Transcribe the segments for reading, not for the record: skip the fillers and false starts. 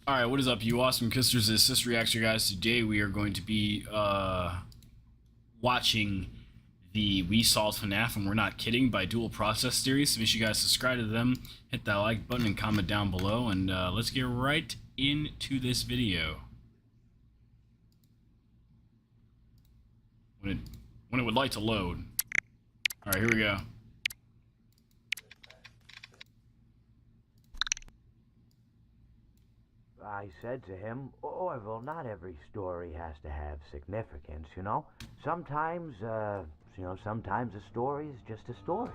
Alright, what is up, you awesome kissers? This is CistReactZ, guys. Today we are going to be watching the We Solved FNAF, and we're not kidding, by Dual Process Theory. So make sure you guys subscribe to them, hit that like button, and comment down below, and let's get right into this video. When it would like to load. Alright, here we go. I said to him, Orville, not every story has to have significance, you know? Sometimes a story is just a story.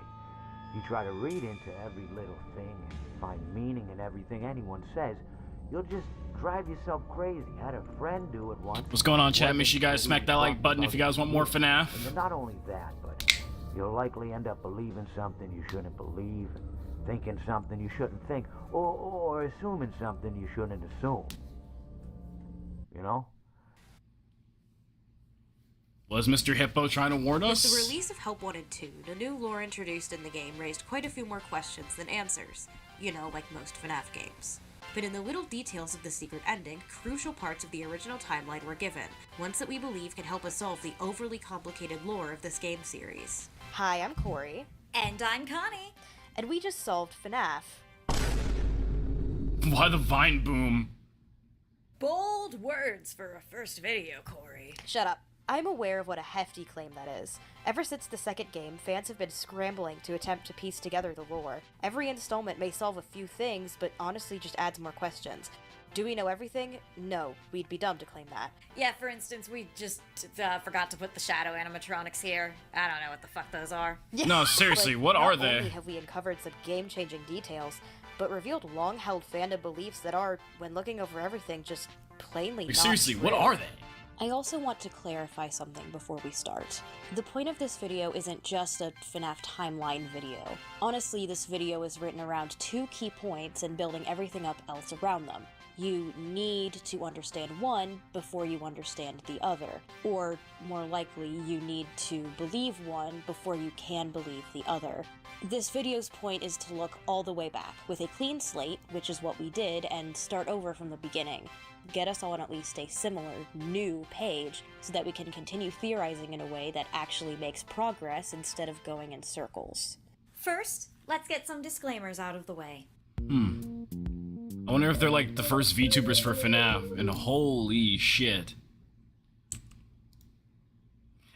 You try to read into every little thing and find meaning in everything anyone says, you'll just drive yourself crazy. I had a friend do it once. What's going on, chat? Make sure you guys smack that like button if you guys want more FNAF. And not only that, but you'll likely end up believing something you shouldn't believe, and thinking something you shouldn't think, or assuming something you shouldn't assume. You know? Was Mr. Hippo trying to warn us? With the release of Help Wanted 2, the new lore introduced in the game raised quite a few more questions than answers. You know, like most FNAF games. But in the little details of the secret ending, crucial parts of the original timeline were given, ones that we believe can help us solve the overly complicated lore of this game series. Hi, I'm Corey. And I'm Connie. And we just solved FNAF. Why the vine boom? Bold words for a first video, Corey. Shut up. I'm aware of what a hefty claim that is. Ever since the second game, fans have been scrambling to attempt to piece together the lore. Every installment may solve a few things, but honestly just adds more questions. Do we know everything? No, we'd be dumb to claim that. Yeah, for instance, we just forgot to put the shadow animatronics here. I don't know what the fuck those are. Yeah. No, seriously, Like, what are not they? only have we uncovered some game-changing details, but revealed long-held fandom beliefs that are, when looking over everything, just plainly Like, not seriously, true. what are they? I also want to clarify something before we start. The point of this video isn't just a FNAF timeline video. Honestly, this video is written around two key points and building everything up else around them. You need to understand one before you understand the other. Or, more likely, you need to believe one before you can believe the other. This video's point is to look all the way back, with a clean slate, which is what we did, and start over from the beginning. Get us all on at least a similar, new page, so that we can continue theorizing in a way that actually makes progress instead of going in circles. First, let's get some disclaimers out of the way. I wonder if they're like the first VTubers for FNAF, and holy shit.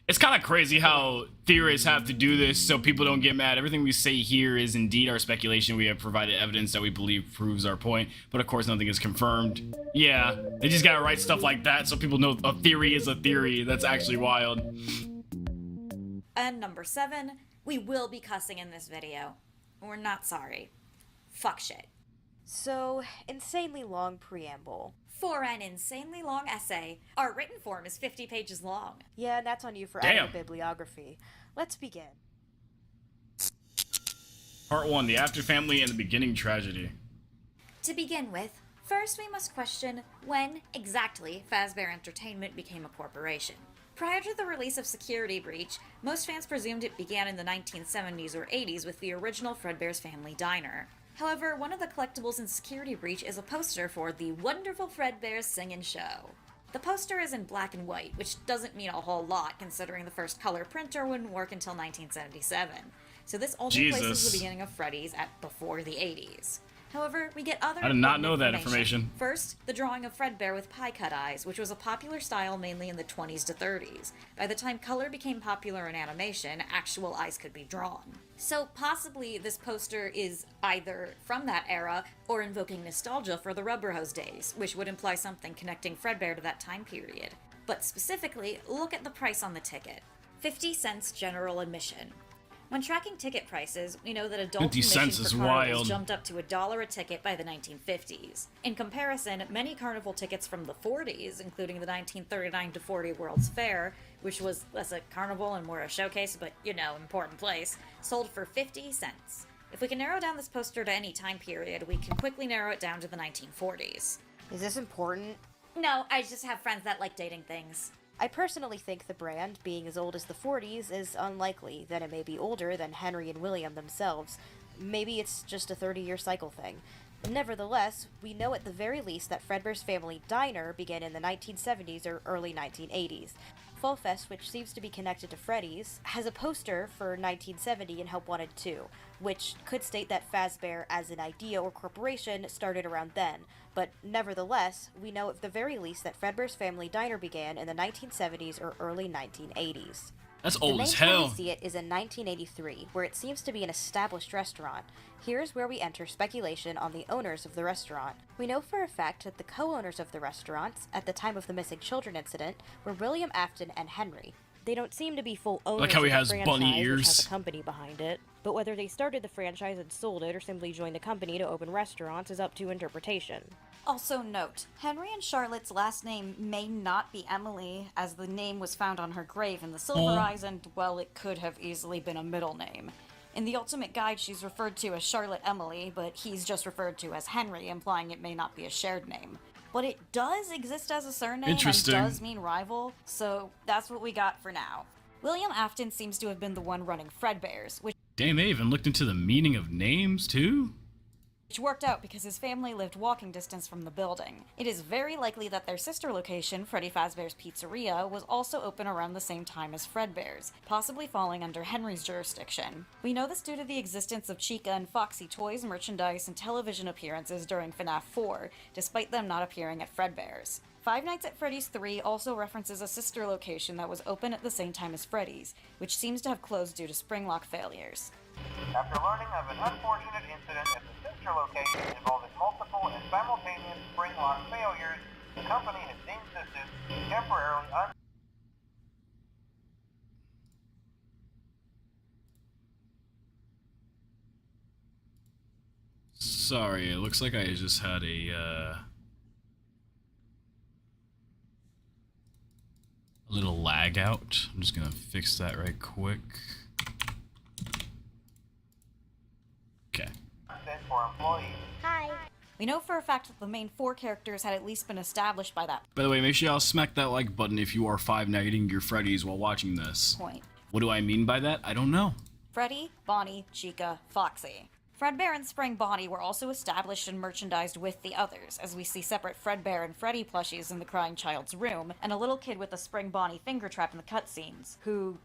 It's kind of crazy how theorists have to do this so people don't get mad. Everything we say here is indeed our speculation. We have provided evidence that we believe proves our point, but of course nothing is confirmed. Yeah, they just gotta write stuff like that so people know a theory is a theory. That's actually wild. And number 7, we will be cussing in this video. We're not sorry. Fuck shit. So, insanely long preamble. For an insanely long essay, our written form is 50 pages long. Yeah, and that's on you for Damn. adding bibliography. Let's begin. Part 1, the Afton family and the beginning tragedy. To begin with, first we must question when exactly Fazbear Entertainment became a corporation. Prior to the release of Security Breach, most fans presumed it began in the 1970s or 80s with the original Fredbear's Family Diner. However, one of the collectibles in Security Breach is a poster for the wonderful Fredbear's Singin' Show. The poster is in black and white, which doesn't mean a whole lot considering the first color printer wouldn't work until 1977. So this only places the beginning of Freddy's at before the 80s. However, we get other I did not important know that information. First, the drawing of Fredbear with pie-cut eyes, which was a popular style mainly in the 20s to 30s. By the time color became popular in animation, actual eyes could be drawn. So possibly this poster is either from that era or invoking nostalgia for the rubber hose days, which would imply something connecting Fredbear to that time period. But specifically, look at the price on the ticket. 50 cents general admission. When tracking ticket prices, we know that adult 50 admission cents is for carnivals wild. jumped up to $1 a ticket by the 1950s. In comparison, many carnival tickets from the 40s, including the 1939 to 40 World's Fair, which was less a carnival and more a showcase, but, you know, important place, sold for 50 cents. If we can narrow down this poster to any time period, we can quickly narrow it down to the 1940s. Is this important? No, I just have friends that like dating things. I personally think the brand, being as old as the 40s, is unlikely, that it may be older than Henry and William themselves. Maybe it's just a 30-year cycle thing. Nevertheless, we know at the very least that Fredbear's Family Diner began in the 1970s or early 1980s. Fall Fest, which seems to be connected to Freddy's, has a poster for 1970 in Help Wanted 2, which could state that Fazbear as an idea or corporation started around then, but nevertheless, we know at the very least that Fredbear's Family Diner began in the 1970s or early 1980s. That's The old main as time hell. we see it is in 1983, where it seems to be an established restaurant. Here's where we enter speculation on the owners of the restaurant. We know for a fact that the co-owners of the restaurants, at the time of the missing children incident, were William Afton and Henry. They don't seem to be full owners Like how he of the has franchise, bunny which ears. has a company behind it. But whether they started the franchise and sold it, or simply joined the company to open restaurants, is up to interpretation. Also note, Henry and Charlotte's last name may not be Emily, as the name was found on her grave in the Silver Eyes, and, well, it could have easily been a middle name. In the Ultimate Guide, she's referred to as Charlotte Emily, but he's just referred to as Henry, implying it may not be a shared name. But it does exist as a surname and Interesting. does mean rival, so that's what we got for now. William Afton seems to have been the one running Fredbear's, which Damn, they even looked into the meaning of names, too? worked out because his family lived walking distance from the building. It is very likely that their sister location, Freddy Fazbear's Pizzeria, was also open around the same time as Fredbear's, possibly falling under Henry's jurisdiction. We know this due to the existence of Chica and Foxy toys, merchandise, and television appearances during FNAF 4, despite them not appearing at Fredbear's. Five Nights at Freddy's 3 also references a sister location that was open at the same time as Freddy's, which seems to have closed due to spring lock failures. After learning of an unfortunate incident at the sister location involving multiple and simultaneous spring lock failures, the company has deemed the suit temporarily Sorry, it looks like I just had a little lag out. I'm just gonna fix that right quick. Okay. unsafe for employees. We know for a fact that the main four characters had at least been established by that By the way, make sure y'all smack that like button if you are Five Nighting your Freddy's while watching this. point. What do I mean by that? I don't know. Freddy, Bonnie, Chica, Foxy. Fredbear and Spring Bonnie were also established and merchandised with the others, as we see separate Fredbear and Freddy plushies in the crying child's room, and a little kid with a Spring Bonnie finger trap in the cutscenes, who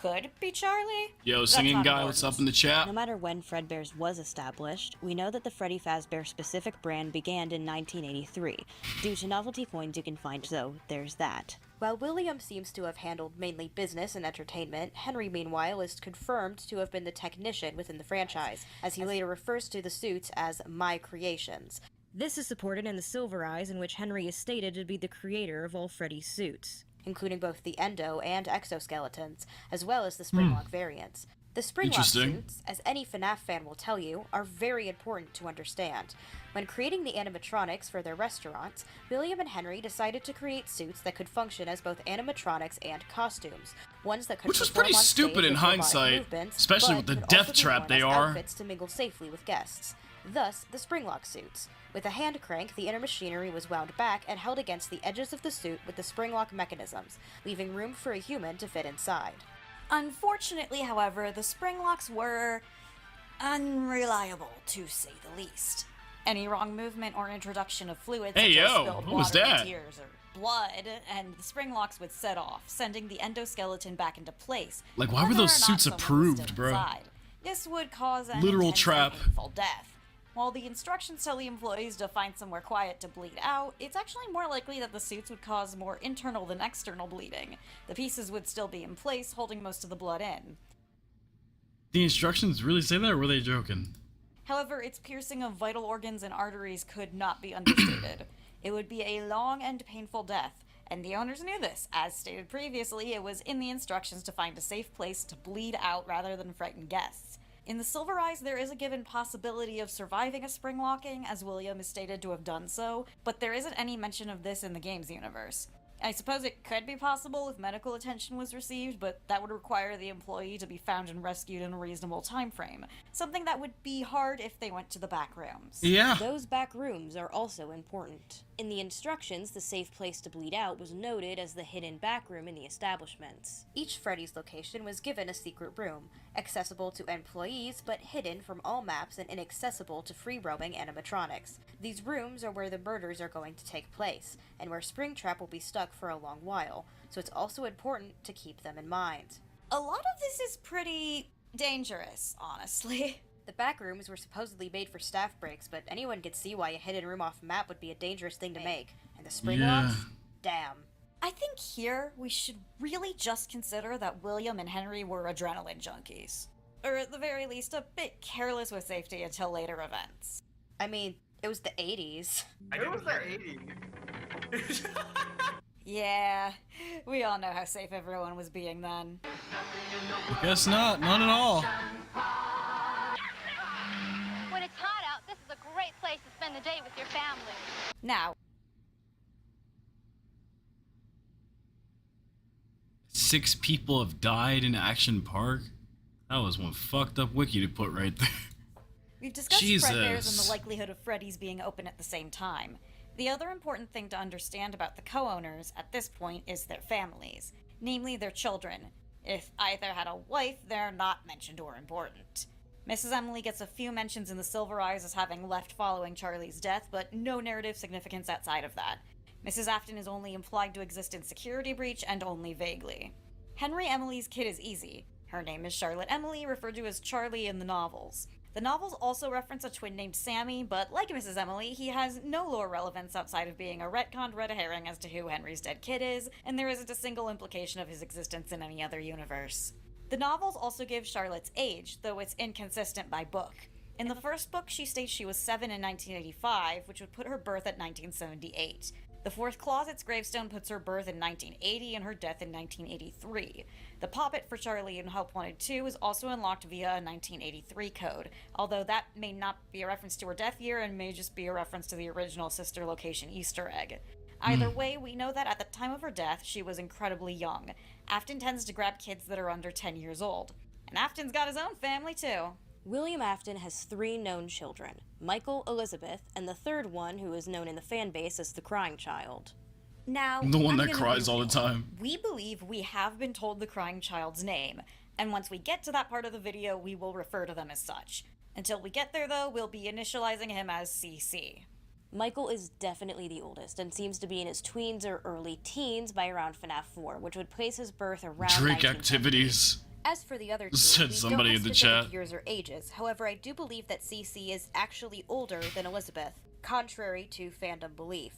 could be Charlie? Yo, That's singing not guy, what's important. up in the chat? No matter when Fredbear's was established, we know that the Freddy Fazbear specific brand began in 1983. Due to novelty coins you can find, so there's that. While William seems to have handled mainly business and entertainment, Henry, meanwhile, is confirmed to have been the technician within the franchise, as he later refers to the suits as my creations. This is supported in the Silver Eyes, in which Henry is stated to be the creator of all Freddy's suits, including both the endo and exoskeletons, as well as the Springlock variants. The Springlock Interesting. suits, as any FNAF fan will tell you, are very important to understand. When creating the animatronics for their restaurants, William and Henry decided to create suits that could function as both animatronics and costumes. Ones that could Which was perform pretty on stupid stage in with robotic hindsight, movements, especially but with the could death also be trap worn they as are. outfits to mingle safely with guests. Thus, the Springlock suits. With a hand crank, the inner machinery was wound back and held against the edges of the suit with the Springlock mechanisms, leaving room for a human to fit inside. Unfortunately, however, the Springlocks were unreliable, to say the least. Any wrong movement or introduction of fluids Hey, such as yo, spilled what was water, that? tears, or blood, and the Springlocks would set off, sending the endoskeleton back into place. Like, why were whether those or not suits someone was approved, still bro? inside. This would cause an Literal intense trap. and painful death. While the instructions tell the employees to find somewhere quiet to bleed out, it's actually more likely that the suits would cause more internal than external bleeding. The pieces would still be in place, holding most of the blood in. The instructions really say that, or were they joking? However, its piercing of vital organs and arteries could not be understated. It would be a long and painful death, and the owners knew this. As stated previously, it was in the instructions to find a safe place to bleed out rather than frighten guests. In the Silver Eyes, there is a given possibility of surviving a spring locking, as William is stated to have done so, but there isn't any mention of this in the game's universe. I suppose it could be possible if medical attention was received, but that would require the employee to be found and rescued in a reasonable time frame. Something that would be hard if they went to the back rooms. Yeah. Those back rooms are also important. In the instructions, the safe place to bleed out was noted as the hidden back room in the establishments. Each Freddy's location was given a secret room, accessible to employees but hidden from all maps and inaccessible to free-roaming animatronics. These rooms are where the murders are going to take place, and where Springtrap will be stuck for a long while, so it's also important to keep them in mind. A lot of this is pretty dangerous, honestly. The back rooms were supposedly made for staff breaks, but anyone could see why a hidden room off map would be a dangerous thing to make. And the spring locks? Damn. I think here we should really just consider that William and Henry were adrenaline junkies. Or at the very least, a bit careless with safety until later events. I mean, it was the 80s. It was the 80s. Yeah, we all know how safe everyone was being then. Guess not. Not at all. When it's hot out, this is a great place to spend the day with your family. Now, 6 people have died in Action Park? That was one fucked up wiki to put right there. we've discussed Jesus. Fredbears and the likelihood of Freddy's being open at the same time. The other important thing to understand about the co-owners at this point is their families, namely their children. If either had a wife, they're not mentioned or important. Mrs. Emily gets a few mentions in the Silver Eyes as having left following Charlie's death, but no narrative significance outside of that. Mrs. Afton is only implied to exist in Security Breach and only vaguely. Henry Emily's kid is easy. Her name is Charlotte Emily, referred to as Charlie in the novels. The novels also reference a twin named Sammy, but like Mrs. Emily, he has no lore relevance outside of being a retconned red herring as to who Henry's dead kid is, and there isn't a single implication of his existence in any other universe. The novels also give Charlotte's age, though it's inconsistent by book. In the first book, she states she was 7 in 1985, which would put her birth at 1978. The fourth closet's gravestone puts her birth in 1980 and her death in 1983. The poppet for Charlie in Help Wanted 2 is also unlocked via a 1983 code, although that may not be a reference to her death year and may just be a reference to the original sister location Easter egg. Either way, we know that at the time of her death, she was incredibly young. Afton tends to grab kids that are under 10 years old. And Afton's got his own family, too. William Afton has 3 known children, Michael, Elizabeth, and the third one who is known in the fanbase as the Crying Child. Now, The one I'm that gonna cries be all the real. time. We believe we have been told the Crying Child's name, and once we get to that part of the video, we will refer to them as such. Until we get there, though, we'll be initializing him as CC. Michael is definitely the oldest and seems to be in his tweens or early teens by around FNAF 4, which would place his birth around Drake 1970. activities. As for the other two, Said we somebody don't in have the specific chat. years or ages. However, I do believe that CC is actually older than Elizabeth, contrary to fandom belief.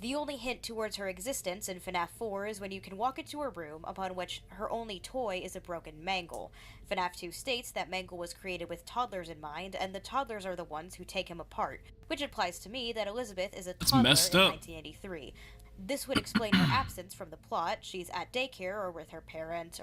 The only hint towards her existence in FNAF 4 is when you can walk into her room, upon which her only toy is a broken Mangle. FNAF 2 states that Mangle was created with toddlers in mind, and the toddlers are the ones who take him apart, which implies to me that Elizabeth is a toddler messed in up. 1983. This would explain her absence from the plot. She's at daycare or with her parents,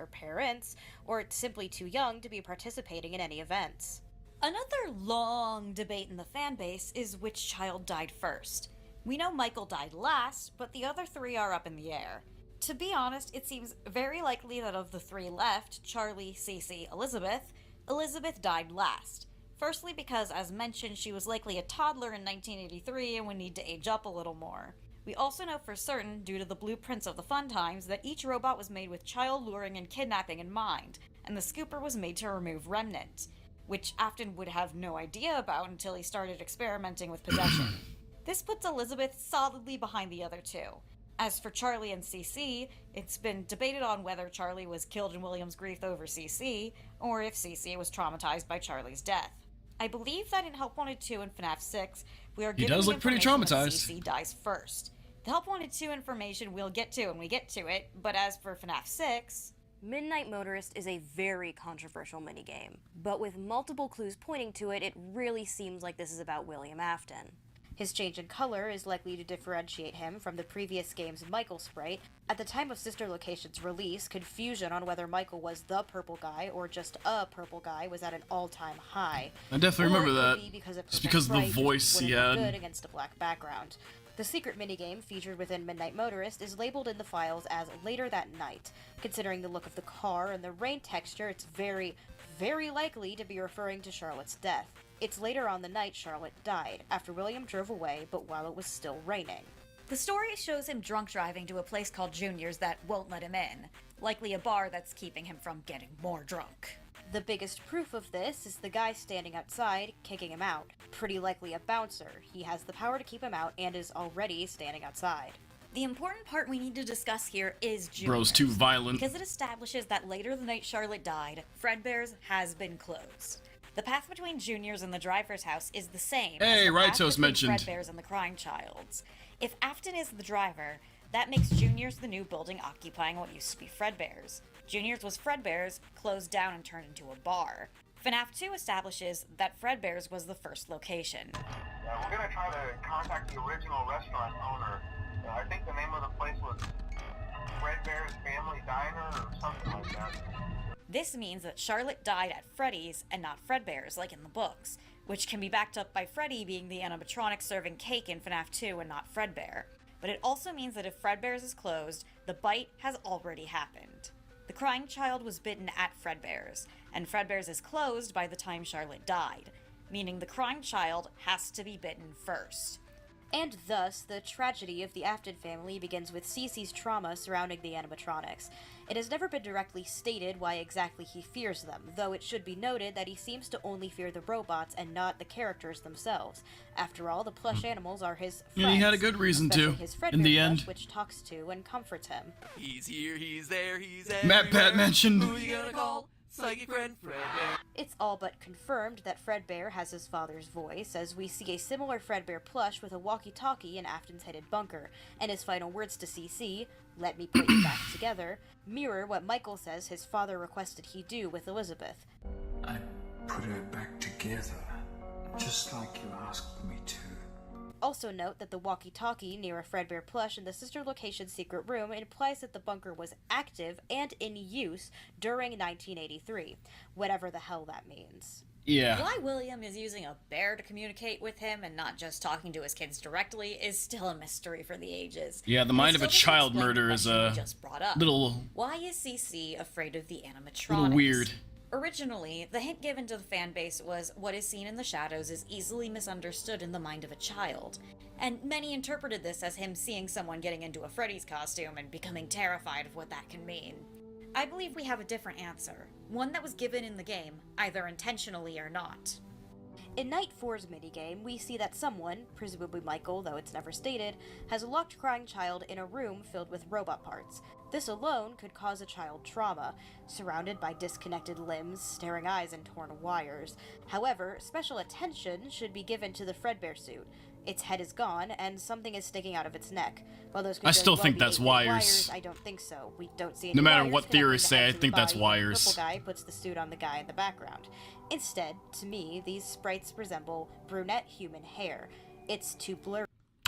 or simply too young to be participating in any events. Another long debate in the fanbase is which child died first. We know Michael died last, but the other 3 are up in the air. To be honest, it seems very likely that of the 3 left, Charlie, Cece, Elizabeth died last. Firstly because, as mentioned, she was likely a toddler in 1983 and would need to age up a little more. We also know for certain, due to the blueprints of the Fun Times, that each robot was made with child luring and kidnapping in mind, and the scooper was made to remove Remnant, which Afton would have no idea about until he started experimenting with possession. This puts Elizabeth solidly behind the other 2. As for Charlie and CC, it's been debated on whether Charlie was killed in William's grief over CC, or if CC was traumatized by Charlie's death. I believe that in Help Wanted 2 and FNAF 6, we are He given does the look pretty information that traumatized. CC dies first. The Help Wanted 2 information we'll get to when we get to it, but as for FNAF 6... Midnight Motorist is a very controversial minigame, but with multiple clues pointing to it, it really seems like this is about William Afton. His change in color is likely to differentiate him from the previous game's Michael sprite, At the time of Sister Location's release, confusion on whether Michael was the purple guy or just a purple guy was at an all-time high. I definitely remember that. Just because of the voice he had. Good against a black background. The secret minigame featured within Midnight Motorist is labeled in the files as Later That Night. Considering the look of the car and the rain texture, it's very, very likely to be referring to Charlotte's death. It's later on the night Charlotte died, after William drove away, but while it was still raining. The story shows him drunk driving to a place called Junior's that won't let him in, likely a bar that's keeping him from getting more drunk. The biggest proof of this is the guy standing outside, kicking him out. Pretty likely a bouncer. He has the power to keep him out and is already standing outside. The important part we need to discuss here is Junior's. Bro's too violent. Because it establishes that later the night Charlotte died, Fredbear's has been closed. The path between Junior's and the driver's house is the same Hey, as the path Righto's between mentioned. Fredbear's and the Crying Child's. If Afton is the driver, that makes Junior's the new building occupying what used to be Fredbear's. Junior's was Fredbear's, closed down and turned into a bar. FNAF 2 establishes that Fredbear's was the first location. We're gonna try to contact the original restaurant owner. I think the name of the place was Fredbear's Family Diner or something like that. This means that Charlotte died at Freddy's and not Fredbear's, like in the books, which can be backed up by Freddy being the animatronic serving cake in FNAF 2 and not Fredbear. But it also means that if Fredbear's is closed, the bite has already happened. The Crying Child was bitten at Fredbear's, and Fredbear's is closed by the time Charlotte died, meaning the Crying Child has to be bitten first. And thus, the tragedy of the Afton family begins with Cece's trauma surrounding the animatronics. It has never been directly stated why exactly he fears them, though it should be noted that he seems to only fear the robots and not the characters themselves. After all, the plush animals are his friends. Yeah, he had a good reason to, especially his Fredbear in the plush, end. which talks to and comforts him. He's here, he's there, he's Matt Pat everywhere. mentioned. Who you gonna call? Psychic friend Fredbear. It's all but confirmed that Fredbear has his father's voice, as we see a similar Fredbear plush with a walkie-talkie in Afton's headed bunker, and his final words to CC, "Let me put you back together," mirror what Michael says his father requested he do with Elizabeth. I put her back together, just like you asked me to. Also note that the walkie-talkie near a Fredbear plush in the Sister Location secret room implies that the bunker was active and in use during 1983, whatever the hell that means. Yeah. Why William is using a bear to communicate with him and not just talking to his kids directly is still a mystery for the ages. Yeah, the mind of a Still doesn't child explain murder the is question a we just brought up. little Why is CC afraid of the animatronics? little weird. Originally, the hint given to the fanbase was what is seen in the shadows is easily misunderstood in the mind of a child, and many interpreted this as him seeing someone getting into a Freddy's costume and becoming terrified of what that can mean. I believe we have a different answer, one that was given in the game, either intentionally or not. In Night 4's minigame, we see that someone, presumably Michael, though it's never stated, has a locked Crying Child in a room filled with robot parts. This alone could cause a child trauma, surrounded by disconnected limbs, staring eyes, and torn wires. However, special attention should be given to the Fredbear suit. Its head is gone, and something is sticking out of its neck. While those could I very still well think be that's 8-bit wires. I don't think so. We don't see any No matter wires what connecting theorists the head say, I to the think that's body when the wires. purple guy puts the suit on the guy in the background. Instead, to me, these sprites resemble brunette human hair. It's too blurry.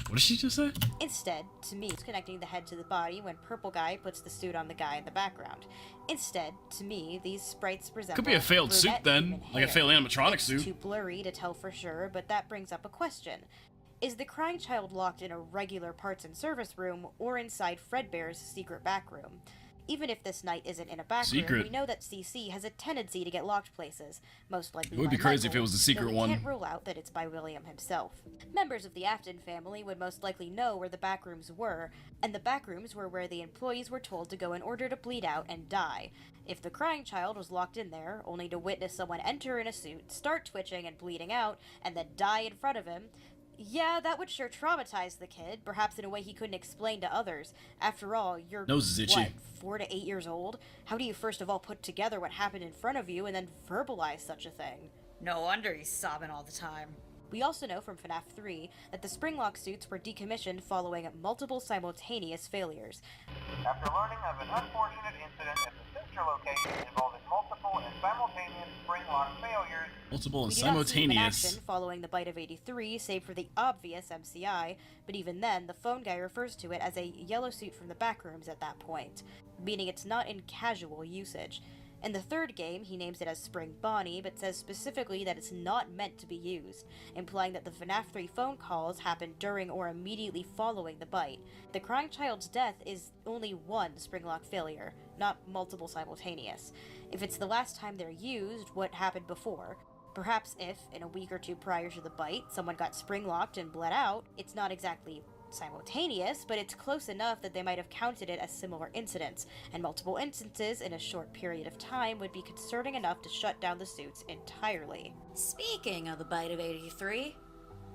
What did she just say? Instead, to me, it's connecting the head to the body when purple guy puts the suit on the guy in the background. Instead, to me, these sprites resemble Could be a failed suit brunette then, human like a hair. failed animatronic It's suit. too blurry to tell for sure, but that brings up a question. Is the Crying Child locked in a regular parts and service room or inside Fredbear's secret back room? Even if this night isn't in a back room, Secret. we know that CC has a tendency to get locked places, most likely It would by be crazy if Michael, it was a secret though we one. can't rule out that it's by William himself. Members of the Afton family would most likely know where the back rooms were, and the back rooms were where the employees were told to go in order to bleed out and die. If the Crying Child was locked in there, only to witness someone enter in a suit, start twitching and bleeding out, and then die in front of him, yeah, that would sure traumatize the kid, perhaps in a way he couldn't explain to others. After all, you're, Nose is itchy. what, 4 to 8 years old? How do you first of all put together what happened in front of you and then verbalize such a thing? No wonder he's sobbing all the time. We also know from FNAF 3 that the Springlock suits were decommissioned following multiple simultaneous failures. After learning of an unfortunate incident at the sister location involving multiple and simultaneous spring lock failures. Multiple and We do not see him in simultaneous. action following the bite of 83, save for the obvious MCI, but even then, the phone guy refers to it as a yellow suit from the backrooms at that point, meaning it's not in casual usage. In the third game, he names it as Spring Bonnie, but says specifically that it's not meant to be used, implying that the FNAF 3 phone calls happened during or immediately following the bite. The crying child's death is only one springlock failure, not multiple simultaneous. If it's the last time they're used, what happened before? Perhaps if, in a week or two prior to the bite, someone got springlocked and bled out, it's not exactly simultaneous, but it's close enough that they might have counted it as similar incidents, and multiple instances in a short period of time would be concerning enough to shut down the suits entirely. Speaking of the bite of 83,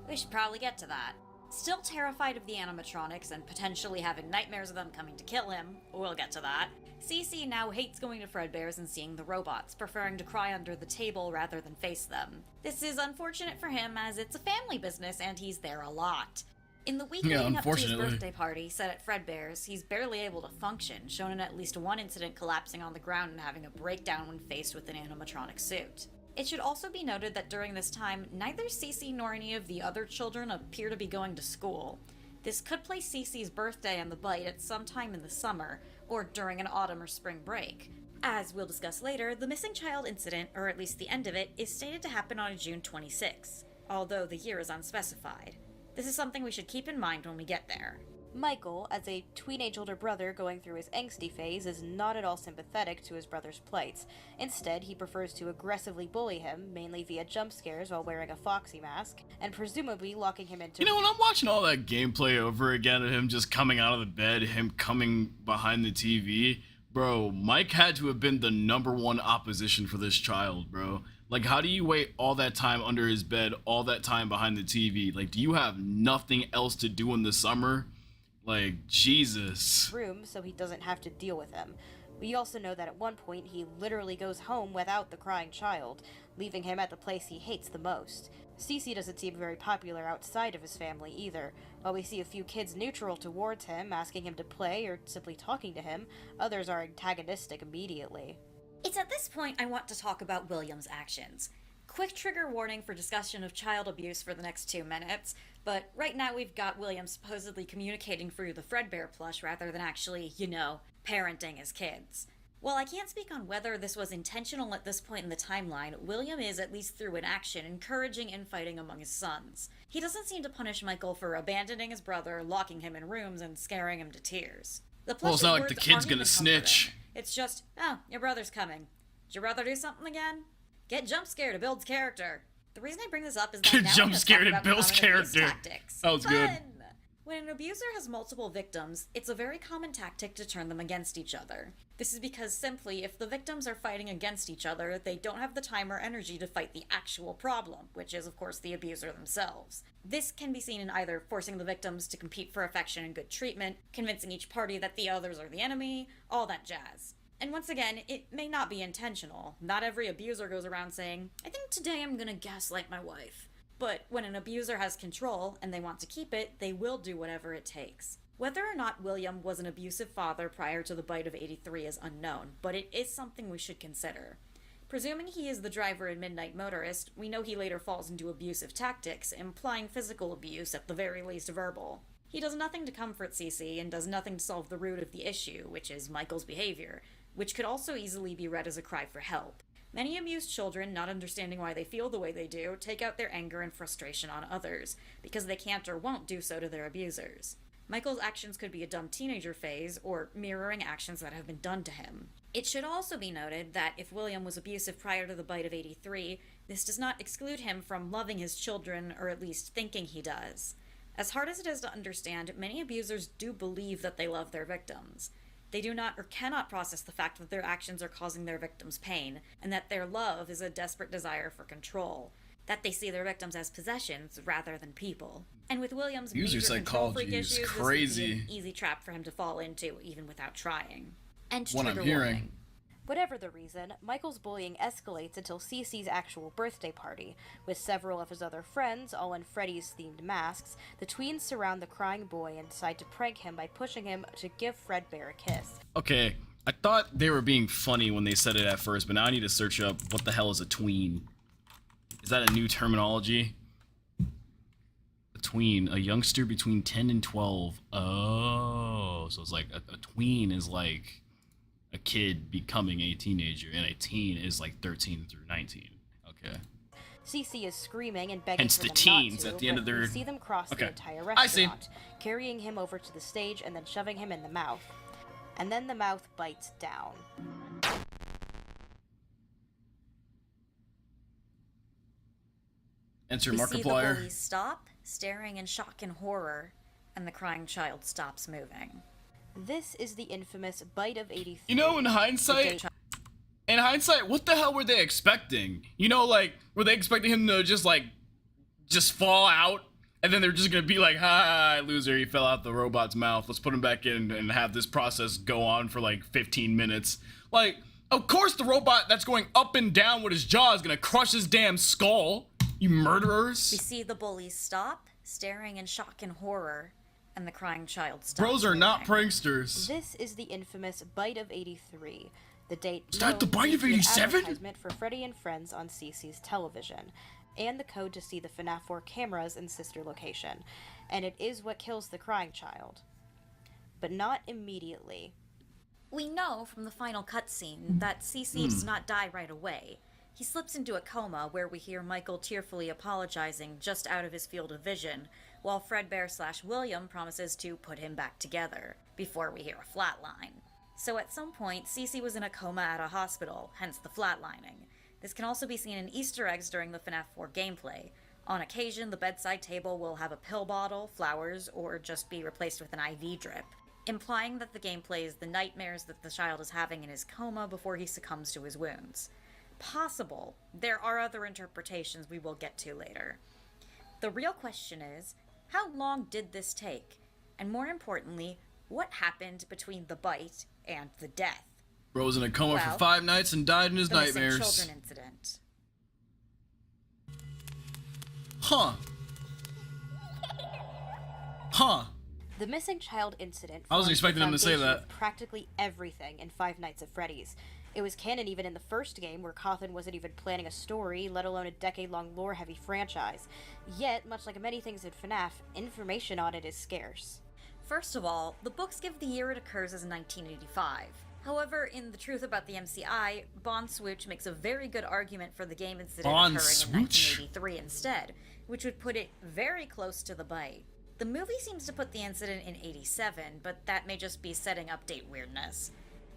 we should probably get to that. Still terrified of the animatronics and potentially having nightmares of them coming to kill him, we'll get to that, Cece now hates going to Fredbear's and seeing the robots, preferring to cry under the table rather than face them. This is unfortunate for him as it's a family business and he's there a lot. In the week leading up to his birthday party set at Fredbear's, he's barely able to function, shown in at least one incident collapsing on the ground and having a breakdown when faced with an animatronic suit. It should also be noted that during this time, neither Cece nor any of the other children appear to be going to school. This could place Cece's birthday and the bite at some time in the summer, or during an autumn or spring break. As we'll discuss later, the missing child incident, or at least the end of it, is stated to happen on June 26, although the year is unspecified. This is something we should keep in mind when we get there. Michael, as a teenage older brother going through his angsty phase, is not at all sympathetic to his brother's plights. Instead, he prefers to aggressively bully him, mainly via jump scares while wearing a Foxy mask, and presumably locking him into— You know, when I'm watching all that gameplay over again of him just coming out of the bed, him coming behind the TV, bro, Mike had to have been the #1 opposition for this child, bro. Like, how do you wait all that time under his bed, all that time behind the TV? Like, do you have nothing else to do in the summer? Like, Jesus. room so he doesn't have to deal with him. We also know that at one point he literally goes home without the crying child, leaving him at the place he hates the most. Cece doesn't seem very popular outside of his family either. While we see a few kids neutral towards him, asking him to play or simply talking to him, others are antagonistic immediately. It's at this point I want to talk about William's actions. Quick trigger warning for discussion of child abuse for the next 2 minutes, but right now we've got William supposedly communicating through the Fredbear plush rather than actually, parenting his kids. While I can't speak on whether this was intentional at this point in the timeline, William is, at least through inaction, encouraging infighting among his sons. He doesn't seem to punish Michael for abandoning his brother, locking him in rooms, and scaring him to tears. The Well, it's not like the plush's kid's words gonna aren't even snitch. comforting. It's just, oh, your brother's coming. Did your brother do something again? Get jump scared to build character. The reason I bring this up is that Get now jump let's scared talk to about build common abuse character. tactics. That was good. Fun! When an abuser has multiple victims, it's a very common tactic to turn them against each other. This is because simply, if the victims are fighting against each other, they don't have the time or energy to fight the actual problem, which is, of course, the abuser themselves. This can be seen in either forcing the victims to compete for affection and good treatment, convincing each party that the others are the enemy, all that jazz. And once again, it may not be intentional. Not every abuser goes around saying, I think today I'm gonna gaslight my wife. But when an abuser has control, and they want to keep it, they will do whatever it takes. Whether or not William was an abusive father prior to the bite of 83 is unknown, but it is something we should consider. Presuming he is the driver in Midnight Motorist, we know he later falls into abusive tactics, implying physical abuse, at the very least verbal. He does nothing to comfort Cece, and does nothing to solve the root of the issue, which is Michael's behavior, which could also easily be read as a cry for help. Many abused children, not understanding why they feel the way they do, take out their anger and frustration on others, because they can't or won't do so to their abusers. Michael's actions could be a dumb teenager phase, or mirroring actions that have been done to him. It should also be noted that if William was abusive prior to the bite of 83, this does not exclude him from loving his children, or at least thinking he does. As hard as it is to understand, many abusers do believe that they love their victims. They do not or cannot process the fact that their actions are causing their victims pain, and that their love is a desperate desire for control. That they see their victims as possessions rather than people. And with William's User major control freak psychology is issues, crazy. this would be an easy trap for him to fall into, even without trying. And What I'm trigger hearing. warning. Whatever the reason, Michael's bullying escalates until Cece's actual birthday party. With several of his other friends, all in Freddy's themed masks, the tweens surround the crying boy and decide to prank him by pushing him to give Fredbear a kiss. Okay, I thought they were being funny when they said it at first, but now I need to search up what the hell is a tween. Is that a new terminology? A tween, a youngster between 10 and 12. Oh, so it's like a tween is like a kid becoming a teenager, and a teen is like 13 through 19. Okay. Cece is screaming and begging Hence for the them teens not to, at the end of but their... we see them cross Okay. the entire I see. restaurant, carrying him over to the stage and then shoving him in the mouth. And then the mouth bites down. Enter We see the Markiplier. bullies stop, staring in shock and horror, and the crying child stops moving. This is the infamous bite of 83. You know, in hindsight, what the hell were they expecting? You know, like, were they expecting him to just fall out? And then they're just gonna be like, hi, loser, he fell out the robot's mouth. Let's put him back in and have this process go on for like 15 minutes. Like, of course the robot that's going up and down with his jaw is gonna crush his damn skull. You murderers. We see the bullies stop, staring in shock and horror, and the crying child stops Bros are moving. not pranksters. This is the infamous bite of 83. The date Is that the known bite to of be an 87? advertisement for Freddy and Friends on CC's television, and the code to see the FNAF 4 cameras in sister location. And it is what kills the crying child. But not immediately. We know from the final cutscene that CC does not die right away. He slips into a coma where we hear Michael tearfully apologizing just out of his field of vision, while Fredbear/William promises to put him back together, before we hear a flatline. So at some point, CC was in a coma at a hospital, hence the flatlining. This can also be seen in Easter eggs during the FNAF 4 gameplay. On occasion, the bedside table will have a pill bottle, flowers, or just be replaced with an IV drip, implying that the gameplay is the nightmares that the child is having in his coma before he succumbs to his wounds. Possible. There are other interpretations we will get to later. The real question is, how long did this take? And more importantly, what happened between the bite and the death? Bro was in a coma for Well, 5 nights and died in his The missing nightmares. children incident. Huh. Huh. The missing child incident I wasn't forms the expecting him to say foundation that. of practically everything in Five Nights at Freddy's. It was canon even in the first game, where Cawthon wasn't even planning a story, let alone a decade-long lore-heavy franchise. Yet, much like many things in FNAF, information on it is scarce. First of all, the books give the year it occurs as 1985. However, in The Truth About the MCI, Bon Swooch makes a very good argument for the game incident Bon occurring Swooch? in 1983 instead, which would put it very close to the bite. The movie seems to put the incident in 87, but that may just be setting up date weirdness.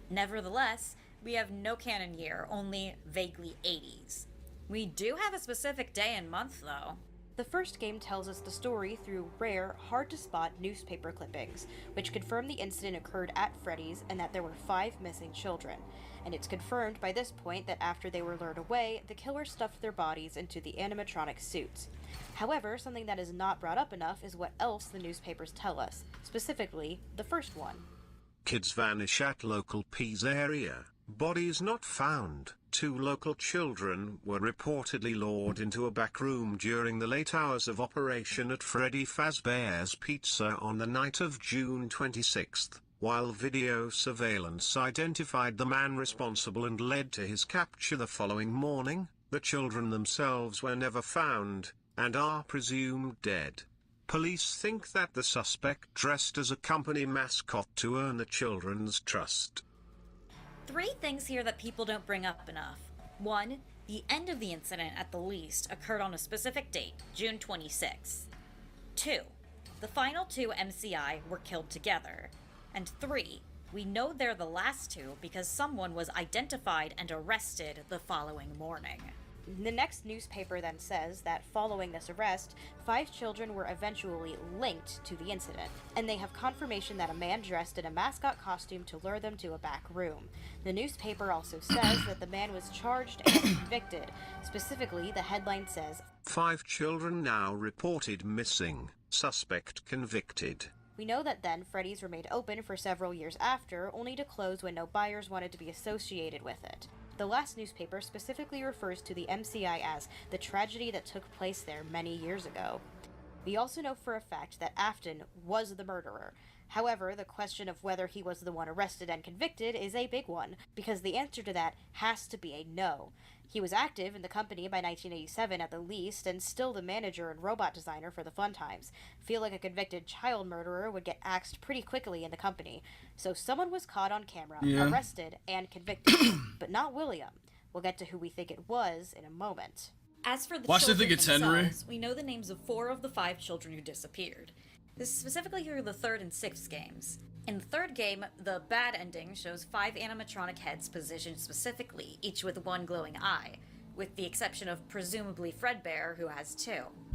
Nevertheless, we have no canon year, only vaguely 80s. We do have a specific day and month, though. The first game tells us the story through rare, hard-to-spot newspaper clippings, which confirm the incident occurred at Freddy's and that there were 5 missing children. And it's confirmed by this point that after they were lured away, the killer stuffed their bodies into the animatronic suits. However, something that is not brought up enough is what else the newspapers tell us, specifically the first one. Kids vanish at local P's area. Bodies not found. 2 local children were reportedly lured into a back room during the late hours of operation at Freddy Fazbear's Pizza on the night of June 26th, while video surveillance identified the man responsible and led to his capture the following morning. The children themselves were never found, and are presumed dead. Police think that the suspect dressed as a company mascot to earn the children's trust. 3 things here that people don't bring up enough. 1. The end of the incident, at the least, occurred on a specific date, June 26th. 2. The final 2 MCI were killed together. And 3. We know they're the last 2 because someone was identified and arrested the following morning. The next newspaper then says that following this arrest, 5 children were eventually linked to the incident, and they have confirmation that a man dressed in a mascot costume to lure them to a back room. The newspaper also says that the man was charged and convicted. Specifically, the headline says, 5 children now reported missing, suspect convicted. We know that then Freddy's remained open for several years after, only to close when no buyers wanted to be associated with it. The last newspaper specifically refers to the MCI as the tragedy that took place there many years ago. We also know for a fact that Afton was the murderer. However, the question of whether he was the one arrested and convicted is a big one, because the answer to that has to be a no. He was active in the company by 1987 at the least, and still the manager and robot designer for the fun times. Feel like a convicted child murderer would get axed pretty quickly in the company. So someone was caught on camera, arrested, and convicted, but not William. We'll get to who we think it was in a moment. As for the Watch, children I think it's Henry. themselves, we know the names of 4 of the 5 children who disappeared. This is specifically through the 3rd and 6th games. In the 3rd game, the bad ending shows 5 animatronic heads positioned specifically, each with 1 glowing eye, with the exception of presumably Fazbear, who has 2.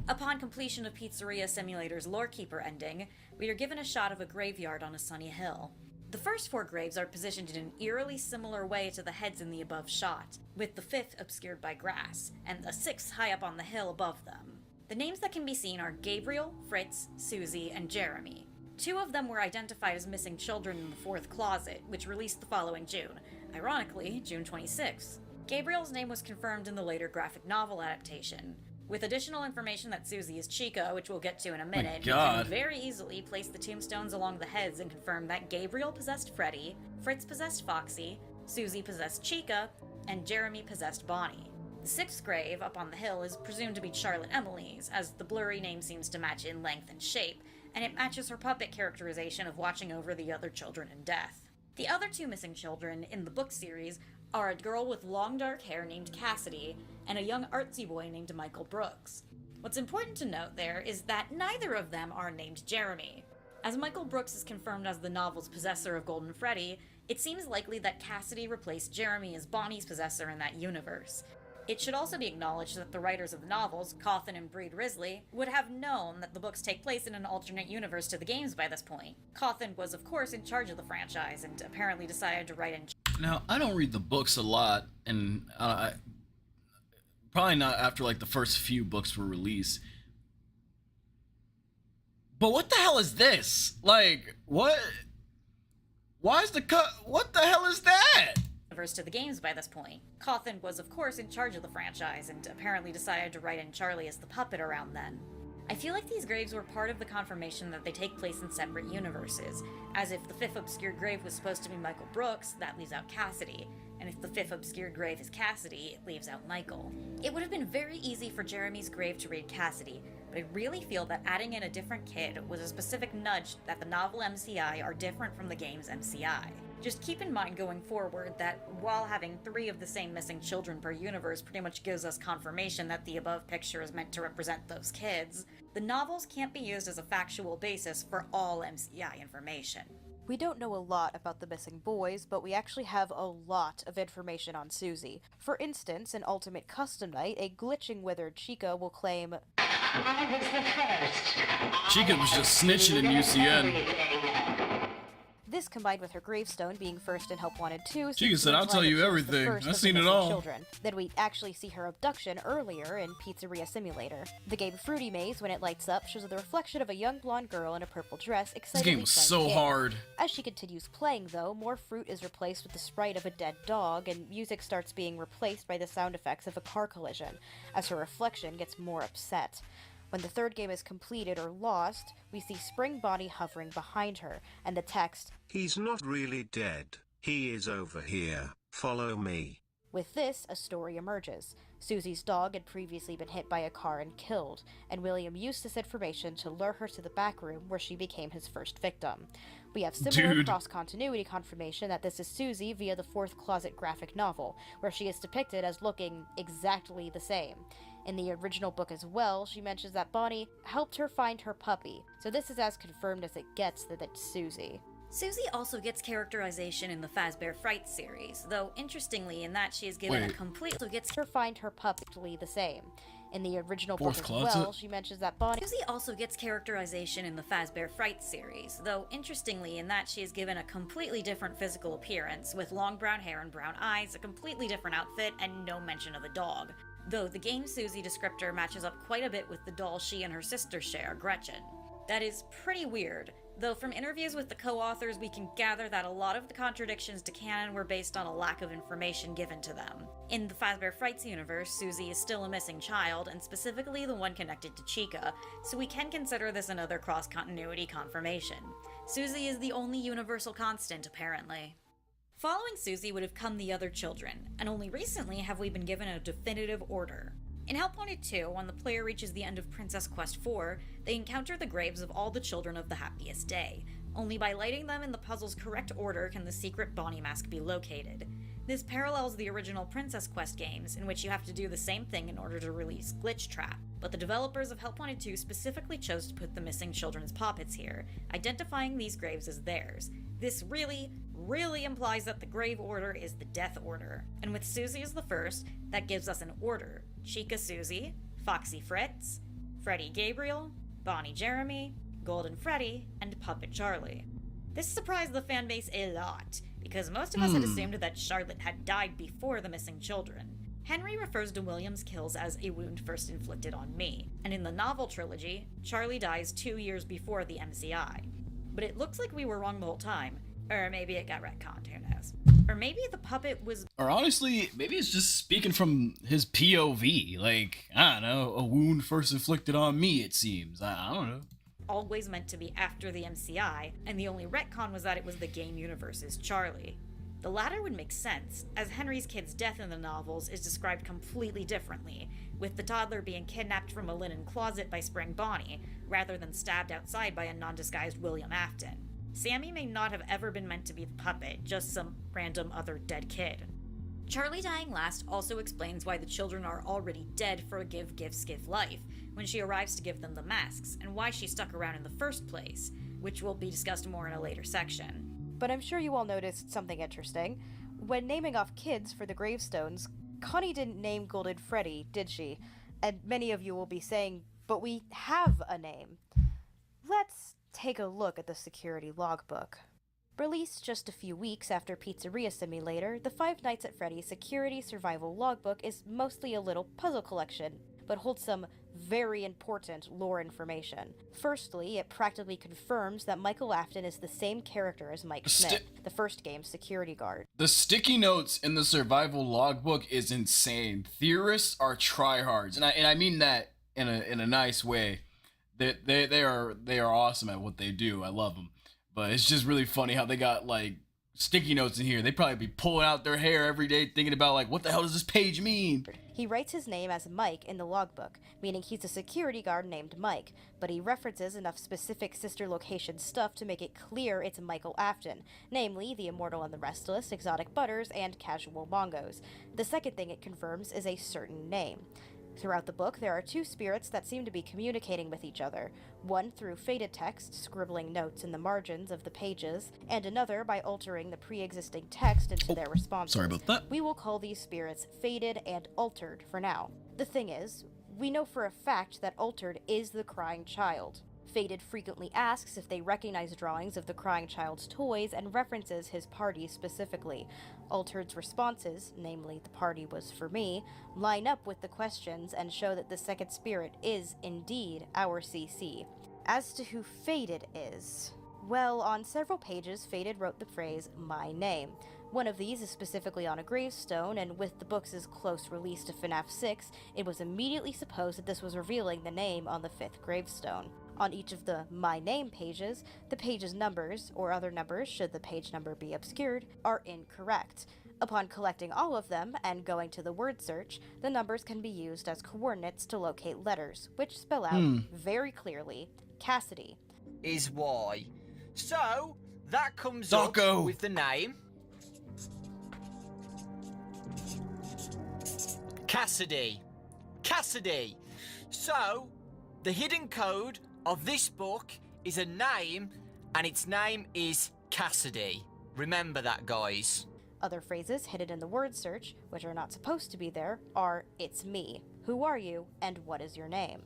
Upon completion of Pizzeria Simulator's Lorekeeper ending, we are given a shot of a graveyard on a sunny hill. The first 4 graves are positioned in an eerily similar way to the heads in the above shot, with the 5th obscured by grass, and the 6th high up on the hill above them. The names that can be seen are Gabriel, Fritz, Susie, and Jeremy. 2 of them were identified as missing children in the 4th closet, which released the following June, ironically, June 26th. Gabriel's name was confirmed in the later graphic novel adaptation. With additional information that Susie is Chica, which we'll get to in a minute, we can very easily place the tombstones along the heads and confirm that Gabriel possessed Freddy, Fritz possessed Foxy, Susie possessed Chica, and Jeremy possessed Bonnie. The 6th grave up on the hill is presumed to be Charlotte Emily's, as the blurry name seems to match in length and shape, and it matches her puppet characterization of watching over the other children in death. The other 2 missing children in the book series are a girl with long dark hair named Cassidy, and a young artsy boy named Michael Brooks. What's important to note there is that neither of them are named Jeremy. As Michael Brooks is confirmed as the novel's possessor of Golden Freddy, it seems likely that Cassidy replaced Jeremy as Bonnie's possessor in that universe. It should also be acknowledged that the writers of the novels, Cawthon and Breed Risley, would have known that the books take place in an alternate universe to the games by this point. Cawthon was of course in charge of the franchise, and apparently decided to write in... Now, I don't read the books a lot, and probably not after like the first few books were released. But what the hell is this? Like, what? Why is the what the hell is that? To the games by this point. Cawthon was of course in charge of the franchise, and apparently decided to write in Charlie as the puppet around then. I feel like these graves were part of the confirmation that they take place in separate universes, as if the 5th obscured grave was supposed to be Michael Brooks, that leaves out Cassidy, and if the 5th obscured grave is Cassidy, it leaves out Michael. It would have been very easy for Jeremy's grave to read Cassidy, but I really feel that adding in a different kid was a specific nudge that the novel MCI are different from the game's MCI. Just keep in mind going forward that while having 3 of the same missing children per universe pretty much gives us confirmation that the above picture is meant to represent those kids, the novels can't be used as a factual basis for all MCI information. We don't know a lot about the missing boys, but we actually have a lot of information on Susie. For instance, in Ultimate Custom Night, a glitching withered Chica will claim, "I was the first. Chica was just snitching in UCN. This combined with her gravestone being first in Help Wanted 2, Chica said, "I'll tell you everything. I've seen it all." Children. Then we actually see her abduction earlier in Pizzeria Simulator. The game Fruity Maze, when it lights up, shows the reflection of a young blonde girl in a purple dress excitedly This game was so hard. As she continues playing, though, more fruit is replaced with the sprite of a dead dog, and music starts being replaced by the sound effects of a car collision, as her reflection gets more upset. When the 3rd game is completed or lost, we see Spring Bonnie hovering behind her, and the text, "He's not really dead. He is over here. Follow me." With this, a story emerges. Susie's dog had previously been hit by a car and killed, and William used this information to lure her to the back room where she became his first victim. We have similar cross-continuity confirmation that this is Susie via the 4th Closet graphic novel, where she is depicted as looking exactly the same. In the original book as well, she mentions that Bonnie helped her find her puppy, so this is as confirmed as it gets that it's Susie. Susie also gets characterization in the Fazbear Fright series, though interestingly in that she is given a complete... gets her find her puppy the same. In the original book as well, she mentions that Bonnie... Susie also gets characterization in the Fazbear Fright series, though interestingly in that she is given a completely different physical appearance, with long brown hair and brown eyes, a completely different outfit, and no mention of a dog. Though the game Susie descriptor matches up quite a bit with the doll she and her sister share, Gretchen. That is pretty weird, though from interviews with the co-authors we can gather that a lot of the contradictions to canon were based on a lack of information given to them. In the Fazbear Frights universe, Susie is still a missing child, and specifically the one connected to Chica, so we can consider this another cross-continuity confirmation. Susie is the only universal constant, apparently. Following Susie would have come the other children, and only recently have we been given a definitive order. In Help Wanted 2, when the player reaches the end of Princess Quest 4, they encounter the graves of all the children of the Happiest Day. Only by lighting them in the puzzle's correct order can the secret Bonnie mask be located. This parallels the original Princess Quest games, in which you have to do the same thing in order to release Glitch Trap, but the developers of Help Wanted 2 specifically chose to put the missing children's poppets here, identifying these graves as theirs. This really implies that the grave order is the death order, and with Susie as the first, that gives us an order: Chica Susie, Foxy Fritz, Freddy Gabriel, Bonnie Jeremy, Golden Freddy, and Puppet Charlie. This surprised the fanbase a lot, because most of us had assumed that Charlotte had died before the missing children. Henry refers to William's kills as a wound first inflicted on me, and in the novel trilogy, Charlie dies 2 years before the MCI. But it looks like we were wrong the whole time. Or maybe it got retconned, who knows. Or maybe the puppet was... Or honestly, maybe it's just speaking from his POV. Like, I don't know, a wound first inflicted on me, it seems. I don't know. Always meant to be after the MCI, and the only retcon was that it was the game universe's Charlie. The latter would make sense, as Henry's kid's death in the novels is described completely differently, with the toddler being kidnapped from a linen closet by Spring Bonnie, rather than stabbed outside by a non-disguised William Afton. Sammy may not have ever been meant to be the puppet, just some random other dead kid. Charlie dying last also explains why the children are already dead for Give Gifts Give Life, when she arrives to give them the masks, and why she stuck around in the first place, which will be discussed more in a later section. But I'm sure you all noticed something interesting. When naming off kids for the gravestones, Connie didn't name Golden Freddy, did she? And many of you will be saying, but we have a name. Let's take a look at the security logbook. Released just a few weeks after Pizzeria Simulator, the Five Nights at Freddy's security survival logbook is mostly a little puzzle collection, but holds some very important lore information. Firstly, it practically confirms that Michael Afton is the same character as Mike Smith, the first game's security guard. The sticky notes in the survival logbook is insane. Theorists are tryhards, and I mean that in a nice way. They are awesome at what they do. I love them. But it's just really funny how they got like sticky notes in here. They probably be pulling out their hair every day thinking about like, what the hell does this page mean? He writes his name as Mike in the logbook, meaning he's a security guard named Mike, but he references enough specific sister location stuff to make it clear it's Michael Afton, namely The Immortal and the Restless, Exotic Butters, and Casual Bongos. The second thing it confirms is a certain name. Throughout the book, there are two spirits that seem to be communicating with each other, one through faded text, scribbling notes in the margins of the pages, and another by altering the pre-existing text into their responses. Sorry about that. We will call these spirits Faded and Altered for now. The thing is, we know for a fact that Altered is the crying child. Faded frequently asks if they recognize drawings of the crying child's toys and references his party specifically. Altered's responses, namely the party was for me, line up with the questions and show that the second spirit is indeed our CC. As to who Faded is, well, on several pages Faded wrote the phrase, "my name." One of these is specifically on a gravestone, and with the book's close release to FNAF 6, it was immediately supposed that this was revealing the name on the 5th gravestone. On each of the My Name pages, the page's numbers, or other numbers should the page number be obscured, are incorrect. Upon collecting all of them and going to the word search, the numbers can be used as coordinates to locate letters, which spell out very clearly Cassidy. Is why. So, that comes Taco. up with the name Cassidy. Cassidy. So, the hidden code of this book is a name, and its name is Cassidy. Remember that, guys. Other phrases hidden in the word search, which are not supposed to be there, are "it's me," "who are you," and "what is your name?"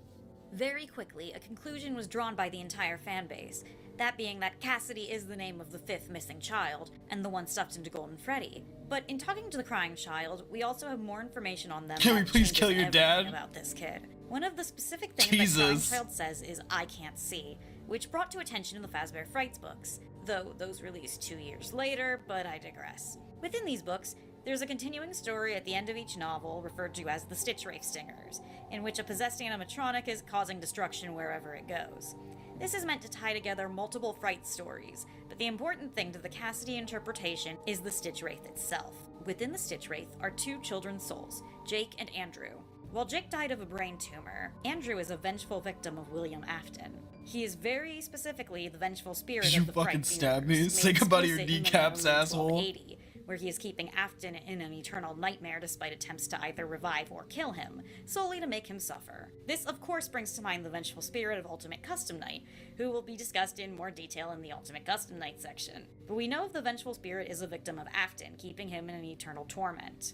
Very quickly, a conclusion was drawn by the entire fanbase, that being that Cassidy is the name of the 5th missing child, and the one stuffed into Golden Freddy. But in talking to the crying child, we also have more information on them. Can we that please changes kill your everything dad? About this kid. One of the specific things that the crying child says is, "I can't see," which brought to attention the Fazbear Frights books, though those released 2 years later, but I digress. Within these books, there's a continuing story at the end of each novel referred to as the CistReactZ Stingers, in which a possessed animatronic is causing destruction wherever it goes. This is meant to tie together multiple Fright stories, but the important thing to the Cassidy interpretation is the CistReactZ itself. Within the CistReactZ are 2 children's souls, Jake and Andrew. While Jake died of a brain tumor, Andrew is a vengeful victim of William Afton. He is very specifically the vengeful spirit of the Fright fucking stab universe, me? made Think about your explicit in the kneecaps, Manual asshole. 1280, where he is keeping Afton in an eternal nightmare despite attempts to either revive or kill him, solely to make him suffer. This, of course, brings to mind the vengeful spirit of Ultimate Custom Night, who will be discussed in more detail in the Ultimate Custom Night section. But we know the vengeful spirit is a victim of Afton, keeping him in an eternal torment.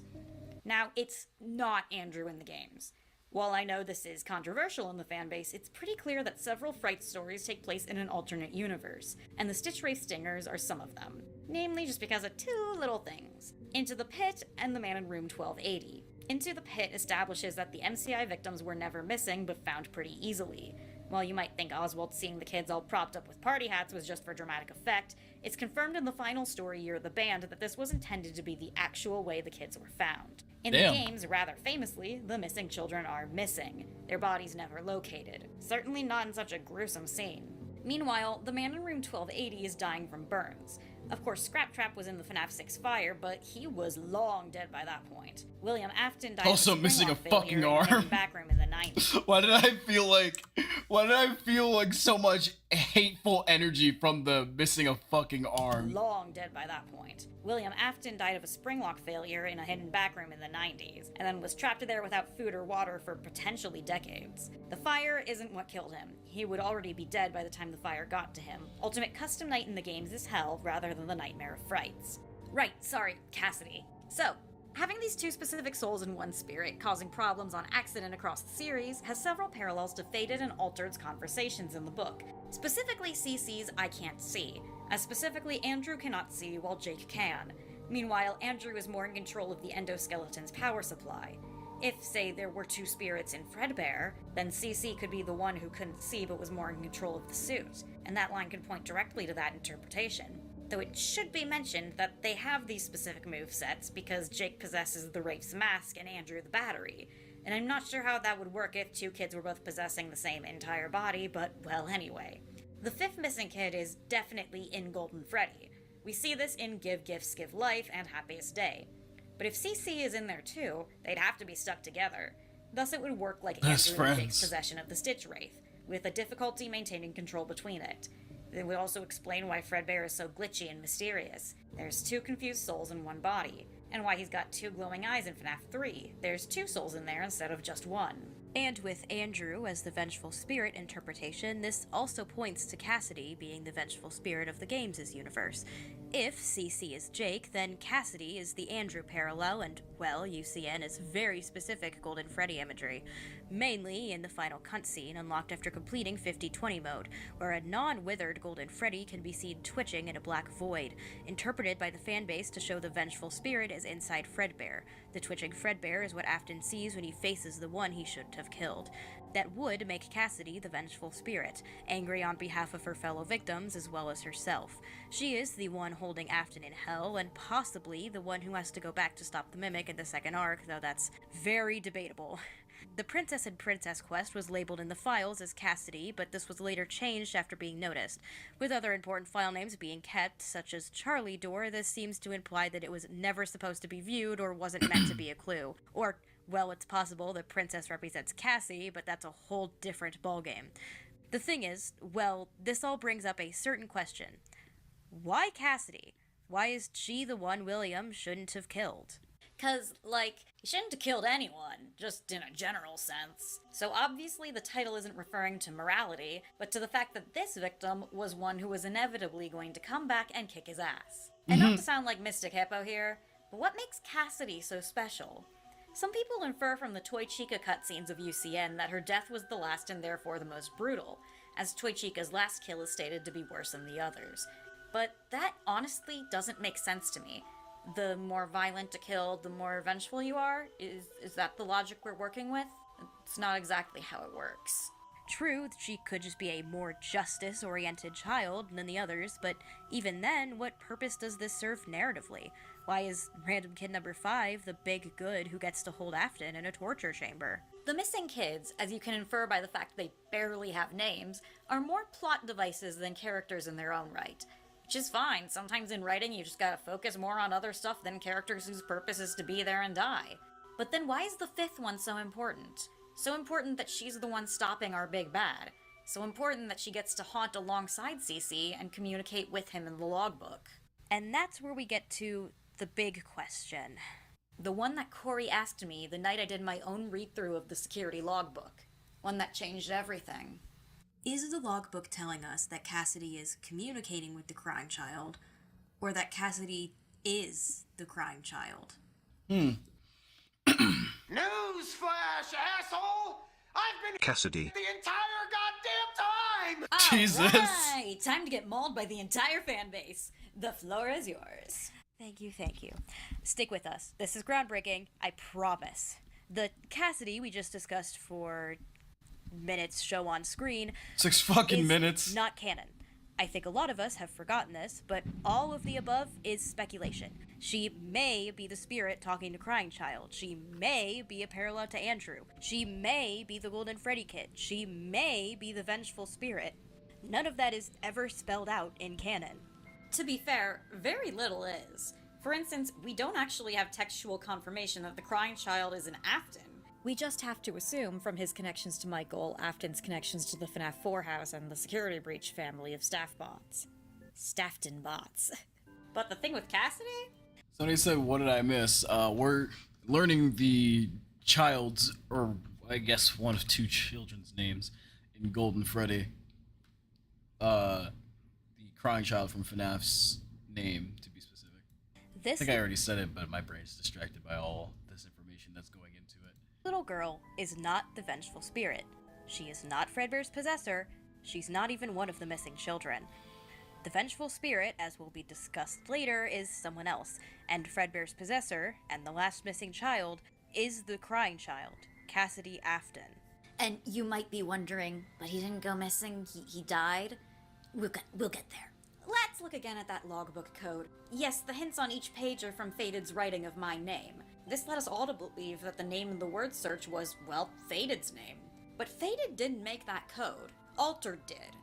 Now, it's not Andrew in the games. While I know this is controversial in the fanbase, it's pretty clear that several Fright stories take place in an alternate universe, and the CistReactZ Stingers are some of them. Namely, just because of 2 little things. Into the Pit and the Man in Room 1280. Into the Pit establishes that the MCI victims were never missing, but found pretty easily. While you might think Oswald seeing the kids all propped up with party hats was just for dramatic effect, it's confirmed in the final story Year of the Band that this was intended to be the actual way the kids were found. In the games, rather famously, the missing children are missing, their bodies never located. Certainly not in such a gruesome scene. Meanwhile, the man in room 1280 is dying from burns. Of course, Scraptrap was in the FNAF 6 fire, but he was long dead by that point. William Afton died Also of missing a spring-lock fucking failure in arm. the back room in the 90s. Why did I feel like so much hateful energy from the missing a fucking arm? Long dead by that point. William Afton died of a spring-lock failure in a hidden back room in the 90s, and then was trapped there without food or water for potentially decades. The fire isn't what killed him. He would already be dead by the time the fire got to him. Ultimate Custom Night in the games is hell rather than the Nightmare of Frights. Right, sorry, Cassidy. So, having these 2 specific souls in one spirit causing problems on accident across the series has several parallels to Fated and Altered's conversations in the book. Specifically CC's I Can't See, as specifically Andrew cannot see while Jake can. Meanwhile, Andrew is more in control of the endoskeleton's power supply. If, say, there were 2 spirits in Fredbear, then CC could be the one who couldn't see but was more in control of the suit, and that line could point directly to that interpretation. Though it should be mentioned that they have these specific movesets because Jake possesses the Wraith's mask and Andrew the battery, and I'm not sure how that would work if 2 kids were both possessing the same entire body, but well, anyway. The 5th missing kid is definitely in Golden Freddy. We see this in Give Gifts, Give Life and Happiest Day. But if CC is in there too, they'd have to be stuck together. Thus it would work like Andrew and Jake's possession of the CistReactZ, with a difficulty maintaining control between it. It would also explain why Fredbear is so glitchy and mysterious. There's 2 confused souls in one body. And why he's got 2 glowing eyes in FNAF 3. There's 2 souls in there instead of just 1. And with Andrew as the vengeful spirit interpretation, this also points to Cassidy being the vengeful spirit of the games' universe. If CC is Jake, then Cassidy is the Andrew parallel, and, well, UCN is very specific Golden Freddy imagery, mainly in the final cutscene unlocked after completing 50/20 mode, where a non-withered Golden Freddy can be seen twitching in a black void, interpreted by the fanbase to show the vengeful spirit as inside Fredbear. The twitching Fredbear is what Afton sees when he faces the one he shouldn't have killed. That would make Cassidy the vengeful spirit, angry on behalf of her fellow victims as well as herself. She is the one holding Afton in hell, and possibly the one who has to go back to stop the Mimic in the second arc, though that's very debatable. The Princess and Princess quest was labeled in the files as Cassidy, but this was later changed after being noticed. With other important file names being kept, such as Charlie Door, this seems to imply that it was never supposed to be viewed or wasn't meant to be a clue. Or, well, it's possible the princess represents Cassie, but that's a whole different ballgame. The thing is, well, this all brings up a certain question. Why Cassidy? Why is she the one William shouldn't have killed? 'Cause, he shouldn't have killed anyone, just in a general sense. So obviously the title isn't referring to morality, but to the fact that this victim was one who was inevitably going to come back and kick his ass. And not to sound like Mystic Hippo here, but what makes Cassidy so special? Some people infer from the Toy Chica cutscenes of UCN that her death was the last and therefore the most brutal, as Toy Chica's last kill is stated to be worse than the others. But that honestly doesn't make sense to me. The more violent a kill, the more vengeful you are? Is that the logic we're working with? It's not exactly how it works. True, she could just be a more justice-oriented child than the others, but even then, what purpose does this serve narratively? Why is random kid number 5 the big good who gets to hold Afton in a torture chamber? The missing kids, as you can infer by the fact they barely have names, are more plot devices than characters in their own right. Which is fine. Sometimes in writing you just gotta focus more on other stuff than characters whose purpose is to be there and die. But then why is the 5th one so important? So important that she's the one stopping our big bad. So important that she gets to haunt alongside Cece and communicate with him in the logbook. And that's where we get to the big question. The one that Corey asked me the night I did my own read-through of the security logbook. One that changed everything. Is the logbook telling us that Cassidy is communicating with the crying child, or that Cassidy is the crying child? Newsflash, asshole! I've been Cassidy. the entire goddamn time! Jesus. Alright, time to get mauled by the entire fan base. The floor is yours. Thank you, thank you. Stick with us. This is groundbreaking, I promise. The Cassidy we just discussed for minutes show on screen 6 fucking is minutes. not canon. I think a lot of us have forgotten this, but all of the above is speculation. She may be the spirit talking to Crying Child. She may be a parallel to Andrew. She may be the Golden Freddy Kid. She may be the vengeful spirit. None of that is ever spelled out in canon. To be fair, very little is. For instance, we don't actually have textual confirmation that the crying child is an Afton. We just have to assume from his connections to Michael, Afton's connections to the FNAF 4 house, and the Security Breach family of staff bots. Staffton bots. But the thing with Cassidy? Somebody said, what did I miss? We're learning the child's, or I guess one of 2 children's names in Golden Freddy. The crying child from FNAF's name, to be specific. I think I already said it, but my brain's distracted by all this information that's going into it. Little girl is not the vengeful spirit. She is not Fredbear's possessor. She's not even one of the missing children. The vengeful spirit, as will be discussed later, is someone else, and Fredbear's possessor, and the last missing child, is the crying child, Cassidy Afton. And you might be wondering, but he didn't go missing, he died? We'll get there. Let's look again at that logbook code. Yes, the hints on each page are from Faded's writing of my name. This led us all to believe that the name in the word search was, well, Faded's name. But Faded didn't make that code. Altered did.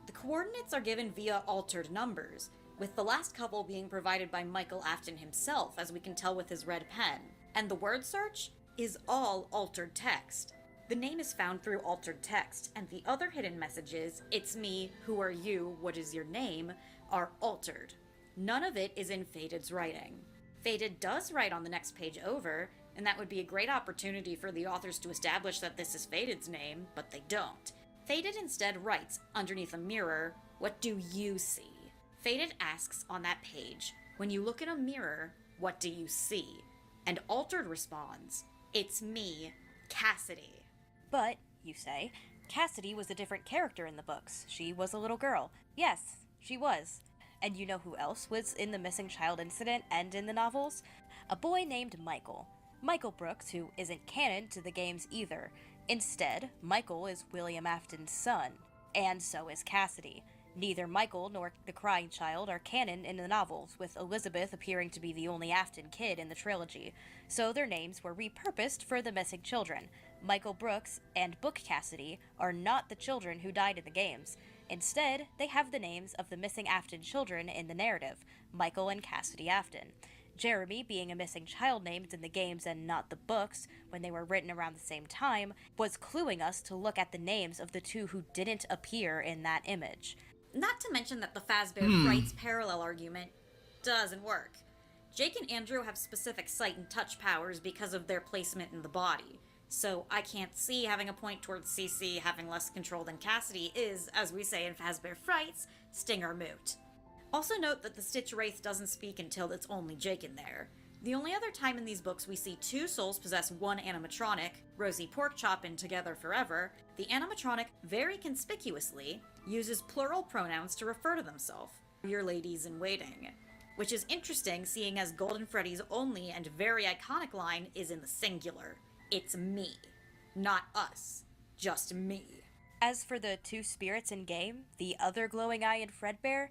The coordinates are given via altered numbers, with the last couple being provided by Michael Afton himself, as we can tell with his red pen. And the word search is all altered text. The name is found through altered text, and the other hidden messages, it's me, who are you, what is your name, are altered. None of it is in Faded's writing. Faded does write on the next page over, and that would be a great opportunity for the authors to establish that this is Faded's name, but they don't. Faded instead writes, underneath a mirror, what do you see? Faded asks on that page, when you look in a mirror, what do you see? And Altered responds, it's me, Cassidy. But, you say, Cassidy was a different character in the books. She was a little girl. Yes, she was. And you know who else was in the missing child incident and in the novels? A boy named Michael. Michael Brooks, who isn't canon to the games either. Instead, Michael is William Afton's son, and so is Cassidy. Neither Michael nor the crying child are canon in the novels, with Elizabeth appearing to be the only Afton kid in the trilogy, so their names were repurposed for the missing children. Michael Brooks and Book Cassidy are not the children who died in the games. Instead, they have the names of the missing Afton children in the narrative, Michael and Cassidy Afton. Jeremy, being a missing child named in the games and not the books, when they were written around the same time, was cluing us to look at the names of the 2 who didn't appear in that image. Not to mention that the Fazbear Frights parallel argument doesn't work. Jake and Andrew have specific sight and touch powers because of their placement in the body. So I can't see having a point towards CC having less control than Cassidy is, as we say in Fazbear Frights, Stinger moot. Also note that the CistReactZ doesn't speak until it's only Jake in there. The only other time in these books we see 2 souls possess one animatronic, Rosie Porkchop in Together Forever, the animatronic very conspicuously uses plural pronouns to refer to themselves, your ladies in waiting. Which is interesting seeing as Golden Freddy's only and very iconic line is in the singular. It's me. Not us. Just me. As for the two spirits in game, the other glowing eye and Fredbear,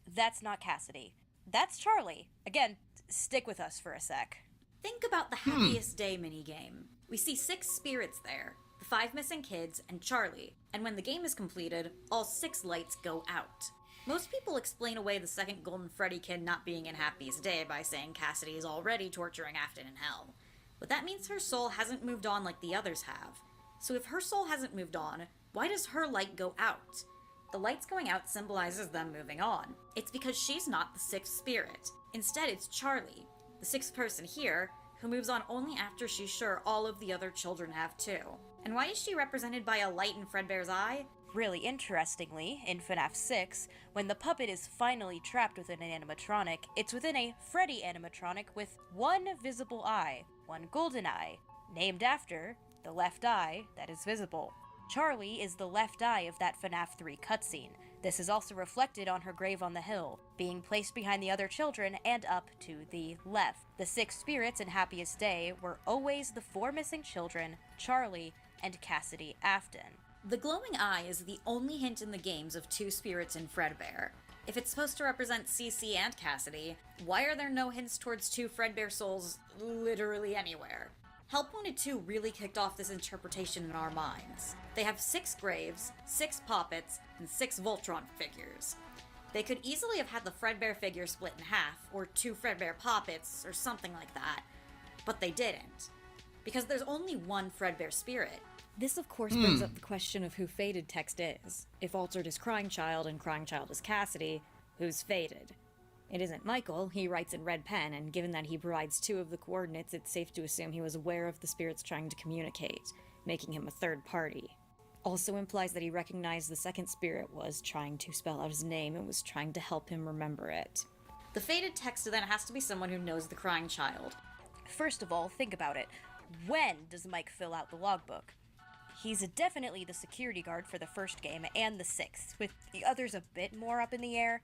that's not Cassidy. That's Charlie. Again, stick with us for a sec. Think about the Happiest Day minigame. We see 6 spirits there, the 5 missing kids and Charlie, and when the game is completed, all 6 lights go out. Most people explain away the second Golden Freddy kid not being in Happiest Day by saying Cassidy is already torturing Afton in hell. But that means her soul hasn't moved on like the others have. So if her soul hasn't moved on, why does her light go out? The lights going out symbolizes them moving on. It's because she's not the 6th spirit. Instead, it's Charlie, the 6th person here, who moves on only after she's sure all of the other children have too. And why is she represented by a light in Fredbear's eye? Really interestingly, in FNAF 6, when the puppet is finally trapped within an animatronic, it's within a Freddy animatronic with one visible eye, one golden eye, named after the left eye that is visible. Charlie is the left eye of that FNAF 3 cutscene. This is also reflected on her grave on the hill, being placed behind the other children and up to the left. The 6 spirits in Happiest Day were always the 4 missing children, Charlie and Cassidy Afton. The glowing eye is the only hint in the games of 2 spirits in Fredbear. If it's supposed to represent CC and Cassidy, why are there no hints towards 2 Fredbear souls literally anywhere? Hellpointed 2 really kicked off this interpretation in our minds. They have 6 graves, 6 poppets, and 6 Voltron figures. They could easily have had the Fredbear figure split in half, or 2 Fredbear poppets, or something like that, but they didn't. Because there's only one Fredbear spirit. This, of course, brings up the question of who Fated Text is. If Altered is Crying Child and Crying Child is Cassidy, who's Fated? It isn't Michael, he writes in red pen, and given that he provides 2 of the coordinates, it's safe to assume he was aware of the spirits trying to communicate, making him a third party. Also implies that he recognized the second spirit was trying to spell out his name and was trying to help him remember it. The Fated Text then has to be someone who knows the Crying Child. First of all, think about it. When does Mike fill out the logbook? He's definitely the security guard for the first game and the 6th, with the others a bit more up in the air.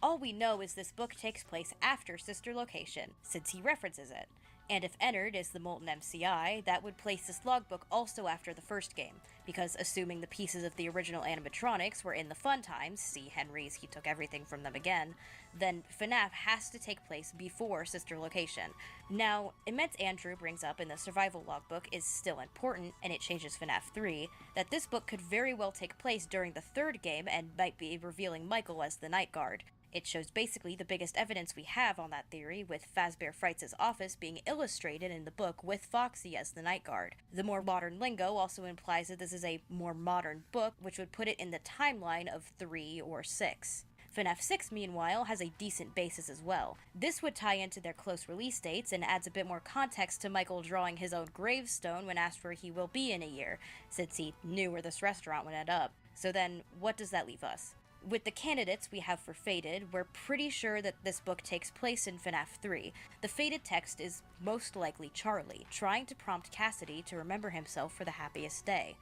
All we know is this book takes place after Sister Location, since he references it. And if entered as the Molten MCI, that would place this logbook also after the first game, because assuming the pieces of the original animatronics were in the fun times, see Henry's He Took Everything From Them Again, then FNAF has to take place before Sister Location. Now, Immense Andrew brings up in the survival logbook is still important, and it changes FNAF 3, that this book could very well take place during the 3rd game and might be revealing Michael as the Night Guard. It shows basically the biggest evidence we have on that theory, with Fazbear Frights' office being illustrated in the book with Foxy as the Night Guard. The more modern lingo also implies that this is a more modern book, which would put it in the timeline of 3 or 6. FNAF 6, meanwhile, has a decent basis as well. This would tie into their close release dates and adds a bit more context to Michael drawing his own gravestone when asked where he will be in a year, since he knew where this restaurant would end up. So then, what does that leave us? With the candidates we have for Fated, we're pretty sure that this book takes place in FNAF 3. The Fated Text is most likely Charlie, trying to prompt Cassidy to remember himself for the Happiest Day.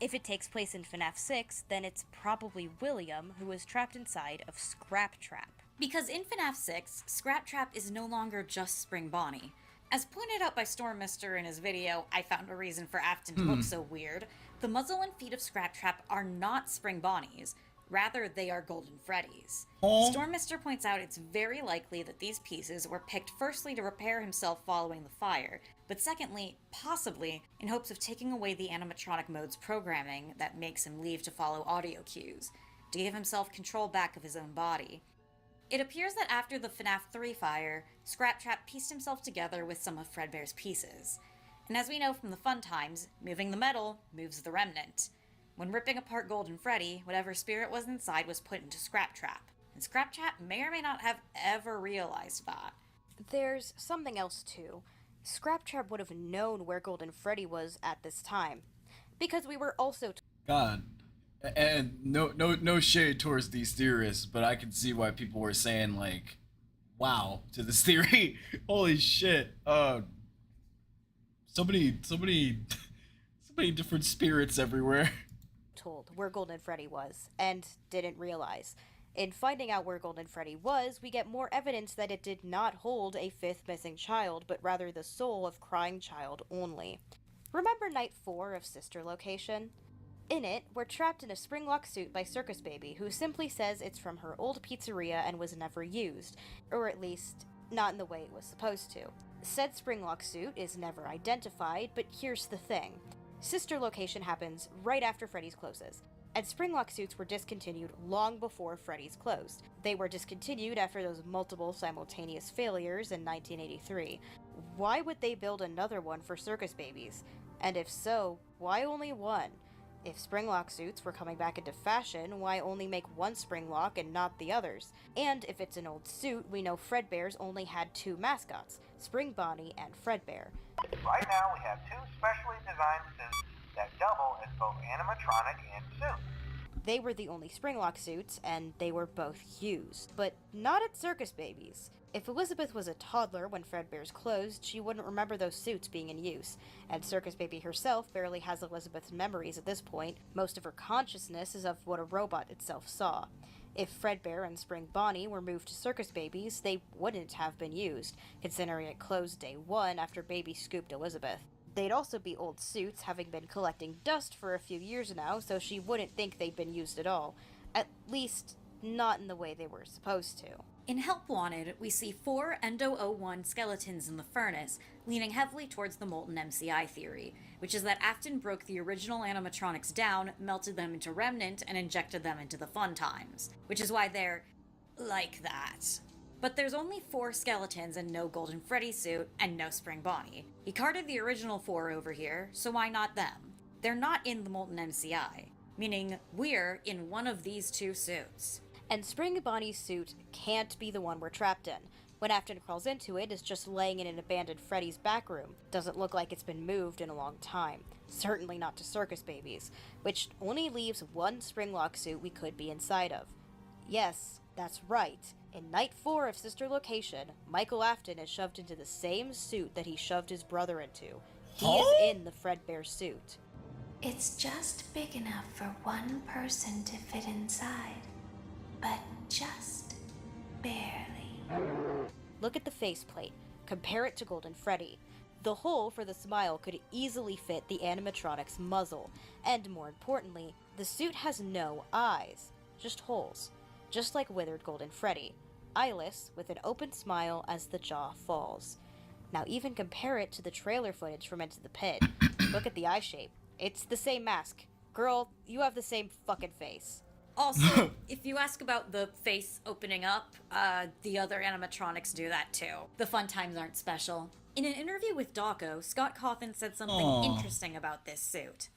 If it takes place in FNAF 6, then it's probably William, who was trapped inside of Scrap Trap. Because in FNAF 6, Scrap Trap is no longer just Spring Bonnie. As pointed out by Stormmister in his video, I Found a Reason for Afton to Look So Weird, the muzzle and feet of Scrap Trap are not Spring Bonnies. Rather, they are Golden Freddy's. Stormmister points out it's very likely that these pieces were picked firstly to repair himself following the fire, but secondly, possibly, in hopes of taking away the animatronic mode's programming that makes him leave to follow audio cues, to give himself control back of his own body. It appears that after the FNAF 3 fire, Scrap Trap pieced himself together with some of Fredbear's pieces. And as we know from the fun times, moving the metal moves the remnant. When ripping apart Golden Freddy, whatever spirit was inside was put into Scrap Trap. And Scrap Trap may or may not have ever realized that. There's something else too. Scrap Trap would have known where Golden Freddy was at this time, because we were also God, and no shade towards these theorists, but I can see why people were saying like, "Wow" to this theory. Holy shit! So many different spirits everywhere. Told where Golden Freddy was, and didn't realize. In finding out where Golden Freddy was, we get more evidence that it did not hold a 5th missing child, but rather the soul of Crying Child only. Remember Night 4 of Sister Location? In it, we're trapped in a springlock suit by Circus Baby, who simply says it's from her old pizzeria and was never used, or at least, not in the way it was supposed to. Said springlock suit is never identified, but here's the thing. Sister Location happens right after Freddy's closes, and springlock suits were discontinued long before Freddy's closed. They were discontinued after those multiple simultaneous failures in 1983. Why would they build another one for Circus Babies? And if so, why only one? If springlock suits were coming back into fashion, why only make one springlock and not the others? And if it's an old suit, we know Fredbear's only had two mascots, Spring Bonnie and Fredbear. Right now, we have two specially designed suits that double as both animatronic and suit. They were the only springlock suits, and they were both used. But not at Circus Babies. If Elizabeth was a toddler when Fredbear's closed, she wouldn't remember those suits being in use, and Circus Baby herself barely has Elizabeth's memories at this point. Most of her consciousness is of what a robot itself saw. If Fredbear and Spring Bonnie were moved to Circus Babies, they wouldn't have been used, considering it closed day one after Baby scooped Elizabeth. They'd also be old suits, having been collecting dust for a few years now, so she wouldn't think they'd been used at all. At least, not in the way they were supposed to. In Help Wanted, we see 4 Endo-01 skeletons in the furnace, leaning heavily towards the molten MCI theory, which is that Afton broke the original animatronics down, melted them into Remnant, and injected them into the Fun Times, which is why they're like that. But there's only 4 skeletons and no Golden Freddy suit, and no Spring Bonnie. He carted the original 4 over here, so why not them? They're not in the molten MCI, meaning we're in one of these 2 suits. And Spring Bonnie's suit can't be the one we're trapped in. When Afton crawls into it, it's just laying in an abandoned Freddy's back room. Doesn't look like it's been moved in a long time. Certainly not to Circus Babies, which only leaves one springlock suit we could be inside of. Yes, that's right. In Night 4 of Sister Location, Michael Afton is shoved into the same suit that he shoved his brother into. He is in the Fredbear suit. It's just big enough for one person to fit inside. But just barely. Look at the faceplate. Compare it to Golden Freddy. The hole for the smile could easily fit the animatronic's muzzle, and more importantly, the suit has no eyes, just holes, just like withered Golden Freddy, eyeless with an open smile as the jaw falls. Now even compare it to the trailer footage from Into the Pit. Look at the eye shape. It's the same mask. Girl, you have the same fucking face. Also, if you ask about the face opening up, the other animatronics do that too. The Fun Times aren't special. In an interview with Dawko, Scott Cawthon said something interesting about this suit.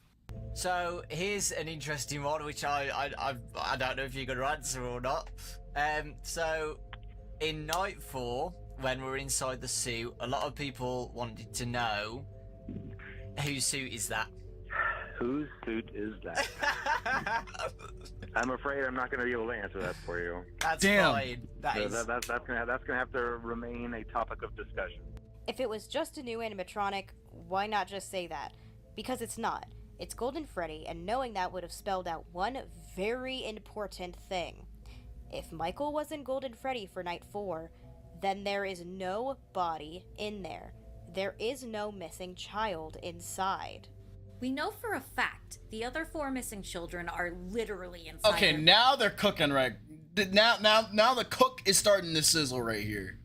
So, here's an interesting one, which I don't know if you're going to answer or not. So, in Night 4, when we're inside the suit, a lot of people wanted to know, whose suit is that? Whose suit is that? I'm afraid I'm not going to be able to answer that for you. That's fine. That's gonna have to remain a topic of discussion. If it was just a new animatronic, why not just say that? Because it's not. It's Golden Freddy, and knowing that would have spelled out one very important thing. If Michael was in Golden Freddy for Night 4, then there is no body in there. There is no missing child inside. We know for a fact the other 4 missing children are literally inside. Okay, now they're cooking right. Now the cook is starting to sizzle right here.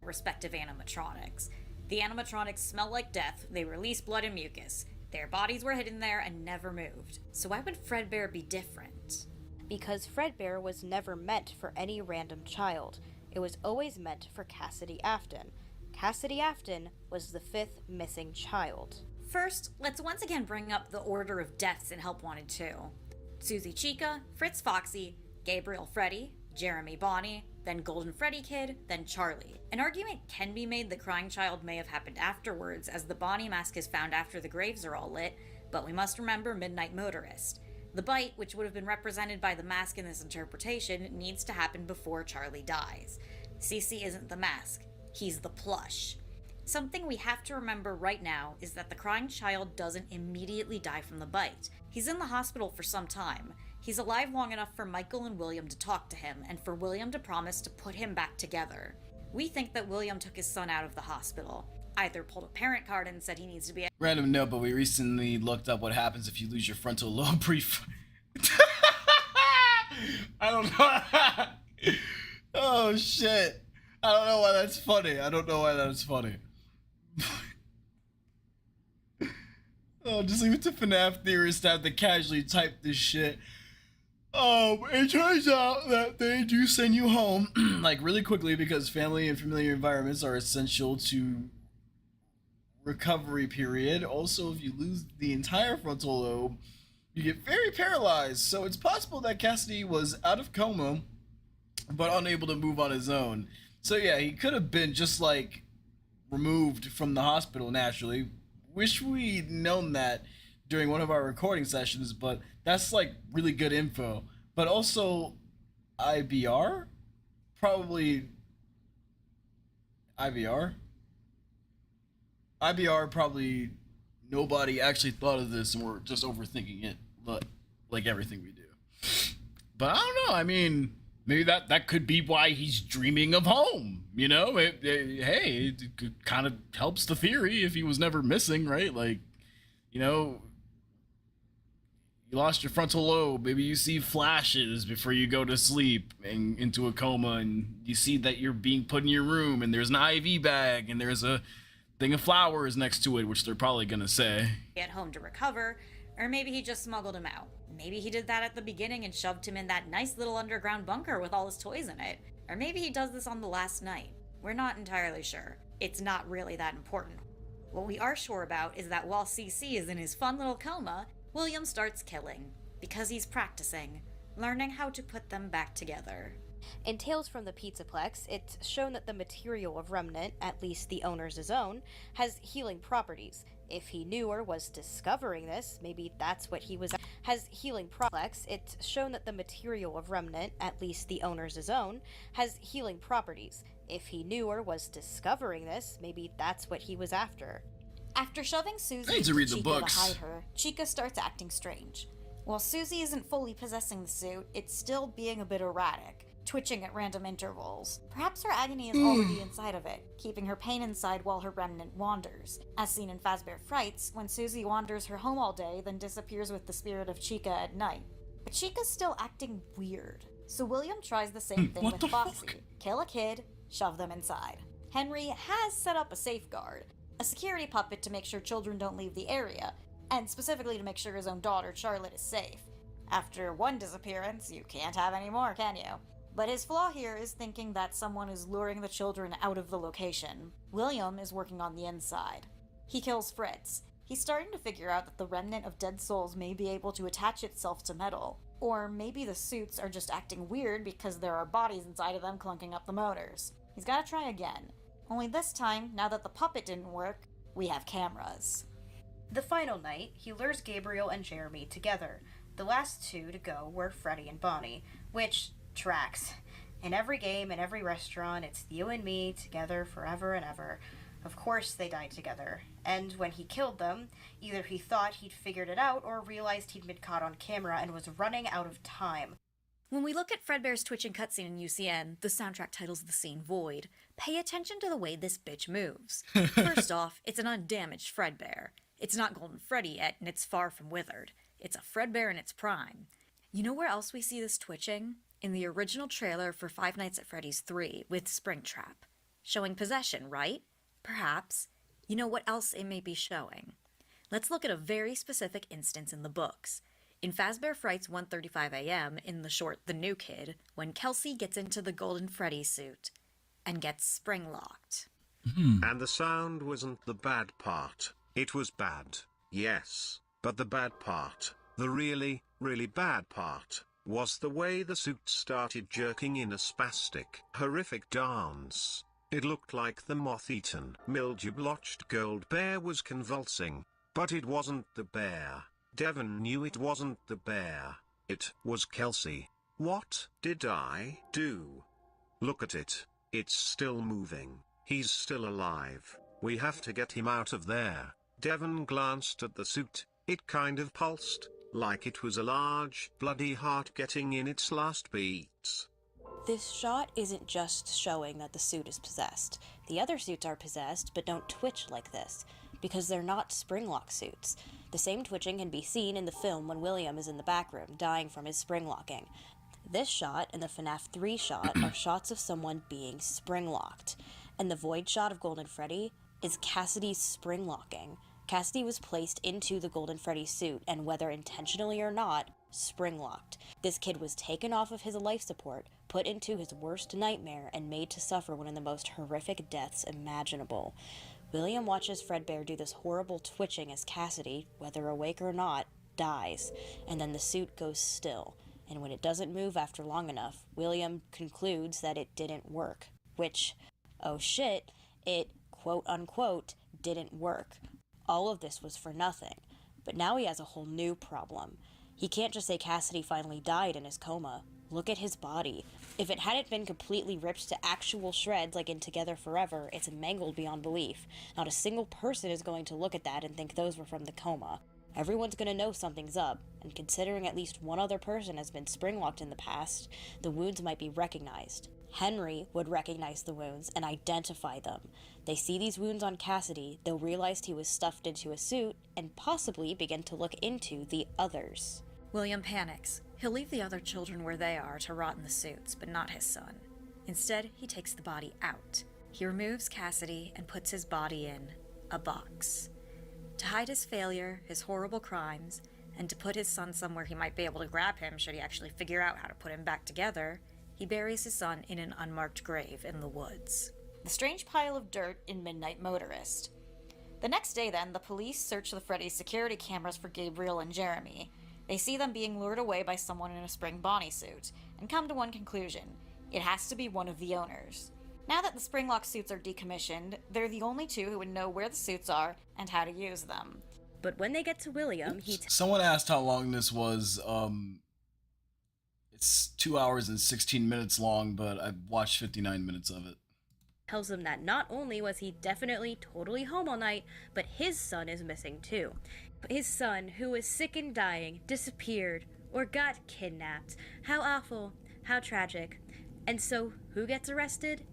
Respective animatronics. The animatronics smell like death, they release blood and mucus. Their bodies were hidden there and never moved. So why would Fredbear be different? Because Fredbear was never meant for any random child. It was always meant for Cassidy Afton. Cassidy Afton was the 5th missing child. First, let's once again bring up the order of deaths in Help Wanted 2. Susie Chica, Fritz Foxy, Gabriel Freddy, Jeremy Bonnie, then Golden Freddy Kid, then Charlie. An argument can be made the crying child may have happened afterwards, as the Bonnie mask is found after the graves are all lit, but we must remember Midnight Motorist. The bite, which would have been represented by the mask in this interpretation, needs to happen before Charlie dies. CC isn't the mask, he's the plush. Something we have to remember right now is that the crying child doesn't immediately die from the bite. He's in the hospital for some time. He's alive long enough for Michael and William to talk to him, and for William to promise to put him back together. We think that William took his son out of the hospital. either pulled a parent card and said he needs to be. Random note, but we recently looked up what happens if you lose your frontal lobe brief. I don't know. Oh shit. I don't know why that's funny. Oh, just leave it to FNAF theorists to have to casually type this shit. It turns out that they do send you home, like, really quickly because family and familiar environments are essential to recovery period. Also, if you lose the entire frontal lobe, you get very paralyzed. So it's possible that Cassidy was out of coma, but unable to move on his own. So yeah, he could have been just, like, removed from the hospital naturally. Wish we'd known that during one of our recording sessions, but that's like really good info. But also IVR? Probably IVR? IVR, probably nobody actually thought of this and we're just overthinking it, like everything we do. But I don't know, I mean, maybe that could be why he's dreaming of home, you know? It kind of helps the theory if he was never missing, right? Like, you know, you lost your frontal lobe, maybe you see flashes before you go to sleep and into a coma, and you see that you're being put in your room and there's an IV bag and there's a thing of flowers next to it, which they're probably gonna say. At home to recover, or maybe he just smuggled him out. Maybe he did that at the beginning and shoved him in that nice little underground bunker with all his toys in it. Or maybe he does this on the last night. We're not entirely sure. It's not really that important. What we are sure about is that while CC is in his fun little coma, William starts killing. Because he's practicing, learning how to put them back together. In Tales from the Pizzaplex, it's shown that the material of Remnant, at least the owner's own, has healing properties. If he knew or was discovering this, maybe that's what he was. Has healing properties. It's shown that the material of Remnant, at least the owner's own, has healing properties. If he knew or was discovering this, maybe that's what he was after. After shoving Susie I need to read the books. to hide her, Chica starts acting strange. While Susie isn't fully possessing the suit, it's still being a bit erratic, twitching at random intervals. Perhaps her agony is already inside of it, keeping her pain inside while her remnant wanders. As seen in Fazbear Frights, when Susie wanders her home all day, then disappears with the spirit of Chica at night. But Chica's still acting weird. So William tries the same thing with Foxy. Kill a kid, shove them inside. Henry has set up a safeguard, a security puppet to make sure children don't leave the area, and specifically to make sure his own daughter, Charlotte, is safe. After one disappearance, you can't have any more, can you? But his flaw here is thinking that someone is luring the children out of the location. William is working on the inside. He kills Fritz. He's starting to figure out that the remnant of dead souls may be able to attach itself to metal. Or maybe the suits are just acting weird because there are bodies inside of them clunking up the motors. He's gotta try again. Only this time, now that the puppet didn't work, we have cameras. The final night, he lures Gabriel and Jeremy together. The last two to go were Freddy and Bonnie, which tracks. In every game, in every restaurant, it's you and me together forever and ever. Of course they died together. And when he killed them, either he thought he'd figured it out or realized he'd been caught on camera and was running out of time. When we look at Fredbear's twitching cutscene in UCN, the soundtrack titles the scene Void. Pay attention to the way this bitch moves. First off, it's an undamaged Fredbear. It's not Golden Freddy yet, and it's far from withered. It's a Fredbear in its prime. You know where else we see this twitching? In the original trailer for Five Nights at Freddy's 3 with Springtrap. Showing possession, right? Perhaps. You know what else it may be showing? Let's look at a very specific instance in the books. In Fazbear Frights 1:35 a.m., in the short The New Kid, when Kelsey gets into the Golden Freddy suit and gets spring-locked. And the sound wasn't the bad part. It was bad, yes, but the bad part, the really, really bad part, was the way the suit started jerking in a spastic, horrific dance. It looked like the moth-eaten, mildew-blotched gold bear was convulsing, but it wasn't the bear. Devon knew it wasn't the bear. It was Kelsey. What did I do? Look at it. It's still moving. He's still alive. We have to get him out of there. Devon glanced at the suit. It kind of pulsed, like it was a large, bloody heart getting in its last beats. This shot isn't just showing that the suit is possessed. The other suits are possessed, but don't twitch like this, because they're not springlock suits. The same twitching can be seen in the film when William is in the back room, dying from his springlocking. This shot and the FNAF 3 shot are shots of someone being springlocked, and the void shot of Golden Freddy is Cassidy's springlocking. Cassidy was placed into the Golden Freddy suit, and whether intentionally or not, springlocked. This kid was taken off of his life support, put into his worst nightmare, and made to suffer one of the most horrific deaths imaginable. William watches Fredbear do this horrible twitching as Cassidy, whether awake or not, dies, and then the suit goes still. And when it doesn't move after long enough, William concludes that it didn't work. Which, oh shit, it, quote-unquote, didn't work. All of this was for nothing. But now he has a whole new problem. He can't just say Cassidy finally died in his coma. Look at his body. If it hadn't been completely ripped to actual shreds like in Together Forever, it's mangled beyond belief. Not a single person is going to look at that and think those were from the coma. Everyone's gonna know something's up, and considering at least one other person has been springlocked in the past, the wounds might be recognized. Henry would recognize the wounds and identify them. They see these wounds on Cassidy, they'll realize he was stuffed into a suit, and possibly begin to look into the others. William panics. He'll leave the other children where they are to rot in the suits, but not his son. Instead, he takes the body out. He removes Cassidy and puts his body in a box. To hide his failure, his horrible crimes, and to put his son somewhere he might be able to grab him should he actually figure out how to put him back together, he buries his son in an unmarked grave in the woods. The strange pile of dirt in Midnight Motorist. The next day, then, the police search the Freddy's security cameras for Gabriel and Jeremy. They see them being lured away by someone in a spring Bonnie suit, and come to one conclusion. It has to be one of the owners. Now that the springlock suits are decommissioned, they're the only two who would know where the suits are and how to use them. But when they get to William, Someone asked how long this was. It's 2 hours and 16 minutes long, but I've watched 59 minutes of it. Tells him that not only was he definitely totally home all night, but his son is missing too. His son, who was sick and dying, disappeared, or got kidnapped. How awful, how tragic. And so, who gets arrested?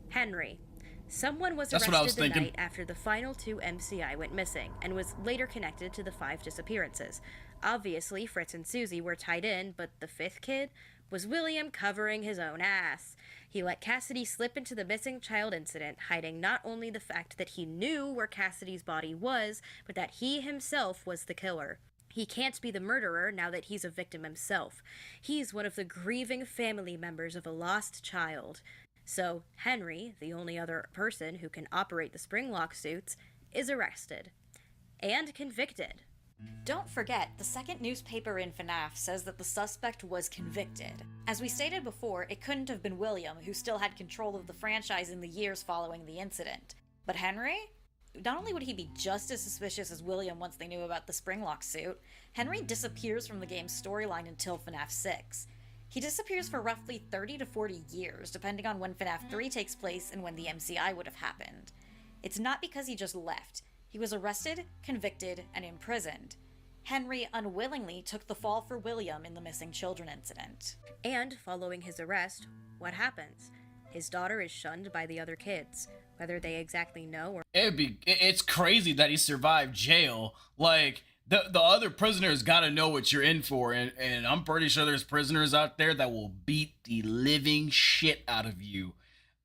Henry. Someone was arrested the night after the final 2 MCI went missing, and was later connected to the 5 disappearances. Obviously, Fritz and Susie were tied in, but the 5th kid was William covering his own ass. He let Cassidy slip into the missing child incident, hiding not only the fact that he knew where Cassidy's body was, but that he himself was the killer. He can't be the murderer now that he's a victim himself. He's one of the grieving family members of a lost child. So, Henry, the only other person who can operate the springlock suits, is arrested. And convicted. Don't forget, the second newspaper in FNAF says that the suspect was convicted. As we stated before, it couldn't have been William, who still had control of the franchise in the years following the incident. But Henry? Not only would he be just as suspicious as William once they knew about the springlock suit, Henry disappears from the game's storyline until FNAF 6. He disappears for roughly 30 to 40 years, depending on when FNAF 3 takes place and when the MCI would have happened. It's not because he just left. He was arrested, convicted, and imprisoned. Henry unwillingly took the fall for William in the missing children incident. And following his arrest, what happens? His daughter is shunned by the other kids, whether they exactly know or... It's crazy that he survived jail. Like, the other prisoners gotta know what you're in for, and I'm pretty sure there's prisoners out there that will beat the living shit out of you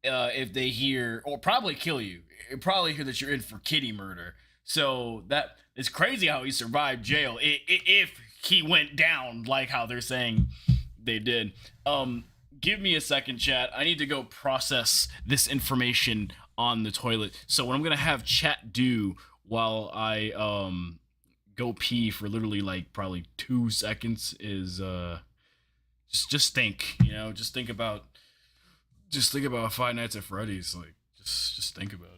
if they hear, or probably kill you. Probably hear that you're in for kitty murder. So that it's crazy how he survived jail if he went down like how they're saying they did. Give me a second, chat. I need to go process this information on the toilet. So what I'm gonna have chat do while I go pee for literally like probably 2 seconds is just think, you know, just think about Five Nights at Freddy's. Like just think about it.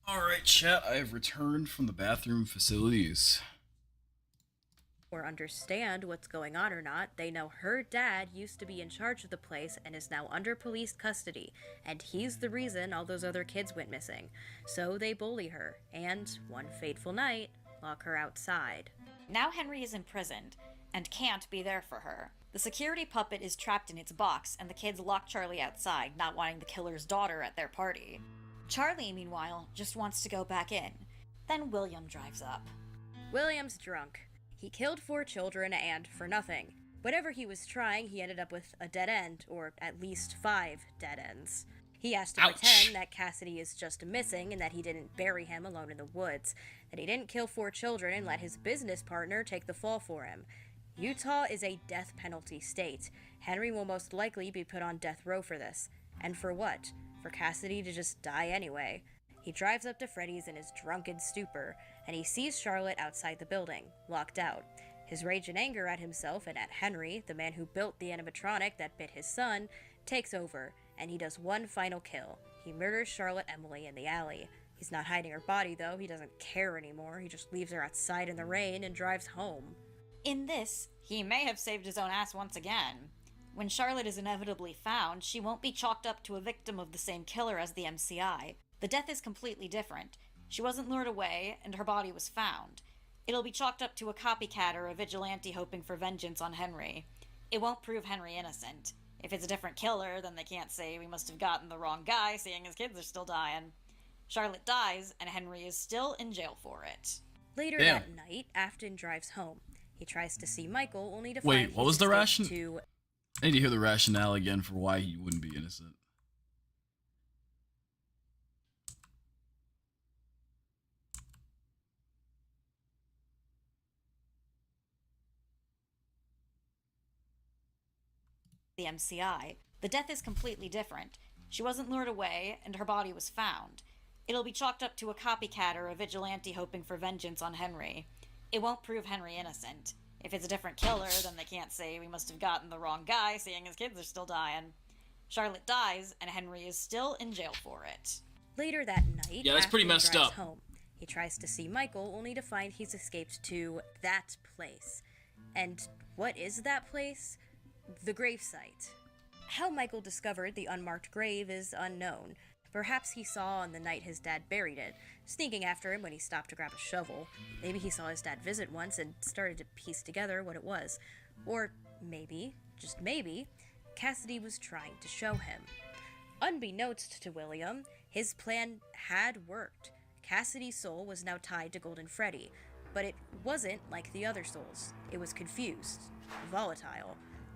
Alright, chat, I have returned from the bathroom facilities. Or understand what's going on or not, they know her dad used to be in charge of the place and is now under police custody, and he's the reason all those other kids went missing. So they bully her, and one fateful night, lock her outside. Now Henry is imprisoned, and can't be there for her. The security puppet is trapped in its box, and the kids lock Charlie outside, not wanting the killer's daughter at their party. Charlie, meanwhile, just wants to go back in. Then William drives up. William's drunk. He killed 4 children, and for nothing. Whatever he was trying, he ended up with a dead end, or at least 5 dead ends. He has to pretend that Cassidy is just missing and that he didn't bury him alone in the woods, that he didn't kill 4 children and let his business partner take the fall for him. Utah is a death penalty state. Henry will most likely be put on death row for this. And for what? For Cassidy to just die anyway. He drives up to Freddy's in his drunken stupor, and he sees Charlotte outside the building, locked out. His rage and anger at himself and at Henry, the man who built the animatronic that bit his son, takes over, and he does one final kill. He murders Charlotte Emily in the alley. He's not hiding her body, though. He doesn't care anymore. He just leaves her outside in the rain and drives home. In this, he may have saved his own ass once again. When Charlotte is inevitably found, she won't be chalked up to a victim of the same killer as the MCI. The death is completely different. She wasn't lured away, and her body was found. It'll be chalked up to a copycat or a vigilante hoping for vengeance on Henry. It won't prove Henry innocent. If it's a different killer, then they can't say we must have gotten the wrong guy, seeing his kids are still dying. Charlotte dies, and Henry is still in jail for it. Later that night, Afton drives home. He tries to see Michael, only to find Wait, what was the rationale? to... I need to hear the rationale again for why he wouldn't be innocent. The MCI. The death is completely different. She wasn't lured away, and her body was found. It'll be chalked up to a copycat or a vigilante hoping for vengeance on Henry. It won't prove Henry innocent. If it's a different killer, then they can't say we must have gotten the wrong guy, seeing his kids are still dying. Charlotte dies, and Henry is still in jail for it. Later that night, yeah, that's pretty messed drives up. Home. He tries to see Michael, only to find he's escaped to that place. And what is that place? The gravesite. How Michael discovered the unmarked grave is unknown. Perhaps he saw on the night his dad buried it, sneaking after him when he stopped to grab a shovel. Maybe he saw his dad visit once and started to piece together what it was. Or maybe, just maybe, Cassidy was trying to show him. Unbeknownst to William, his plan had worked. Cassidy's soul was now tied to Golden Freddy, but it wasn't like the other souls. It was confused, volatile.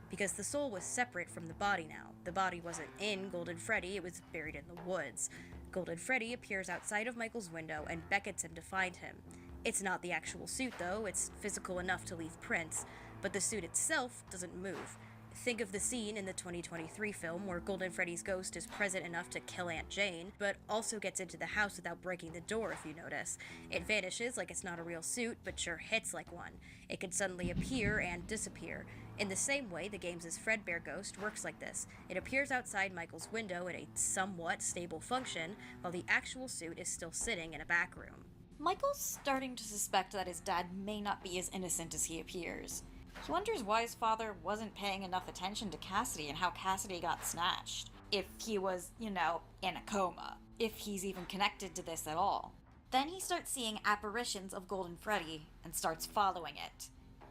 Because the soul was separate from the body now. The body wasn't in Golden Freddy, it was buried in the woods. Golden Freddy appears outside of Michael's window and beckons him to find him. It's not the actual suit though, it's physical enough to leave prints, but the suit itself doesn't move. Think of the scene in the 2023 film where Golden Freddy's ghost is present enough to kill Aunt Jane, but also gets into the house without breaking the door if you notice. It vanishes like it's not a real suit, but sure hits like one. It can suddenly appear and disappear. In the same way, the game's Fazbear ghost works like this. It appears outside Michael's window in a somewhat stable function, while the actual suit is still sitting in a back room. Michael's starting to suspect that his dad may not be as innocent as he appears. He wonders why his father wasn't paying enough attention to Cassidy and how Cassidy got snatched. If he was, in a coma. If he's even connected to this at all. Then he starts seeing apparitions of Golden Freddy and starts following it.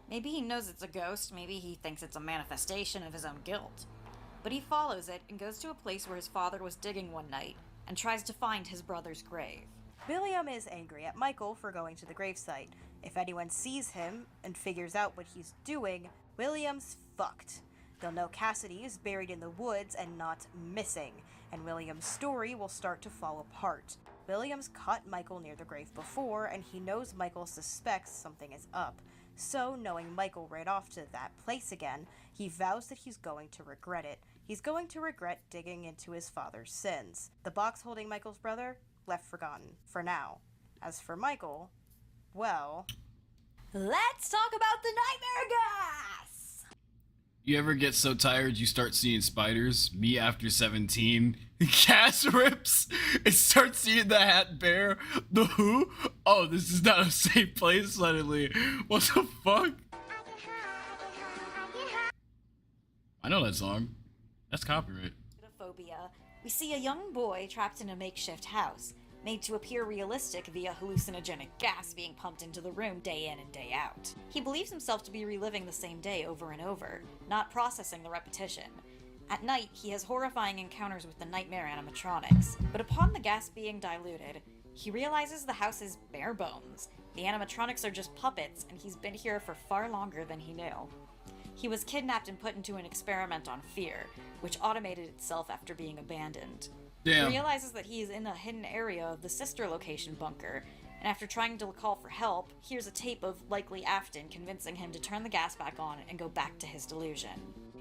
Maybe he knows it's a ghost, maybe he thinks it's a manifestation of his own guilt. But he follows it and goes to a place where his father was digging one night and tries to find his brother's grave. William is angry at Michael for going to the gravesite. If anyone sees him and figures out what he's doing, William's fucked. They'll know Cassidy is buried in the woods and not missing, and William's story will start to fall apart. William's caught Michael near the grave before, and he knows Michael suspects something is up. So, knowing Michael ran off to that place again, he vows that he's going to regret it. He's going to regret digging into his father's sins. The box holding Michael's brother? Left forgotten. For now. As for Michael, well... Let's talk about the nightmare gas! You ever get so tired you start seeing spiders? Me after 17. Cass rips and starts seeing the Hat Bear. The Who? Oh, this is not a safe place suddenly. What the fuck? I know that song. That's copyright. Phobia. We see a young boy trapped in a makeshift house, made to appear realistic via hallucinogenic gas being pumped into the room day in and day out. He believes himself to be reliving the same day over and over, not processing the repetition. At night, he has horrifying encounters with the nightmare animatronics, but upon the gas being diluted, he realizes the house is bare bones. The animatronics are just puppets, and he's been here for far longer than he knew. He was kidnapped and put into an experiment on fear, which automated itself after being abandoned. Damn. He realizes that he is in a hidden area of the sister location bunker, and after trying to call for help, hears a tape of likely Afton convincing him to turn the gas back on and go back to his delusion.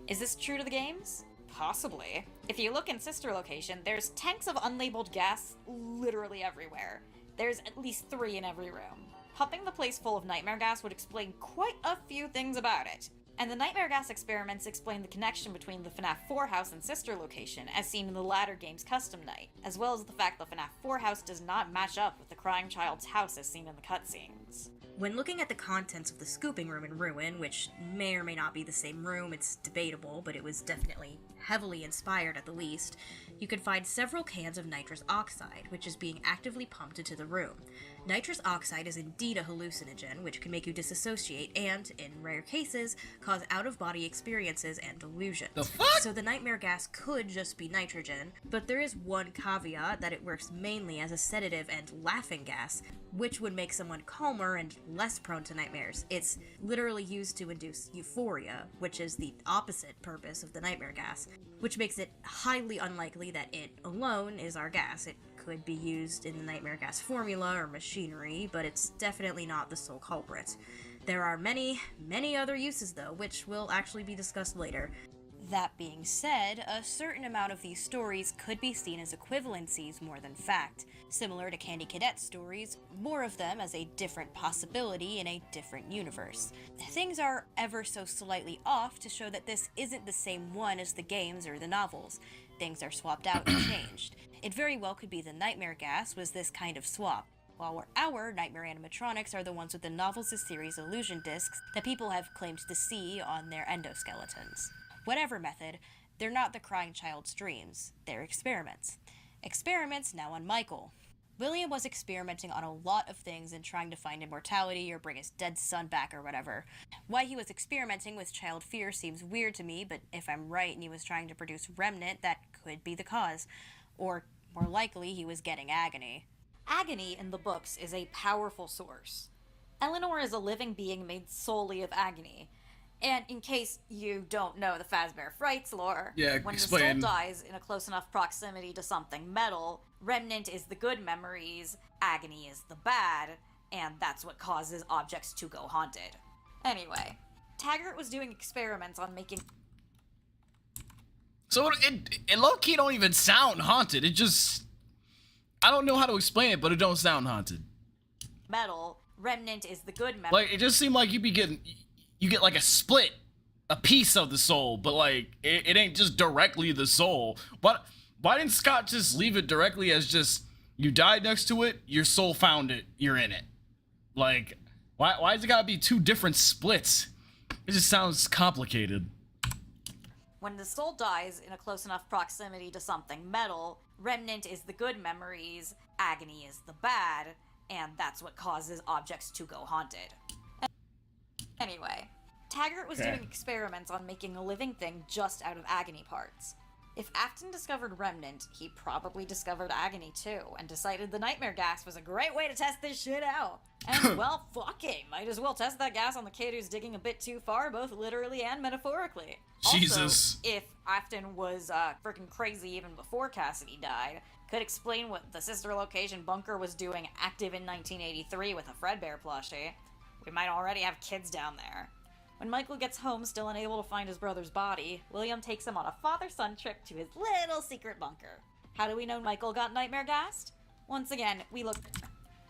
Is this true to the games? Possibly. If you look in sister location, there's tanks of unlabeled gas literally everywhere. There's at least 3 in every room. Pumping the place full of nightmare gas would explain quite a few things about it. And the nightmare gas experiments explain the connection between the FNAF 4 house and sister location, as seen in the latter game's custom night, as well as the fact the FNAF 4 house does not match up with the crying child's house as seen in the cutscenes. When looking at the contents of the scooping room in Ruin, which may or may not be the same room, it's debatable, but it was definitely heavily inspired at the least, you could find several cans of nitrous oxide, which is being actively pumped into the room. Nitrous oxide is indeed a hallucinogen, which can make you disassociate and, in rare cases, cause out-of-body experiences and delusions. The fuck? So the nightmare gas could just be nitrogen, but there is one caveat that it works mainly as a sedative and laughing gas, which would make someone calmer and less prone to nightmares. It's literally used to induce euphoria, which is the opposite purpose of the nightmare gas, which makes it highly unlikely that it alone is our gas. It could be used in the nightmare gas formula or machinery, but it's definitely not the sole culprit. There are many, many other uses though, which will actually be discussed later. That being said, a certain amount of these stories could be seen as equivalencies more than fact. Similar to Candy Cadet stories, more of them as a different possibility in a different universe. Things are ever so slightly off to show that this isn't the same one as the games or the novels. Things are swapped out and changed. It very well could be the nightmare gas was this kind of swap, while our nightmare animatronics are the ones with the novels' series illusion discs that people have claimed to see on their endoskeletons. Whatever method, they're not the crying child's dreams, they're experiments. Experiments now on Michael. William was experimenting on a lot of things and trying to find immortality or bring his dead son back or whatever. Why he was experimenting with child fear seems weird to me, but if I'm right and he was trying to produce Remnant, that could be the cause. Or, more likely, he was getting agony. Agony in the books is a powerful source. Eleanor is a living being made solely of agony. And in case you don't know the Fazbear Frights lore, when the soul dies in a close enough proximity to something metal, Remnant is the good memories, agony is the bad, and that's what causes objects to go haunted. Anyway, Taggart was doing experiments on making... So it low-key don't even sound haunted, it just... I don't know how to explain it, but it don't sound haunted. Metal, Remnant is the good memory. Like, it just seemed like you get like a split, a piece of the soul, but like it ain't just directly the soul. But why didn't Scott just leave it directly as just you died next to it, your soul found it, you're in it? Like, why does it gotta be 2 different splits? It just sounds complicated. When the soul dies in a close enough proximity to something metal, Remnant is the good memories, agony is the bad, and that's what causes objects to go haunted. Anyway, Taggart was doing experiments on making a living thing just out of agony parts. If Afton discovered Remnant, he probably discovered agony too, and decided the nightmare gas was a great way to test this shit out. And well, fuck it, might as well test that gas on the kid who's digging a bit too far, both literally and metaphorically. Jesus. Also, if Afton was freaking crazy even before Cassidy died, could explain what the sister location bunker was doing active in 1983 with a Fredbear plushie. We might already have kids down there. When Michael gets home, still unable to find his brother's body, William takes him on a father-son trip to his little secret bunker. How do we know Michael got nightmare gassed? Once again, we look...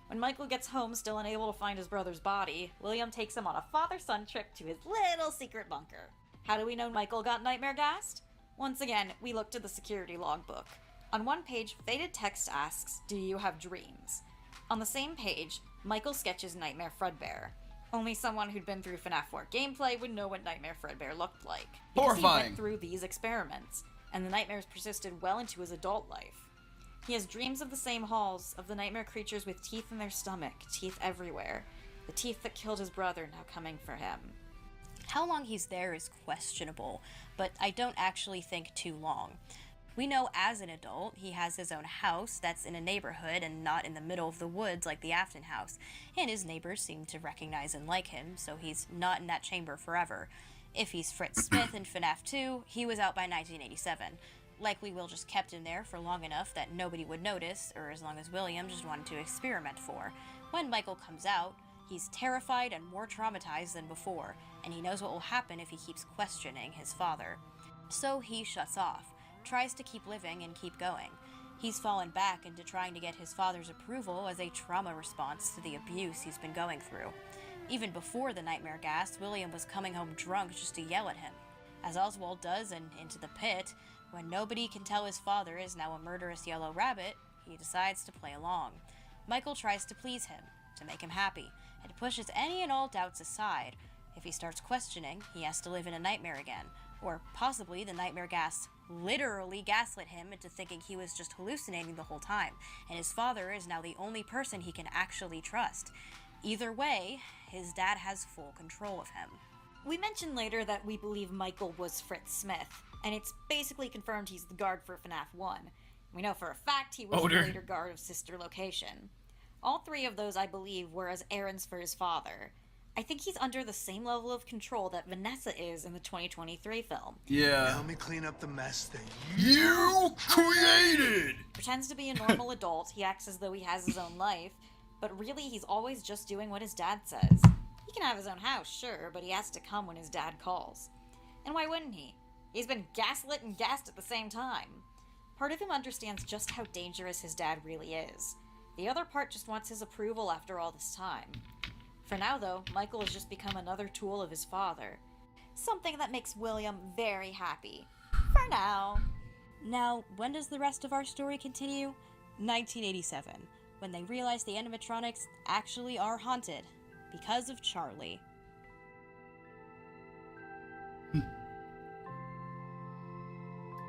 When Michael gets home, still unable to find his brother's body, William takes him on a father-son trip to his little secret bunker. How do we know Michael got nightmare gassed? Once again, we looked at the security logbook. On one page, Faded Text asks, "Do you have dreams?" On the same page, Michael sketches Nightmare Fredbear. Only someone who'd been through FNAF 4 gameplay would know what Nightmare Fredbear looked like. Because Horrifying. he went through these experiments, and the nightmares persisted well into his adult life. He has dreams of the same halls, of the nightmare creatures with teeth in their stomach, teeth everywhere. The teeth that killed his brother now coming for him. How long he's there is questionable, but I don't actually think too long. We know as an adult he has his own house that's in a neighborhood and not in the middle of the woods like the Afton house, and his neighbors seem to recognize and like him, so he's not in that chamber forever. If he's Fritz Smith in FNAF 2, he was out by 1987. Likely Will just kept him there for long enough that nobody would notice, or as long as William just wanted to experiment for. When Michael comes out, he's terrified and more traumatized than before, and he knows what will happen if he keeps questioning his father. So he shuts off, tries to keep living and keep going. He's fallen back into trying to get his father's approval as a trauma response to the abuse he's been going through. Even before the nightmare gas, William was coming home drunk just to yell at him. As Oswald does in Into the Pit, when nobody can tell his father is now a murderous yellow rabbit, he decides to play along. Michael tries to please him, to make him happy, and pushes any and all doubts aside. If he starts questioning, he has to live in a nightmare again, or possibly the nightmare gas literally gaslit him into thinking he was just hallucinating the whole time, and his father is now the only person he can actually trust. Either way, his dad has full control of him. We mentioned later that we believe Michael was Fritz Smith, and it's basically confirmed he's the guard for FNAF 1. We know for a fact he was the later guard of Sister Location. All three of those, I believe, were as errands for his father. I think he's under the same level of control that Vanessa is in the 2023 film. Yeah. Help me clean up the mess that you created! Pretends to be a normal adult, he acts as though he has his own life, but really he's always just doing what his dad says. He can have his own house, sure, but he has to come when his dad calls. And why wouldn't he? He's been gaslit and gassed at the same time. Part of him understands just how dangerous his dad really is. The other part just wants his approval after all this time. For now, though, Michael has just become another tool of his father. Something that makes William very happy. For now. Now, when does the rest of our story continue? 1987, when they realize the animatronics actually are haunted. Because of Charlie.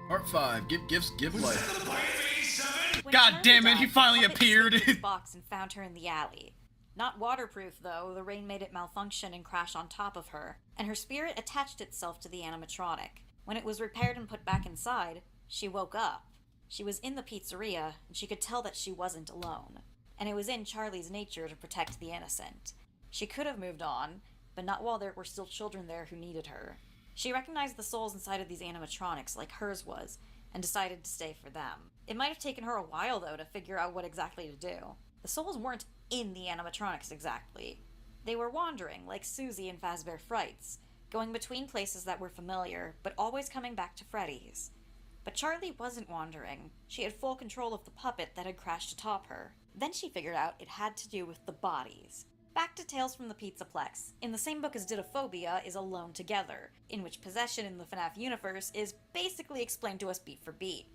Part 5. Give life. When God Charlie damn it, he died, finally Puppet appeared. escaped his box and found her in the alley. Not waterproof, though. The rain made it malfunction and crash on top of her, and her spirit attached itself to the animatronic. When it was repaired and put back inside, she woke up. She was in the pizzeria, and she could tell that she wasn't alone. And it was in Charlie's nature to protect the innocent. She could have moved on, but not while there were still children there who needed her. She recognized the souls inside of these animatronics like hers was, and decided to stay for them. It might have taken her a while, though, to figure out what exactly to do. The souls weren't in the animatronics exactly. They were wandering, like Susie in Fazbear Frights, going between places that were familiar, but always coming back to Freddy's. But Charlie wasn't wandering. She had full control of the puppet that had crashed atop her. Then she figured out it had to do with the bodies. Back to Tales from the Pizzaplex. In the same book as Didophobia is Alone Together, in which possession in the FNAF universe is basically explained to us beat for beat.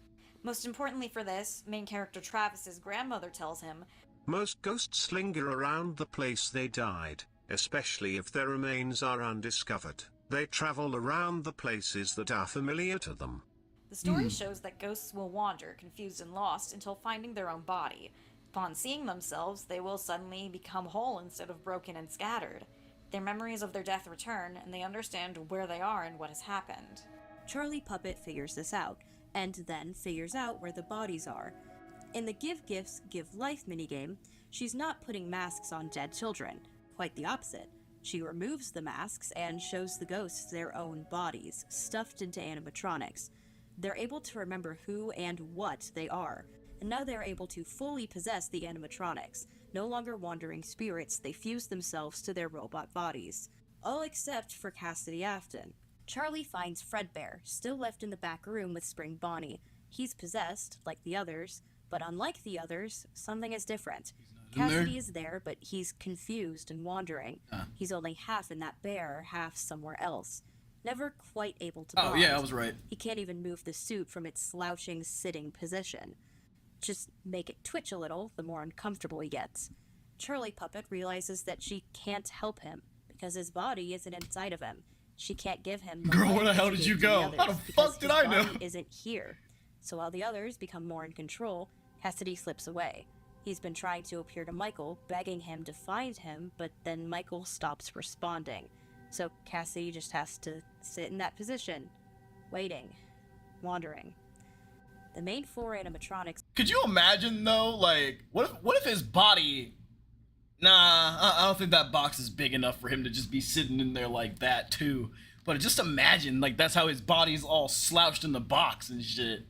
Most importantly for this, main character Travis's grandmother tells him, "Most ghosts linger around the place they died, especially if their remains are undiscovered. They travel around the places that are familiar to them." The story shows that ghosts will wander, confused and lost, until finding their own body. Upon seeing themselves, they will suddenly become whole instead of broken and scattered. Their memories of their death return, and they understand where they are and what has happened. Charlie Puppet figures this out, and then figures out where the bodies are. In the Give Gifts, Give Life minigame, she's not putting masks on dead children. Quite the opposite. She removes the masks and shows the ghosts their own bodies, stuffed into animatronics. They're able to remember who and what they are, and now they're able to fully possess the animatronics. No longer wandering spirits, they fuse themselves to their robot bodies. All except for Cassidy Afton. Charlie finds Fredbear, still left in the back room with Spring Bonnie. He's possessed, like the others, but unlike the others, something is different. Cassidy is there, but he's confused and wandering. He's only half in that bear, half somewhere else. never quite able to Oh, bond. yeah, I was right. He can't even move the suit from its slouching, sitting position. Just make it twitch a little, the more uncomfortable he gets. Charlie Puppet realizes that she can't help him, because his body isn't inside of him. She can't give him the Girl, life where the that hell she did gave you to go? the others, How the because fuck did his I know? body isn't here. So while the others become more in control, Cassidy slips away. He's been trying to appear to Michael, begging him to find him, but then Michael stops responding. So Cassidy just has to sit in that position, waiting, wandering. The main four animatronics... Could you imagine, though, like, what if his body... Nah, I don't think that box is big enough for him to just be sitting in there like that, too. But just imagine, like, that's how his body's all slouched in the box and shit.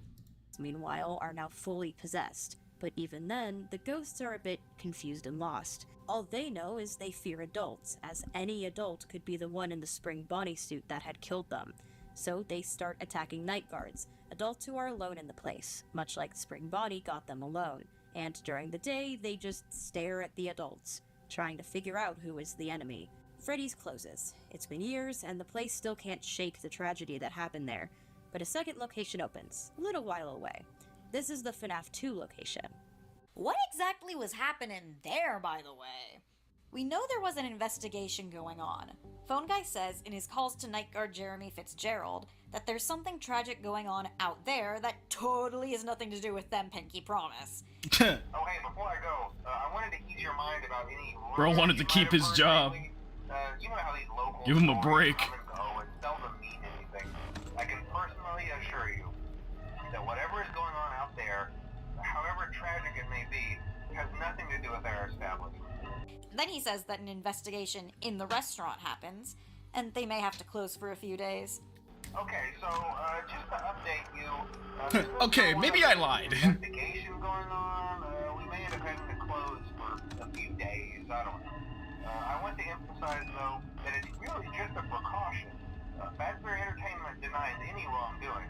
meanwhile, are now fully possessed. But even then, the ghosts are a bit confused and lost. All they know is they fear adults, as any adult could be the one in the spring Bonnie suit that had killed them. So they start attacking night guards, adults who are alone in the place, much like Spring Bonnie got them alone. And during the day, they just stare at the adults, trying to figure out who is the enemy. Freddy's closes. It's been years, and the place still can't shake the tragedy that happened there. But a second location opens, a little while away. This is the FNAF 2 location. What exactly was happening there, by the way? We know there was an investigation going on. Phone Guy says in his calls to night guard Jeremy Fitzgerald that there's something tragic going on out there that totally has nothing to do with them, Pinky Promise. Oh, hey, before I go, I wanted to ease your mind about any... Bro wanted to keep his job. You know how these local Give him a stories break. come and go and seldom mean anything. I can personally assure you that whatever is going on out there, however tragic it may be, has nothing to do with our establishment. Then he says that an investigation in the restaurant happens, and they may have to close for a few days. Okay, so, just to update you... Okay, maybe I lied. Investigation going on, we may end up having to close for a few days, I don't know. I want to emphasize, though, that it's really just a precaution. Fazbear Entertainment denies any wrongdoing.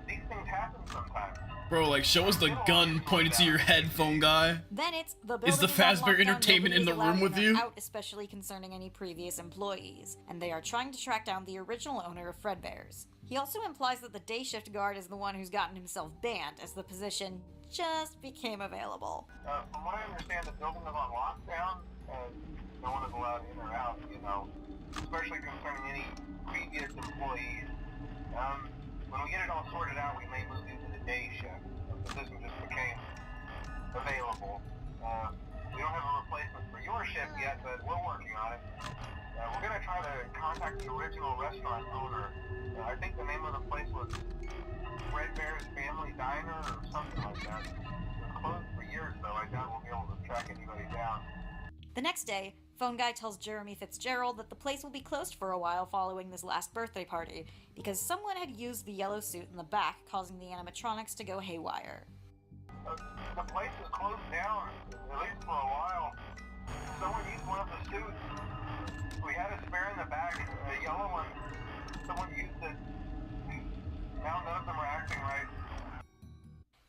These things happen sometimes. Bro, like, show us the gun pointed to your headphone guy. Then it's the Is the building on Fazbear lockdown, Entertainment in the nobody is room with allowing you? them out, especially concerning any previous employees, and they are trying to track down the original owner of Fredbear's. He also implies that the day shift guard is the one who's gotten himself banned, as the position just became available. From what I understand, the building is on lockdown. No one is allowed in or out, you know, especially concerning any previous employees. When we get it all sorted out, we may move into the day shift. The position just became available. We don't have a replacement for your shift yet, but we're working on it. We're going to try to contact the original restaurant owner. I think the name of the place was Fredbear's Family Diner or something like that. It's closed for years, though. I doubt we'll be able to track anybody down. The next day, Phone Guy tells Jeremy Fitzgerald that the place will be closed for a while following this last birthday party, because someone had used the yellow suit in the back, causing the animatronics to go haywire. The place is closed down, at least for a while. Someone used one of the suits. We had a spare in the back, the yellow one. Someone used it. Now none of them are acting right.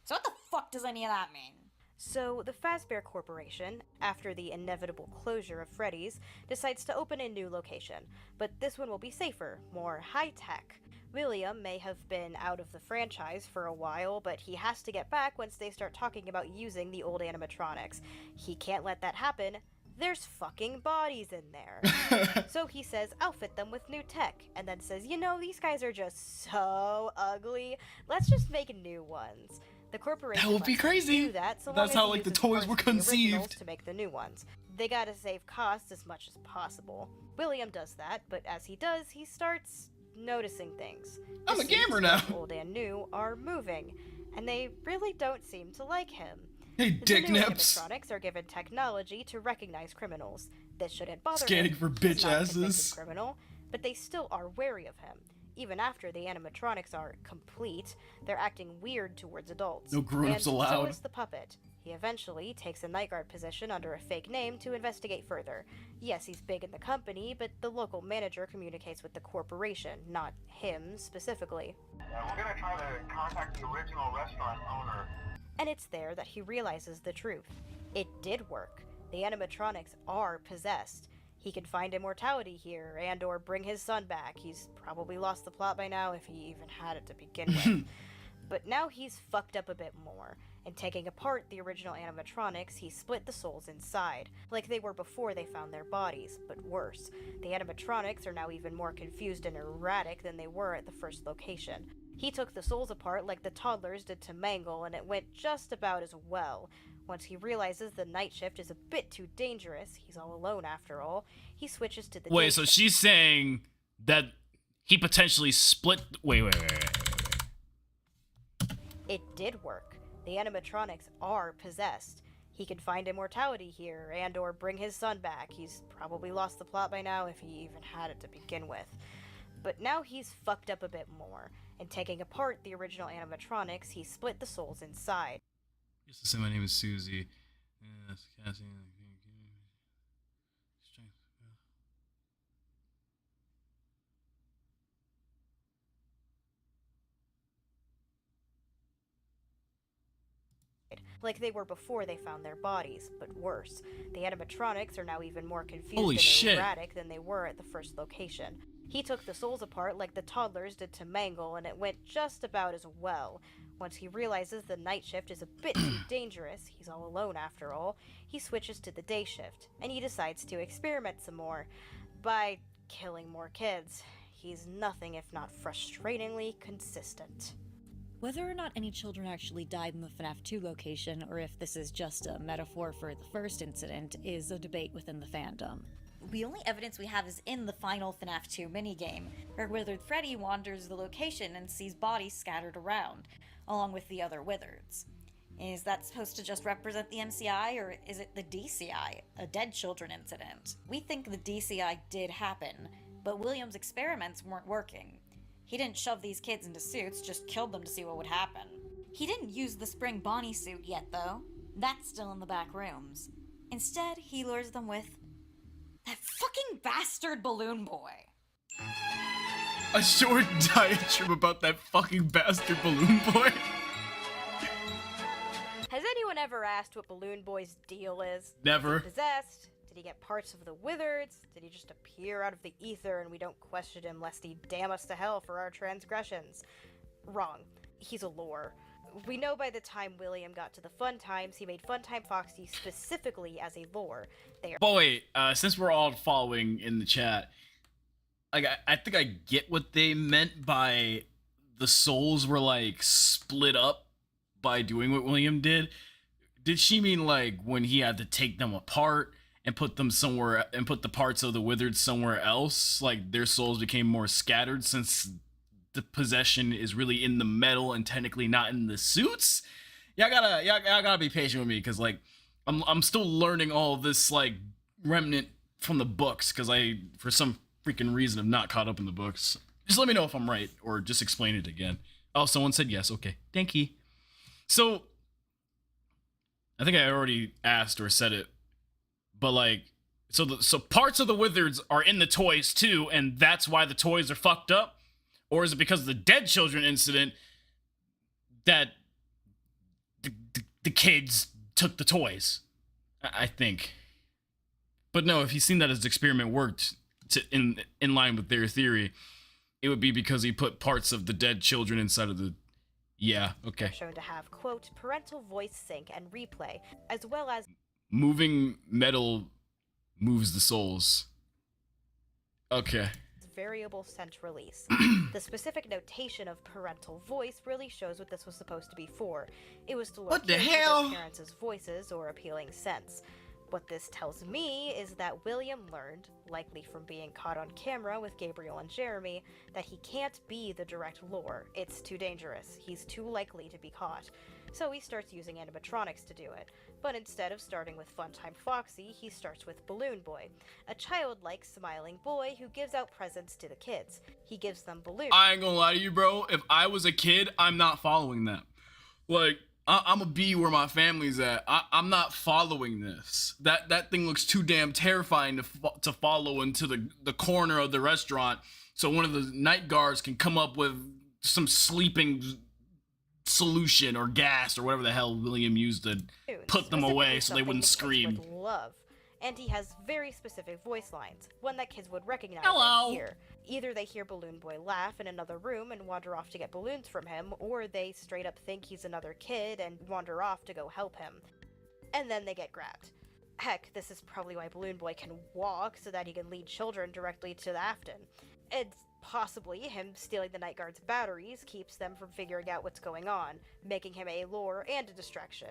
So what the fuck does any of that mean? So, the Fazbear Corporation, after the inevitable closure of Freddy's, decides to open a new location, but this one will be safer, more high-tech. William may have been out of the franchise for a while, but he has to get back once they start talking about using the old animatronics. He can't let that happen. There's fucking bodies in there. So he says, outfit them with new tech, and then says, you know, these guys are just so ugly. Let's just make new ones. The corporation That would be crazy. do that, so That's long how, as like, it the uses toys parts were from the originals conceived. to make the new ones. They gotta save costs as much as possible. William does that, but as he does, he starts noticing things. I'm The a gamer suits, now. both old and new, are moving, and they really don't seem to like him. Hey, The dick new nips. animatronics are given technology to recognize criminals. This shouldn't bother Scanning him. for He's bitch not a asses. convicted criminal, but they still are wary of him. Even after the animatronics are complete, they're acting weird towards adults. No grown-ups And allowed. so is the puppet. He eventually takes a night guard position under a fake name to investigate further. Yes, he's big in the company, but the local manager communicates with the corporation, not him specifically. We're gonna try to contact the original restaurant owner. And it's there that he realizes the truth. It did work. The animatronics are possessed. He can find immortality here and or bring his son back. He's probably lost the plot by now if he even had it to begin with. But now he's fucked up a bit more. In taking apart the original animatronics, he split the souls inside, like they were before they found their bodies, but worse. The animatronics are now even more confused and erratic than they were at the first location. He took the souls apart like the toddlers did to Mangle, and it went just about as well. Once he realizes the night shift is a bit too dangerous, he's all alone after all, he switches to the day Wait, so she's saying that he potentially split... Wait. It did work. The animatronics are possessed. He can find immortality here and or bring his son back. He's probably lost the plot by now if he even had it to begin with. But now he's fucked up a bit more. In taking apart the original animatronics, he split the souls inside. Just to say my name is Susie. Yes, Cassidy. Like they were before they found their bodies, but worse. The animatronics are now even more confused Holy and shit. erratic than they were at the first location. He took the souls apart like the toddlers did to Mangle, and it went just about as well. Once he realizes the night shift is a bit too dangerous, he's all alone after all, he switches to the day shift, and he decides to experiment some more by killing more kids. He's nothing if not frustratingly consistent. Whether or not any children actually died in the FNAF 2 location, or if this is just a metaphor for the first incident, is a debate within the fandom. The only evidence we have is in the final FNAF 2 minigame, where Withered Freddy wanders the location and sees bodies scattered around, along with the other Wizards. Is that supposed to just represent the MCI, or is it the DCI, a dead children incident? We think the DCI did happen, but William's experiments weren't working. He didn't shove these kids into suits, just killed them to see what would happen. He didn't use the spring Bonnie suit yet, though. That's still in the back rooms. Instead, he lures them with that fucking bastard balloon boy. A short diatribe about that fucking bastard balloon boy. Has anyone ever asked what Balloon Boy's deal is? Never. Is he possessed? Did he get parts of the Wizards? Did he just appear out of the ether and we don't question him lest he damn us to hell for our transgressions? Wrong. He's a lore. We know by the time William got to the Fun Times, he made Funtime Foxy specifically as a lore. They are— But wait, since we're all following in the chat, like I think I get what they meant by the souls were like split up by doing what William did. Did she mean like when he had to take them apart and put them somewhere and put the parts of the Withered somewhere else, like their souls became more scattered since the possession is really in the metal and technically not in the suits? Y'all gotta be patient with me, because like I'm still learning all this like remnant from the books, because I for some freaking reason have not caught up in the books. Just let me know if I'm right, or just explain it again. Oh, someone said yes. Okay, thank you. So I think I already asked or said it, but like, so parts of the Wizards are in the toys too, and that's why the toys are fucked up? Or is it because of the dead children incident that the kids took the toys? I think. But no, if he's seen that his experiment worked in line with their theory, it would be because he put parts of the dead children inside of the... Yeah, okay. shown to have, quote, parental voice sync and replay, as well as... Moving metal moves the souls. Okay. variable sent release. The specific notation of parental voice really shows what this was supposed to be for. It was to What the locate hell? their parents' voices or appealing scents. What this tells me is that William learned, likely from being caught on camera with Gabriel and Jeremy, that he can't be the direct lore. It's too dangerous. He's too likely to be caught. So he starts using animatronics to do it. But instead of starting with Funtime Foxy, he starts with Balloon Boy, a childlike, smiling boy who gives out presents to the kids. He gives them balloons. I ain't gonna lie to you, bro. If I was a kid, I'm not following that. Like, I'm gonna be where my family's at. I'm not following this. That thing looks too damn terrifying to follow into the corner of the restaurant, so one of the night guards can come up with some sleeping solution or gas or whatever the hell William used to put them away so they wouldn't scream. With love. and he has very specific voice lines, one that kids would recognize Hello. and hear. Either they hear Balloon Boy laugh in another room and wander off to get balloons from him, or they straight up think he's another kid and wander off to go help him. And then they get grabbed. Heck, this is probably why Balloon Boy can walk, so that he can lead children directly to the Afton. It's possibly him stealing the Night Guard's batteries keeps them from figuring out what's going on, making him a lure and a distraction.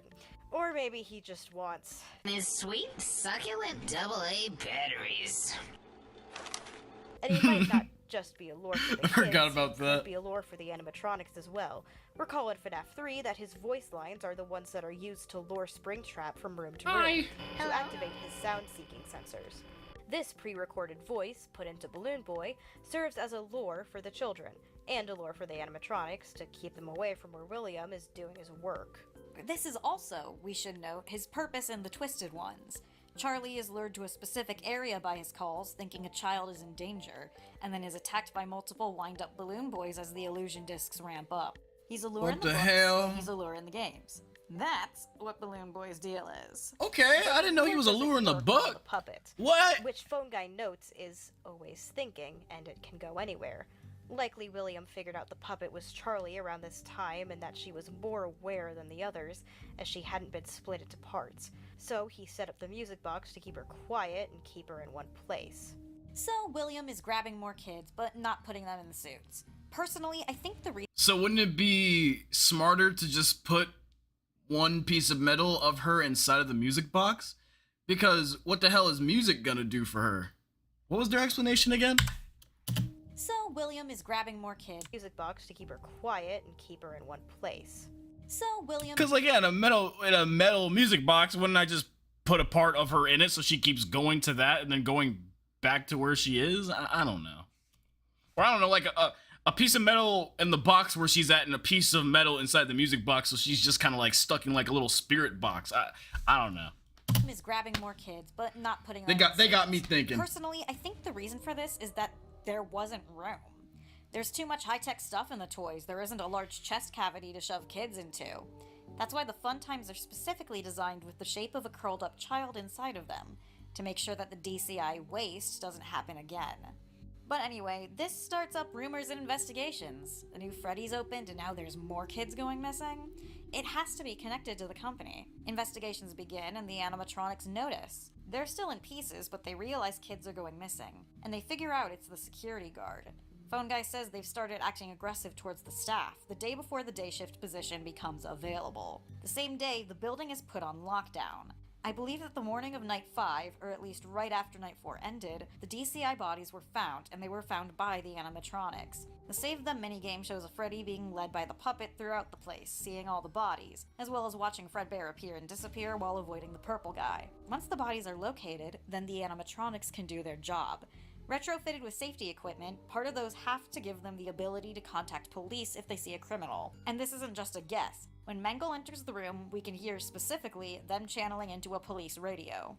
Or maybe he just wants his sweet, succulent AA batteries. And he might not just be a lure for the kids. I forgot about that. He could be a lure for the animatronics as well. Recall in FNAF 3 that his voice lines are the ones that are used to lure Springtrap from room to room to activate his sound-seeking sensors. This pre-recorded voice, put into Balloon Boy, serves as a lure for the children, and a lure for the animatronics to keep them away from where William is doing his work. This is also, we should note, his purpose in the Twisted Ones. Charlie is lured to a specific area by his calls, thinking a child is in danger, and then is attacked by multiple wind-up Balloon Boys as the illusion discs ramp up. He's a lure in the books, hell? he's a lure in the games. That's what Balloon Boy's deal is. Okay, I didn't know he was a lure in the book. The puppet. What? Which Phone Guy notes is always thinking, and it can go anywhere. Likely William figured out the puppet was Charlie around this time and that she was more aware than the others, as she hadn't been split into parts. So he set up the music box to keep her quiet and keep her in one place. So William is grabbing more kids, but not putting them in the suits. Personally, I think the So wouldn't it be smarter to just put one piece of metal of her inside of the music box? Because what the hell is music gonna do for her? What was their explanation again? So William is grabbing more kids. Music box to keep her quiet and keep her in one place. So William. Because like, yeah, in a metal music box, wouldn't I just put a part of her in it so she keeps going to that and then going back to where she is? I don't know. Or I don't know, like a piece of metal in the box where she's at, and a piece of metal inside the music box, so she's just kind of like stuck in like a little spirit box. I don't know. Is grabbing more kids, but not putting them. They got me thinking. Personally, I think the reason for this is that there wasn't room. There's too much high-tech stuff in the toys. There isn't a large chest cavity to shove kids into. That's why the fun times are specifically designed with the shape of a curled-up child inside of them, to make sure that the DCI waste doesn't happen again. But anyway, this starts up rumors and investigations. The new Freddy's opened and now there's more kids going missing. It has to be connected to the company. Investigations begin and the animatronics notice. They're still in pieces, but they realize kids are going missing, and they figure out it's the security guard. Phone Guy says they've started acting aggressive towards the staff the day before the day shift position becomes available. The same day, the building is put on lockdown. I believe that the morning of Night 5, or at least right after Night 4 ended, the DCI bodies were found, and they were found by the animatronics. The Save Them minigame shows a Freddy being led by the puppet throughout the place, seeing all the bodies, as well as watching Fredbear appear and disappear while avoiding the purple guy. Once the bodies are located, then the animatronics can do their job. Retrofitted with safety equipment, part of those have to give them the ability to contact police if they see a criminal. And this isn't just a guess. When Mengele enters the room, we can hear specifically them channeling into a police radio.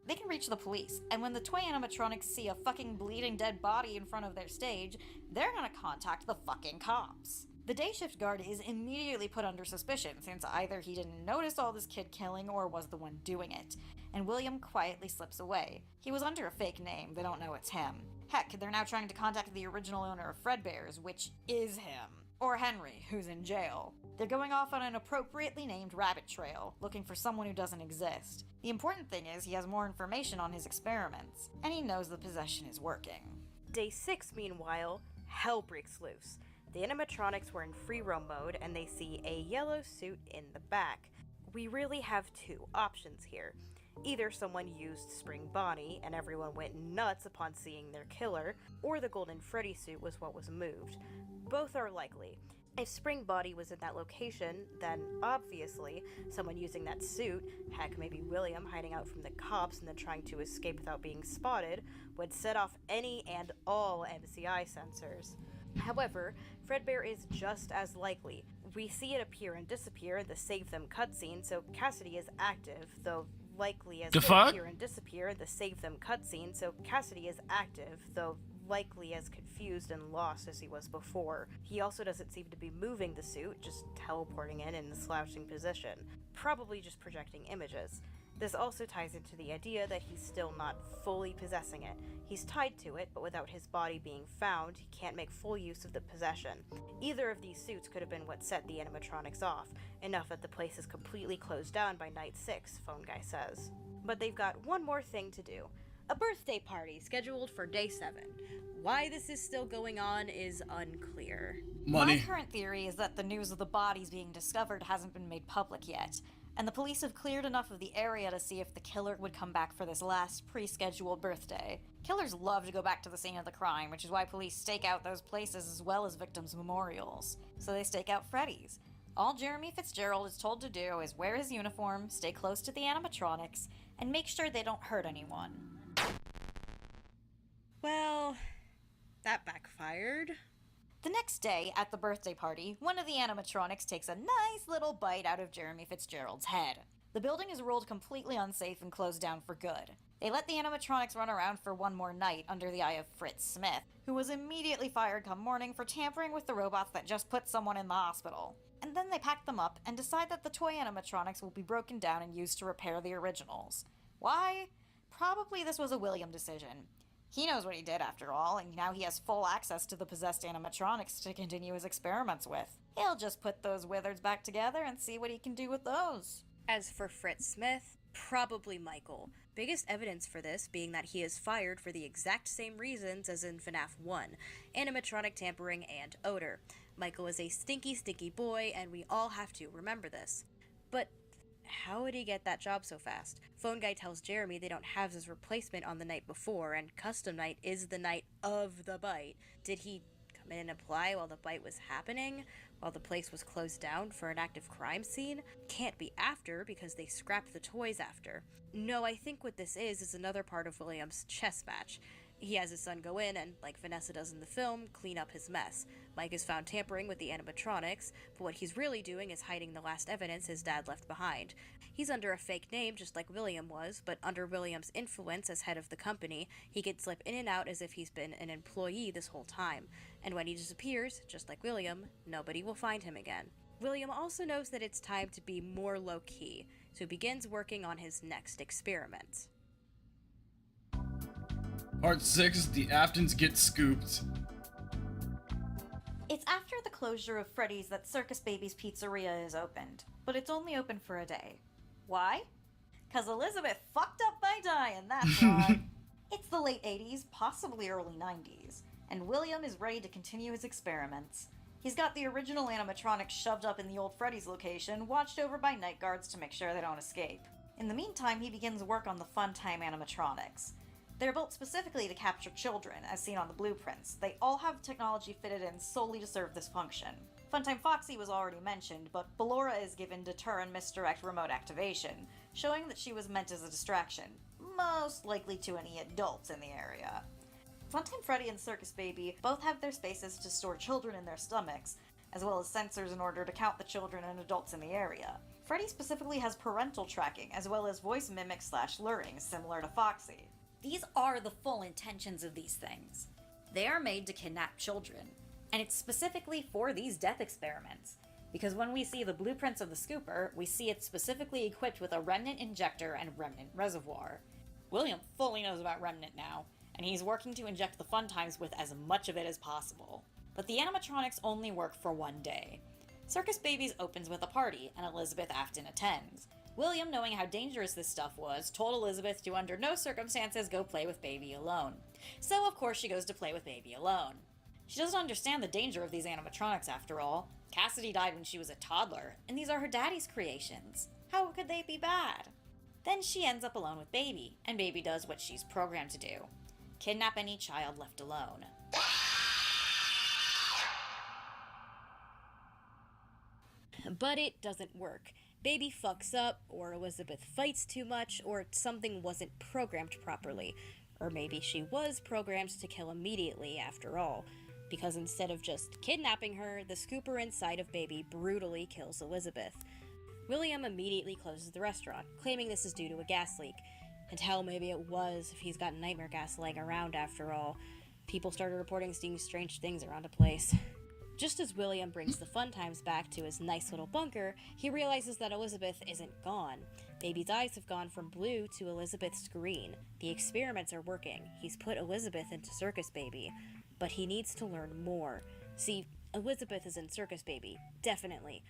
They can reach the police, and when the toy animatronics see a fucking bleeding dead body in front of their stage, they're gonna contact the fucking cops. The day shift guard is immediately put under suspicion, since either he didn't notice all this kid killing or was the one doing it, and William quietly slips away. He was under a fake name, they don't know it's him. Heck, they're now trying to contact the original owner of Fredbear's, which is him. Or Henry, who's in jail. They're going off on an appropriately named rabbit trail, looking for someone who doesn't exist. The important thing is he has more information on his experiments, and he knows the possession is working. Day 6, meanwhile, hell breaks loose. The animatronics were in free roam mode, and they see a yellow suit in the back. We really have two options here. Either someone used Spring Bonnie, and everyone went nuts upon seeing their killer, or the Golden Freddy suit was what was moved. Both are likely. If Spring Bonnie was in that location, then obviously someone using that suit, heck maybe William hiding out from the cops and then trying to escape without being spotted, would set off any and all MCI sensors. However, Fredbear is just as likely. We see it appear and disappear in the Save Them cutscene, so Cassidy is active, though likely as The fuck? appear and disappear in the Save Them cutscene, so Cassidy is active, though likely as confused and lost as he was before. He also doesn't seem to be moving the suit, just teleporting in a slouching position, probably just projecting images. This also ties into the idea that he's still not fully possessing it. He's tied to it, but without his body being found, he can't make full use of the possession. Either of these suits could have been what set the animatronics off, enough that the place is completely closed down by night 6, Phone Guy says. But they've got one more thing to do. A birthday party scheduled for day 7. Why this is still going on is unclear. My current theory is that the news of the bodies being discovered hasn't been made public yet, and the police have cleared enough of the area to see if the killer would come back for this last pre-scheduled birthday. Killers love to go back to the scene of the crime, which is why police stake out those places as well as victims' memorials. So they stake out Freddy's. All Jeremy Fitzgerald is told to do is wear his uniform, stay close to the animatronics, and make sure they don't hurt anyone. Well, that backfired. The next day, at the birthday party, one of the animatronics takes a nice little bite out of Jeremy Fitzgerald's head. The building is ruled completely unsafe and closed down for good. They let the animatronics run around for one more night under the eye of Fritz Smith, who was immediately fired come morning for tampering with the robots that just put someone in the hospital. And then they pack them up and decide that the toy animatronics will be broken down and used to repair the originals. Why? Probably this was a William decision. He knows what he did after all, and now he has full access to the possessed animatronics to continue his experiments with. He'll just put those wizards back together and see what he can do with those. As for Fritz Smith, probably Michael. Biggest evidence for this being that he is fired for the exact same reasons as in FNAF 1, animatronic tampering and odor. Michael is a stinky, stinky boy, and we all have to remember this. But how would he get that job so fast? Phone Guy tells Jeremy they don't have his replacement on the night before, and custom night is the night of the bite. Did he come in and apply while the bite was happening? While the place was closed down for an active crime scene? Can't be after, because they scrapped the toys after. No, I think what this is another part of William's chess match. He has his son go in and, like Vanessa does in the film, clean up his mess. Mike is found tampering with the animatronics, but what he's really doing is hiding the last evidence his dad left behind. He's under a fake name just like William was, but under William's influence as head of the company, he can slip in and out as if he's been an employee this whole time. And when he disappears, just like William, nobody will find him again. William also knows that it's time to be more low-key, so he begins working on his next experiment. Part 6, the Aftons get scooped. It's after the closure of Freddy's that Circus Baby's Pizzeria is opened, but it's only open for a day. Why? 'Cause Elizabeth fucked up by dying, that's why. It's the late 80s, possibly early 90s, and William is ready to continue his experiments. He's got the original animatronics shoved up in the old Freddy's location, watched over by night guards to make sure they don't escape. In the meantime, he begins work on the Funtime animatronics. They're built specifically to capture children, as seen on the blueprints. They all have technology fitted in solely to serve this function. Funtime Foxy was already mentioned, but Ballora is given deter and misdirect remote activation, showing that she was meant as a distraction, most likely to any adults in the area. Funtime Freddy and Circus Baby both have their spaces to store children in their stomachs, as well as sensors in order to count the children and adults in the area. Freddy specifically has parental tracking, as well as voice mimic/luring, similar to Foxy. These are the full intentions of these things. They are made to kidnap children, and it's specifically for these death experiments, because when we see the blueprints of the scooper, we see it specifically equipped with a remnant injector and remnant reservoir. William fully knows about remnant now, and he's working to inject the Funtimes with as much of it as possible. But the animatronics only work for one day. Circus Babies opens with a party, and Elizabeth Afton attends. William, knowing how dangerous this stuff was, told Elizabeth to under no circumstances go play with Baby alone. So of course she goes to play with Baby alone. She doesn't understand the danger of these animatronics after all. Cassidy died when she was a toddler, and these are her daddy's creations. How could they be bad? Then she ends up alone with Baby, and Baby does what she's programmed to do. Kidnap any child left alone. But it doesn't work. Baby fucks up, or Elizabeth fights too much, or something wasn't programmed properly. Or maybe she was programmed to kill immediately after all, because instead of just kidnapping her, the scooper inside of Baby brutally kills Elizabeth. William immediately closes the restaurant, claiming this is due to a gas leak. And hell, maybe it was, if he's got nightmare gas laying around after all. People started reporting seeing strange things around the place. Just as William brings the fun times back to his nice little bunker, he realizes that Elizabeth isn't gone. Baby's eyes have gone from blue to Elizabeth's green. The experiments are working. He's put Elizabeth into Circus Baby, but he needs to learn more. See, Elizabeth is in Circus Baby, definitely,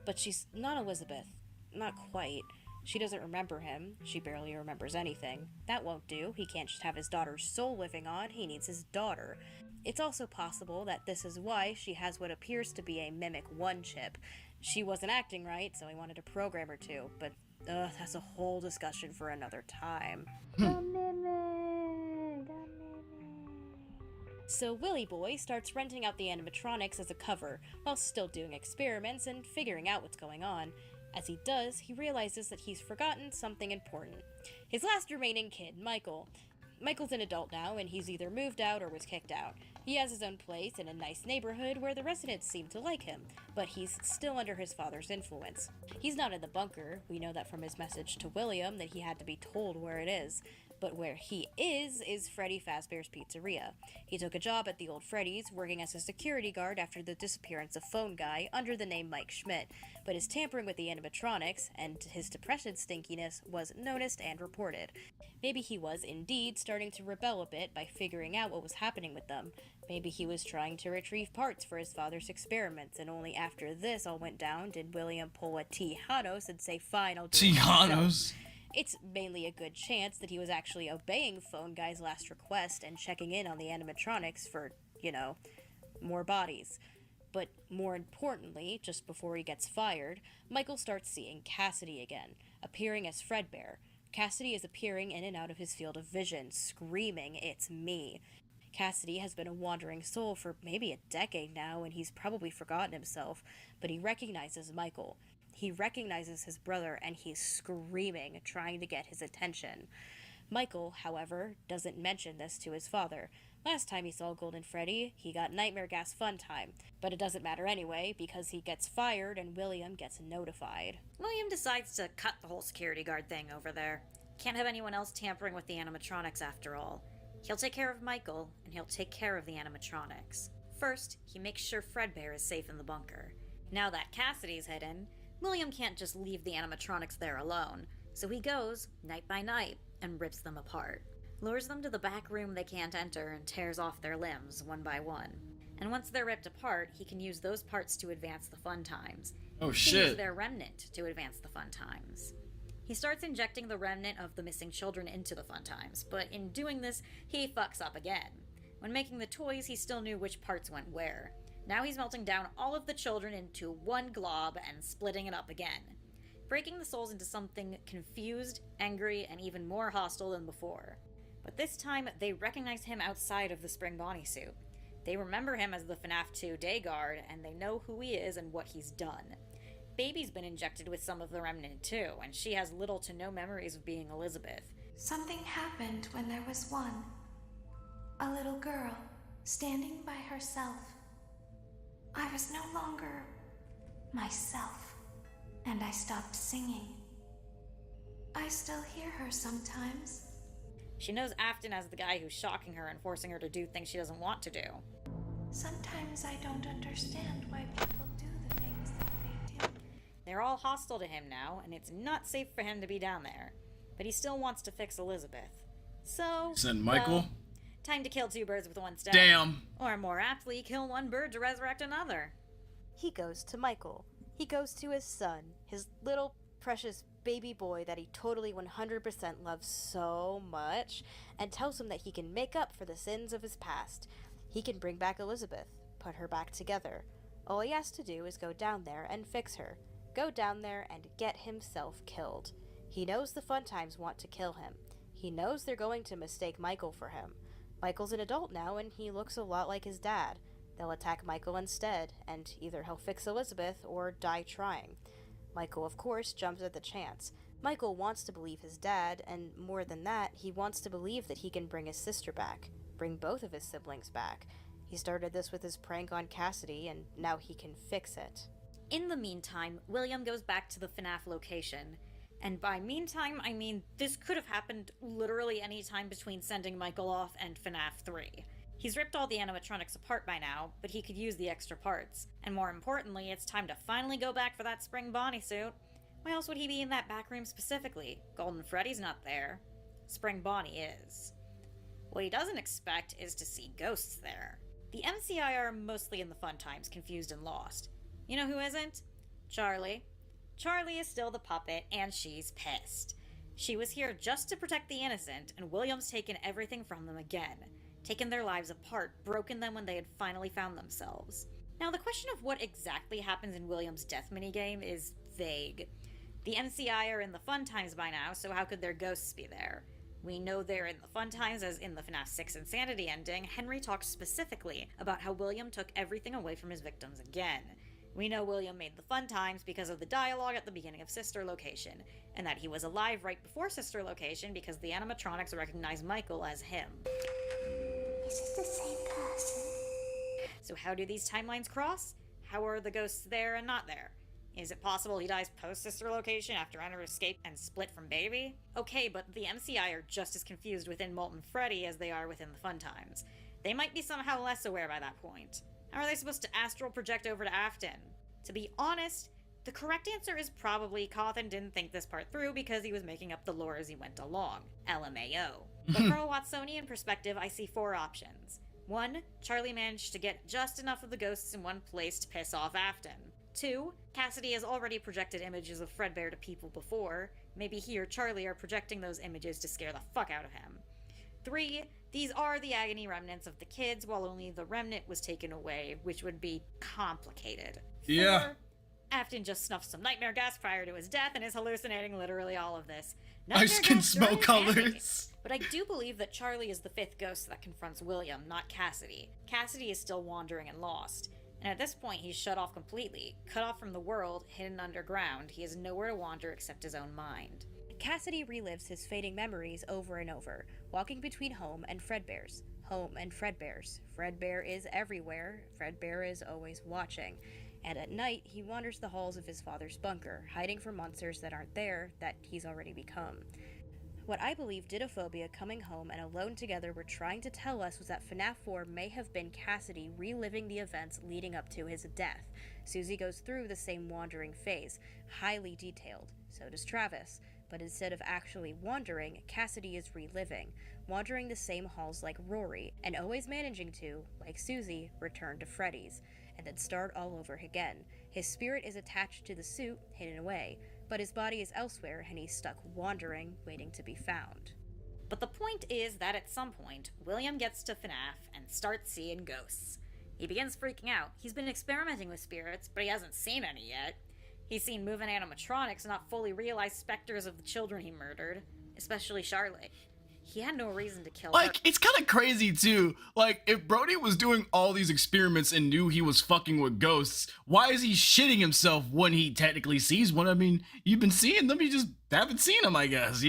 but she's not Elizabeth. Not quite. She doesn't remember him. She barely remembers anything. That won't do. He can't just have his daughter's soul living on. He needs his daughter. It's also possible that this is why she has what appears to be a Mimic 1 chip. She wasn't acting right, so he wanted to program her to, but that's a whole discussion for another time. So Willy Boy starts renting out the animatronics as a cover, while still doing experiments and figuring out what's going on. As he does, he realizes that he's forgotten something important. His last remaining kid, Michael. Michael's an adult now, and he's either moved out or was kicked out. He has his own place in a nice neighborhood where the residents seem to like him, but he's still under his father's influence. He's not in the bunker. We know that from his message to William that he had to be told where it is. But where he is Freddy Fazbear's Pizzeria. He took a job at the old Freddy's, working as a security guard after the disappearance of Phone Guy under the name Mike Schmidt, but his tampering with the animatronics and his depression stinkiness was noticed and reported. Maybe he was indeed starting to rebel a bit by figuring out what was happening with them. Maybe he was trying to retrieve parts for his father's experiments, and only after this all went down did William pull a Tijanos and say, fine, I'll do it myself. It's mainly a good chance that he was actually obeying Phone Guy's last request and checking in on the animatronics for, more bodies. But more importantly, just before he gets fired, Michael starts seeing Cassidy again, appearing as Fredbear. Cassidy is appearing in and out of his field of vision, screaming, "It's me." Cassidy has been a wandering soul for maybe a decade now, and he's probably forgotten himself, but he recognizes Michael. He recognizes his brother, and he's screaming, trying to get his attention. Michael, however, doesn't mention this to his father. Last time he saw Golden Freddy, he got Nightmare Gas Fun Time, but it doesn't matter anyway, because he gets fired and William gets notified. William decides to cut the whole security guard thing over there. Can't have anyone else tampering with the animatronics after all. He'll take care of Michael, and he'll take care of the animatronics. First, he makes sure Fredbear is safe in the bunker. Now that Cassidy's hidden, William can't just leave the animatronics there alone, so he goes, night by night, and rips them apart. Lures them to the back room they can't enter and tears off their limbs one by one. And once they're ripped apart, he can use those parts to advance the fun times. Oh shit! He uses their remnant to advance the fun times. He starts injecting the remnant of the missing children into the fun times, but in doing this, he fucks up again. When making the toys, he still knew which parts went where. Now he's melting down all of the children into one glob and splitting it up again, breaking the souls into something confused, angry, and even more hostile than before. But this time, they recognize him outside of the spring Bonnie suit. They remember him as the FNAF 2 day guard, and they know who he is and what he's done. Baby's been injected with some of the remnant too, and she has little to no memories of being Elizabeth. Something happened when there was one. A little girl, standing by herself. I was no longer myself, and I stopped singing. I still hear her sometimes. She knows Afton as the guy who's shocking her and forcing her to do things she doesn't want to do. Sometimes I don't understand why people do the things that they do. They're all hostile to him now, and it's not safe for him to be down there. But he still wants to fix Elizabeth. So, send Michael? Well, time to kill two birds with one stone. Damn! Or more aptly, kill one bird to resurrect another. He goes to Michael. He goes to his son, his little precious baby boy that he totally 100% loves so much, and tells him that he can make up for the sins of his past. He can bring back Elizabeth, put her back together. All he has to do is go down there and fix her. Go down there and get himself killed. He knows the Fun Times want to kill him. He knows they're going to mistake Michael for him. Michael's an adult now, and he looks a lot like his dad. They'll attack Michael instead, and either he'll fix Elizabeth or die trying. Michael, of course, jumps at the chance. Michael wants to believe his dad, and more than that, he wants to believe that he can bring his sister back, bring both of his siblings back. He started this with his prank on Cassidy, and now he can fix it. In the meantime, William goes back to the FNAF location. And by meantime, I mean this could have happened literally any time between sending Michael off and FNAF 3. He's ripped all the animatronics apart by now, but he could use the extra parts. And more importantly, it's time to finally go back for that spring Bonnie suit. Why else would he be in that back room specifically? Golden Freddy's not there. Spring Bonnie is. What he doesn't expect is to see ghosts there. The MCI are mostly in the fun times, confused and lost. You know who isn't? Charlie. Charlie is still the puppet, and she's pissed. She was here just to protect the innocent, and William's taken everything from them again. Taken their lives apart, broken them when they had finally found themselves. Now, the question of what exactly happens in William's death minigame is vague. The MCI are in the fun times by now, so how could their ghosts be there? We know they're in the fun times, as in the FNAF 6 Insanity ending, Henry talks specifically about how William took everything away from his victims again. We know William made the fun times because of the dialogue at the beginning of Sister Location, and that he was alive right before Sister Location because the animatronics recognize Michael as him. Is it the same person? So how do these timelines cross? How are the ghosts there and not there? Is it possible he dies post-Sister Location after Enter Escape and split from Baby? Okay, but the MCI are just as confused within Molten Freddy as they are within the Fun Times. They might be somehow less aware by that point. How are they supposed to astral project over to Afton? To be honest, the correct answer is probably Cawthon didn't think this part through because he was making up the lore as he went along. LMAO. But from a Watsonian perspective, I see 4 options. 1. Charlie managed to get just enough of the ghosts in one place to piss off Afton. 2. Cassidy has already projected images of Fredbear to people before. Maybe he or Charlie are projecting those images to scare the fuck out of him. 3. These are the agony remnants of the kids, while only the remnant was taken away, which would be complicated. 4. Yeah. Afton just snuffed some nightmare gas prior to his death and is hallucinating literally all of this. I can smell colors. But I do believe that Charlie is the 5th ghost that confronts William, not Cassidy. Cassidy is still wandering and lost. And at this point, he's shut off completely. Cut off from the world, hidden underground, he has nowhere to wander except his own mind. Cassidy relives his fading memories over and over, walking between home and Fredbear's. Home and Fredbear's. Fredbear is everywhere. Fredbear is always watching. And at night, he wanders the halls of his father's bunker, hiding from monsters that aren't there, that he's already become. What I believe Didophobia coming home and Alone Together were trying to tell us was that FNAF 4 may have been Cassidy reliving the events leading up to his death. Susie goes through the same wandering phase, highly detailed. So does Travis. But instead of actually wandering, Cassidy is reliving, wandering the same halls like Rory, and always managing to, like Susie, return to Freddy's, and then start all over again. His spirit is attached to the suit, hidden away, but his body is elsewhere and he's stuck wandering, waiting to be found. But the point is that at some point, William gets to FNAF and starts seeing ghosts. He begins freaking out. He's been experimenting with spirits, but he hasn't seen any yet. He's seen moving animatronics not fully realized specters of the children he murdered, especially Charlotte. He had no reason to kill her. Like, it's kind of crazy, too. Like, if Brody was doing all these experiments and knew he was fucking with ghosts, why is he shitting himself when he technically sees one? I mean, you've been seeing them, you just haven't seen them, I guess.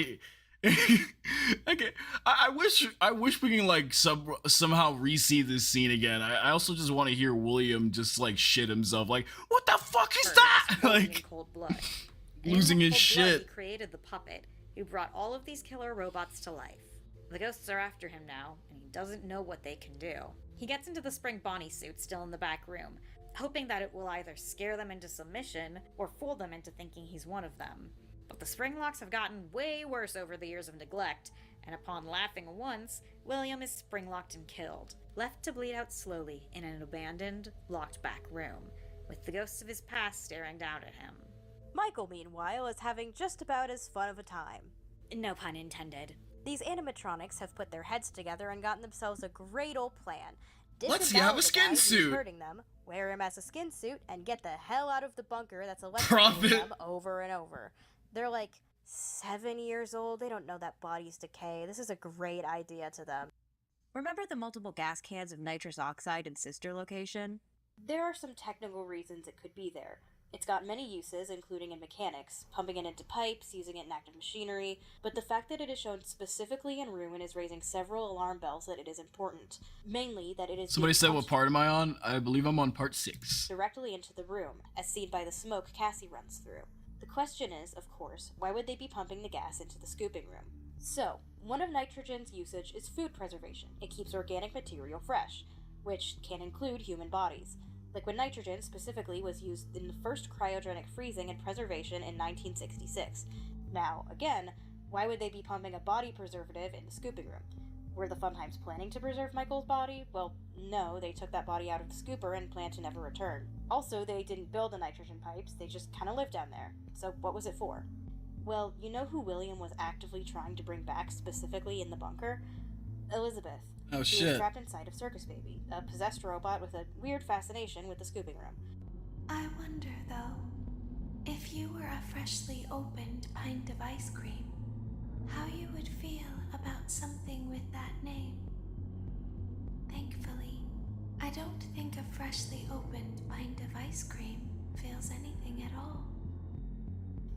Okay, I wish we can, like, somehow re-see this scene again. I also just want to hear William just, like, shit himself. Like, what the fuck is that? Like, cold blood. losing his Cold blood, shit. he created the puppet who brought all of these killer robots to life. The ghosts are after him now, and he doesn't know what they can do. He gets into the Spring Bonnie suit still in the back room, hoping that it will either scare them into submission or fool them into thinking he's one of them. But the spring locks have gotten way worse over the years of neglect, and upon laughing once, William is spring-locked and killed, left to bleed out slowly in an abandoned, locked back room, with the ghosts of his past staring down at him. Michael, meanwhile, is having just about as fun of a time. No pun intended. These animatronics have put their heads together and gotten themselves a great old plan. Let's have a skin suit. Hurting them, wear him as a skin suit, and get the hell out of the bunker that's electrocuting them over and over. They're like 7 years old. They don't know that bodies decay. This is a great idea to them. Remember the multiple gas cans of nitrous oxide in Sister Location? There are some technical reasons it could be there. It's got many uses, including in mechanics, pumping it into pipes, using it in active machinery, but the fact that it is shown specifically in Ruin is raising several alarm bells that it is important. Mainly that it is... Somebody said, what part am I on? I believe I'm on part 6. ...directly into the room, as seen by the smoke Cassie runs through. The question is, of course, why would they be pumping the gas into the scooping room? So, one of nitrogen's usage is food preservation. It keeps organic material fresh, which can include human bodies. Liquid nitrogen specifically was used in the first cryogenic freezing and preservation in 1966. Now, again, why would they be pumping a body preservative in the scooping room? Were the Funtimes planning to preserve Michael's body? Well, no, they took that body out of the scooper and planned to never return. Also, they didn't build the nitrogen pipes, they just kind of lived down there. So what was it for? Well, you know who William was actively trying to bring back specifically in the bunker? Elizabeth. Oh, She shit. was trapped inside of Circus Baby, a possessed robot with a weird fascination with the scooping room. I wonder, though, if you were a freshly opened pint of ice cream, how you would feel about something with that name. Thankfully, I don't think a freshly opened pint of ice cream feels anything at all.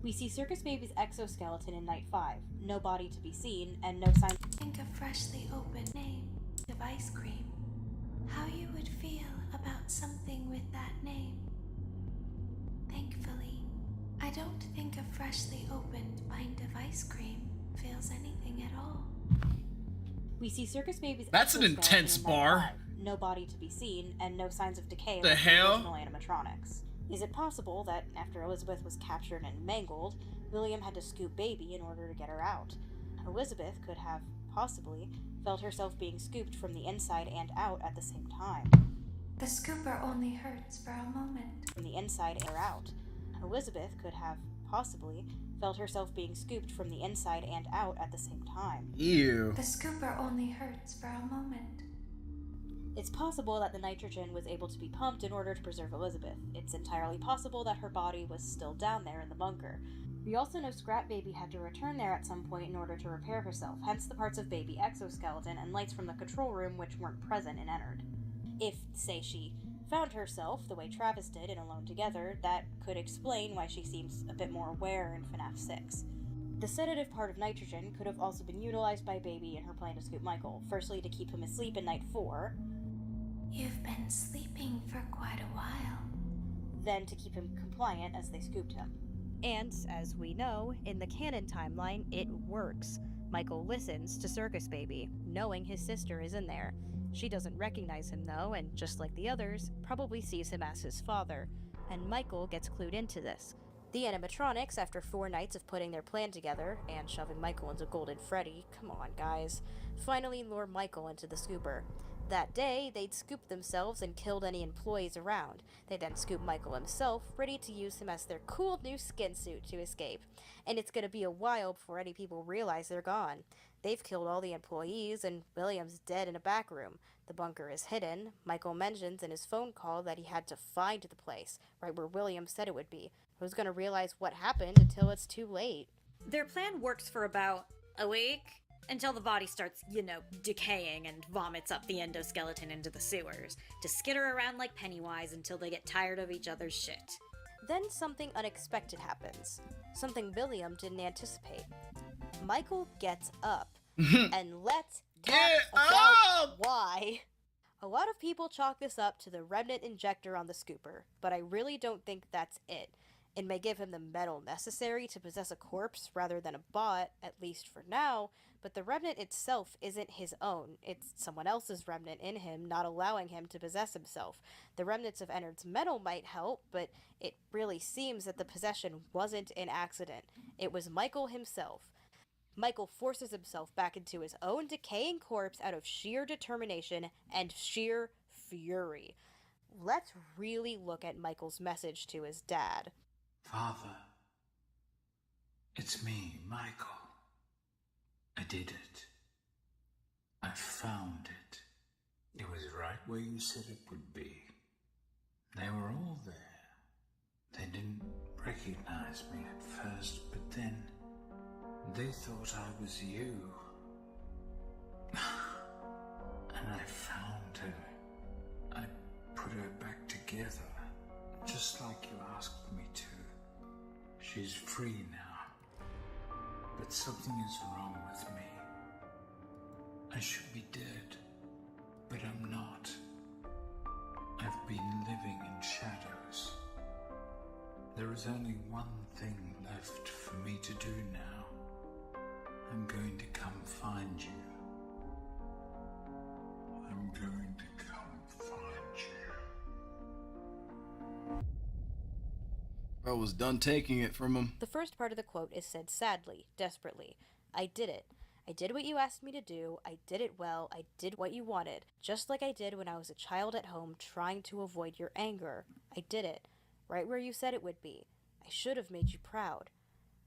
We see Circus Baby's exoskeleton in Night 5, no body to be seen, and no sign. Think a freshly opened name of ice cream, how you would feel about something with that name. Thankfully, I don't think a freshly opened pint of ice cream feels anything at all. We see Circus Baby's That's an exoskeleton intense in Night bar. 5, no body to be seen, and no signs of decay The like hell? original animatronics. Is it possible that after Elizabeth was captured and mangled, William had to scoop Baby in order to get her out? Elizabeth could have, possibly, felt herself being scooped from the inside and out at the same time. The scooper only hurts for a moment. From the inside and out. Elizabeth could have, possibly, felt herself being scooped from the inside and out at the same time. Ew. The scooper only hurts for a moment. It's possible that the nitrogen was able to be pumped in order to preserve Elizabeth. It's entirely possible that her body was still down there in the bunker. We also know Scrap Baby had to return there at some point in order to repair herself, hence the parts of Baby exoskeleton and lights from the control room which weren't present in Ennard. If, say, she found herself the way Travis did in Alone Together, that could explain why she seems a bit more aware in FNAF 6. The sedative part of nitrogen could have also been utilized by Baby in her plan to scoop Michael, firstly to keep him asleep in Night 4, You've been sleeping for quite a while. then to keep him compliant as they scooped him. And, as we know, in the canon timeline, it works. Michael listens to Circus Baby, knowing his sister is in there. She doesn't recognize him though, and just like the others, probably sees him as his father. And Michael gets clued into this. The animatronics, after 4 nights of putting their plan together, and shoving Michael into Golden Freddy, come on guys, finally lure Michael into the scooper. That day, they'd scooped themselves and killed any employees around. They then scooped Michael himself, ready to use him as their cool new skin suit to escape. And it's gonna be a while before any people realize they're gone. They've killed all the employees, and William's dead in a back room. The bunker is hidden. Michael mentions in his phone call that he had to find the place, right where William said it would be. Who's gonna realize what happened until it's too late? Their plan works for about a week, until the body starts, decaying and vomits up the endoskeleton into the sewers, to skitter around like Pennywise until they get tired of each other's shit. Then something unexpected happens. Something William didn't anticipate. Michael gets up, and let's talk about why. A lot of people chalk this up to the remnant injector on the scooper, but I really don't think that's it. It may give him the metal necessary to possess a corpse rather than a bot, at least for now, but the remnant itself isn't his own. It's someone else's remnant in him, not allowing him to possess himself. The remnants of Ennard's metal might help, but it really seems that the possession wasn't an accident. It was Michael himself. Michael forces himself back into his own decaying corpse out of sheer determination and sheer fury. Let's really look at Michael's message to his dad. Father, it's me, Michael. I did it. I found it. It was right where you said it would be. They were all there. They didn't recognize me at first, but then they thought I was you. And I found her. I put her back together, just like you asked me to. She's free now. But something is wrong with me. I should be dead, but I'm not. I've been living in shadows. There is only one thing left for me to do now. I'm going to come find you. I'm going to come find you. Bro was done taking it from him. The first part of the quote is said sadly, desperately. I did it. I did what you asked me to do. I did it well. I did what you wanted. Just like I did when I was a child at home trying to avoid your anger. I did it. Right where you said it would be. I should have made you proud.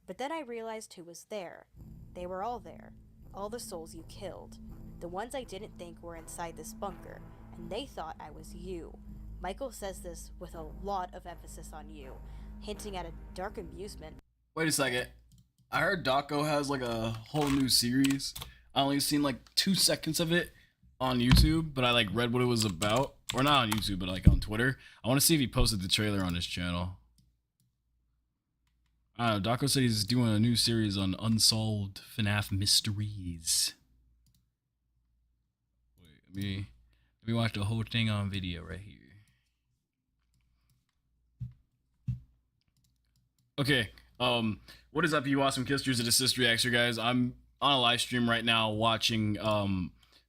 But then I realized who was there. They were all there. All the souls you killed. The ones I didn't think were inside this bunker. And they thought I was you. Michael says this with a lot of emphasis on you, hinting at a dark amusement. Wait a second. I heard Daco has like a whole new series. I only seen like 2 seconds of it on YouTube, but I like read what it was about. Or not on YouTube, but like on Twitter. I want to see if he posted the trailer on his channel. I don't know, Daco said he's doing a new series on unsolved FNAF mysteries. Wait, let me watch the whole thing on video right here. Okay, what is up, you awesome kisters? It is CistReactZ, guys. I'm on a live stream right now watching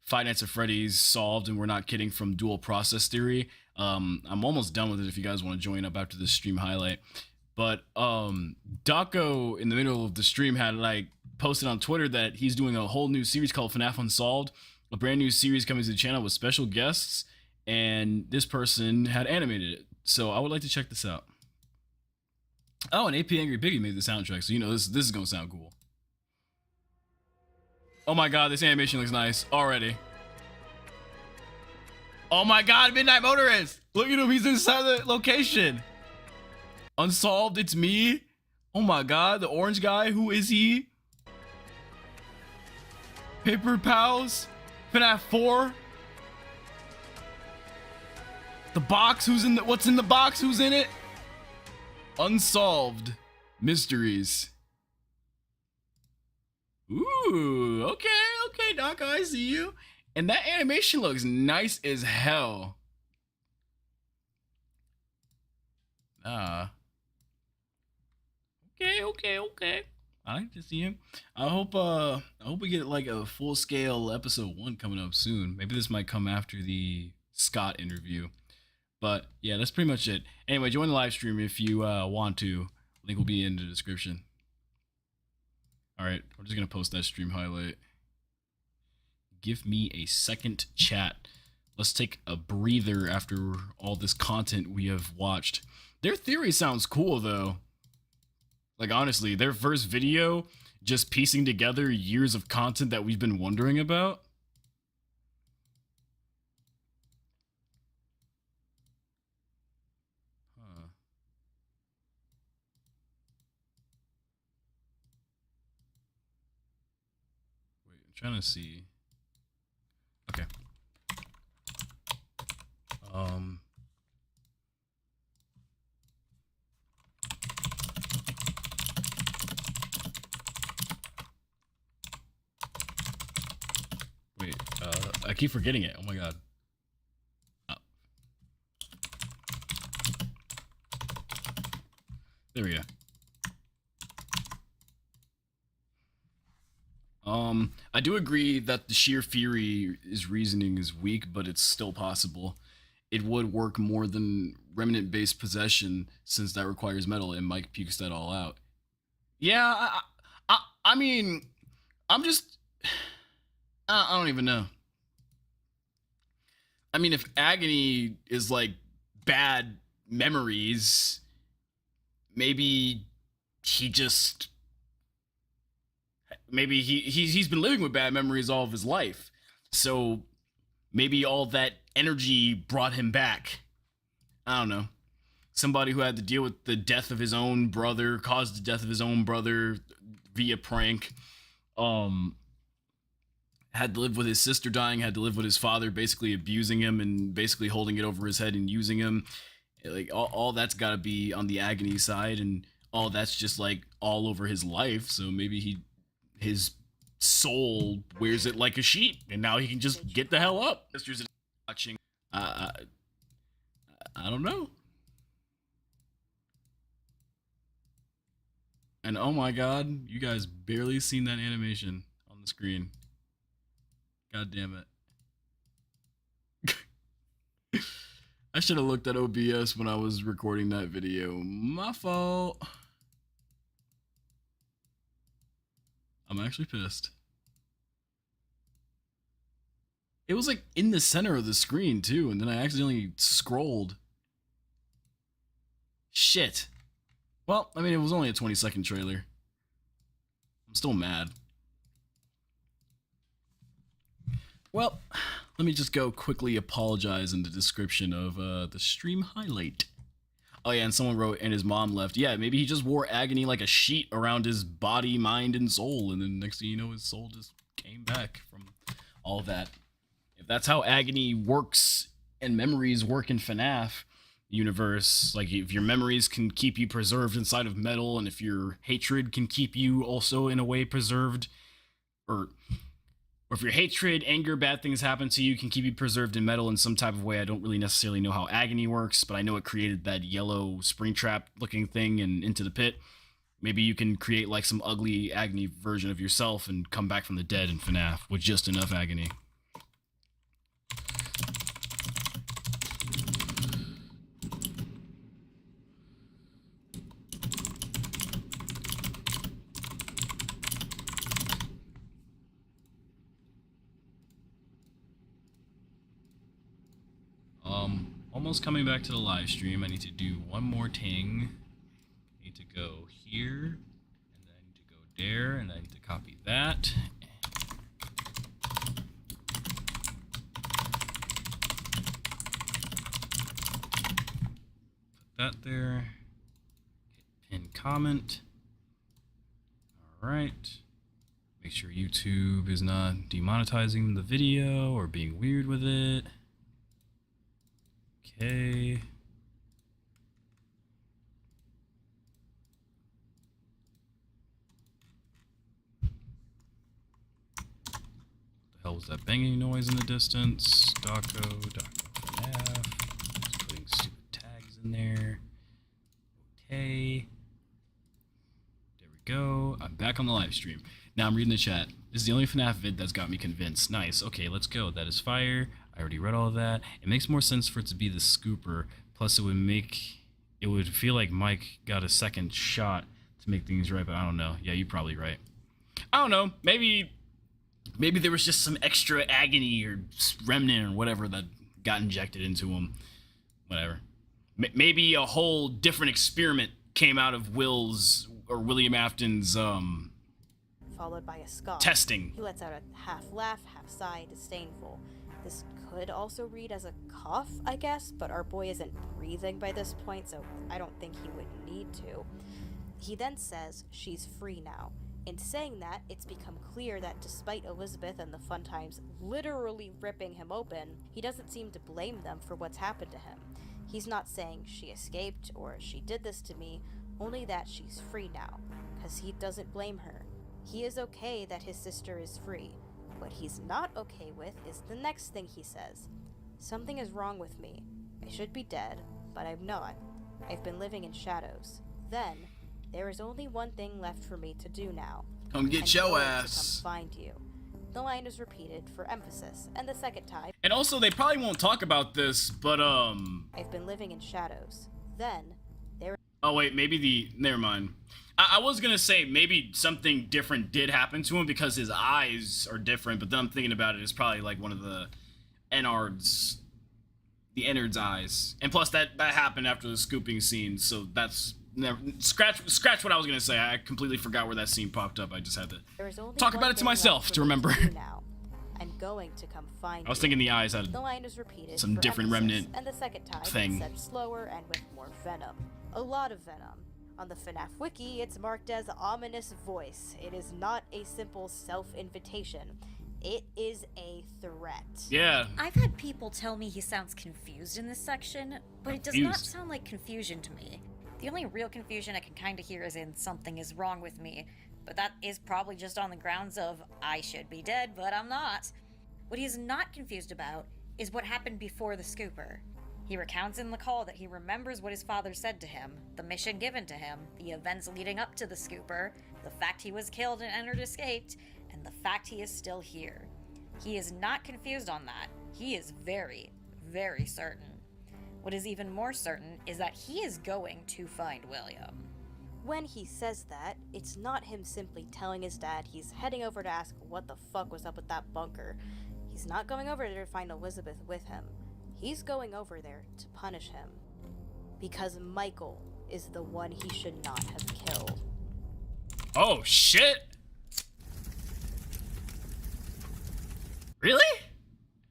Five Nights at Freddy's Solved, and we're not kidding, from Dual Process Theory. I'm almost done with it if you guys want to join up after this stream highlight. But Daco in the middle of the stream had like posted on Twitter that he's doing a whole new series called FNAF Unsolved, a brand new series coming to the channel with special guests, and this person had animated it. So I would like to check this out. Oh, and AP Angry Biggie made the soundtrack, so you know this is gonna sound cool. Oh my god, this animation looks nice already. Oh my god, Midnight Motorist! Look at him, he's inside the location. Unsolved, it's me. Oh my god, the orange guy, who is he? Paper Pals, FNAF 4. The box, who's in the, what's in the box, who's in it? Unsolved mysteries. Ooh, okay, Doc, I see you. And that animation looks nice as hell. Okay. I like to see him. I hope we get like a full scale episode 1 coming up soon. Maybe this might come after the Scott interview. But yeah, that's pretty much it. Anyway, join the live stream if you want to. Link will be in the description. Alright, we're just gonna post that stream highlight. Give me a second, chat. Let's take a breather after all this content we have watched. Their theory sounds cool though. Like honestly, their first video, just piecing together years of content that we've been wondering about. Wait, I'm trying to see. Okay. Wait, I keep forgetting it. Oh my god. There we go. I do agree that the sheer Fury's reasoning is weak, but it's still possible. It would work more than remnant-based possession, since that requires metal, and Mike pukes that all out. Yeah, I mean, I'm just... I don't even know. I mean, if agony is like bad memories, maybe he just... Maybe he's been living with bad memories all of his life. So maybe all that energy brought him back. I don't know. Somebody who had to deal with the death of his own brother, caused the death of his own brother via prank. Had to live with his sister dying, had to live with his father basically abusing him and basically holding it over his head and using him. Like all that's got to be on the agony side, and all that's just like all over his life. So maybe his soul wears it like a sheet, and now he can just get the hell up. Sisters watching. I don't know. And oh my god, you guys barely seen that animation. screen. God damn it. I should have looked at OBS when I was recording that video. My fault. I'm actually pissed. It was like in the center of the screen too, and then I accidentally scrolled. Shit. Well, I mean, it was only a 20-second trailer. I'm still mad. Well, let me just go quickly apologize in the description of the stream highlight. Oh yeah, and someone wrote, and his mom left. Yeah, maybe he just wore agony like a sheet around his body, mind, and soul, and then next thing you know, his soul just came back from all that. If that's how agony works and memories work in FNAF universe, like if your memories can keep you preserved inside of metal, and if your hatred can keep you also in a way preserved, or if your hatred, anger, bad things happen to you can keep you preserved in metal in some type of way. I don't really necessarily know how agony works, but I know it created that yellow Springtrap looking thing and into the pit. Maybe you can create like some ugly agony version of yourself and come back from the dead in FNAF with just enough agony. Almost coming back to the live stream. I need to do one more thing. I need to go here, and then I need to go there, and I need to copy that. Put that there. Hit pin comment. Alright. Make sure YouTube is not demonetizing the video or being weird with it. Okay. What the hell was that banging noise in the distance? Daco FNAF. Just putting stupid tags in there. Okay. There we go. I'm back on the live stream. Now I'm reading the chat. This is the only FNAF vid that's got me convinced. Nice. Okay, let's go. That is fire. I already read all of that. It makes more sense for it to be the scooper. Plus, it would feel like Mike got a second shot to make things right, but I don't know. Yeah, you're probably right. I don't know. Maybe there was just some extra agony or remnant or whatever that got injected into him. Whatever. Maybe a whole different experiment came out of William Afton's followed by a scoff. Testing. He lets out a half laugh, half sigh, disdainful. This could also read as a cough, I guess, but our boy isn't breathing by this point, so I don't think he would need to. He then says she's free now. In saying that, it's become clear that despite Elizabeth and the Fun Times literally ripping him open, he doesn't seem to blame them for what's happened to him. He's not saying she escaped or she did this to me, only that she's free now, because he doesn't blame her. He is okay that his sister is free. What he's not okay with is the next thing he says. Something is wrong with me. I should be dead, but I'm not. I've been living in shadows. Then, there is only one thing left for me to do now. Come get your ass. To come find you. The line is repeated for emphasis, and the second time. And also, they probably won't talk about this, but I've been living in shadows. Then, there. Oh wait, never mind. I was gonna say maybe something different did happen to him because his eyes are different, but then I'm thinking about it, it's probably like one of the Ennard's eyes. And plus that happened after the scooping scene, so that's never scratch what I was gonna say. I completely forgot where that scene popped up. I just had to talk about it to myself to remember. I'm going to come find I was thinking the eyes had the line is repeated some different remnant and the second time thing. It's said slower and with more venom. A lot of venom. On the FNAF wiki, it's marked as ominous voice. It is not a simple self-invitation. It is a threat. Yeah. I've had people tell me he sounds confused in this section, but it does not sound like confusion to me. The only real confusion I can kind of hear is in something is wrong with me, but that is probably just on the grounds of I should be dead, but I'm not. What he is not confused about is what happened before the scooper. He recounts in the call that he remembers what his father said to him, the mission given to him, the events leading up to the scooper, the fact he was killed and Ennard escaped, and and the fact he is still here. He is not confused on that. He is very, very certain. What is even more certain is that he is going to find William. When he says that, it's not him simply telling his dad he's heading over to ask what the fuck was up with that bunker. He's not going over there to find Elizabeth with him. He's going over there to punish him. Because Michael is the one he should not have killed. Oh, shit! Really?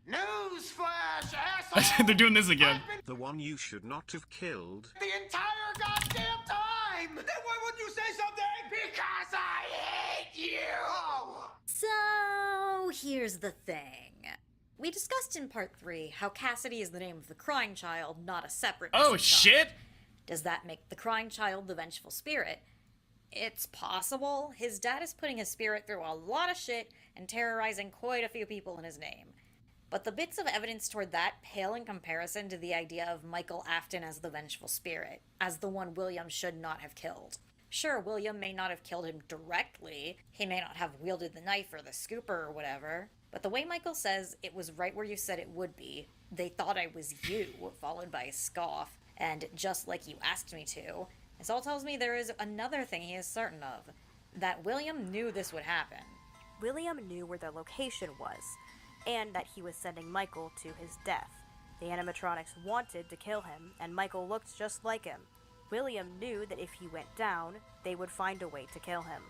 Newsflash, asshole! They're doing this again. The one you should not have killed. The entire goddamn time! Then why wouldn't you say something? Because I hate you! So, here's the thing. We discussed in part 3 how Cassidy is the name of the crying child, not a separate Oh, missing shit! child. Does that make the crying child the vengeful spirit? It's possible. His dad is putting his spirit through a lot of shit and terrorizing quite a few people in his name. But the bits of evidence toward that pale in comparison to the idea of Michael Afton as the vengeful spirit, as the one William should not have killed. Sure, William may not have killed him directly, he may not have wielded the knife or the scooper or whatever, but the way Michael says it was right where you said it would be, they thought I was you, followed by a scoff, and just like you asked me to, this all tells me there is another thing he is certain of, that William knew this would happen. William knew where the location was, and that he was sending Michael to his death. The animatronics wanted to kill him, and Michael looked just like him. William knew that if he went down, they would find a way to kill him.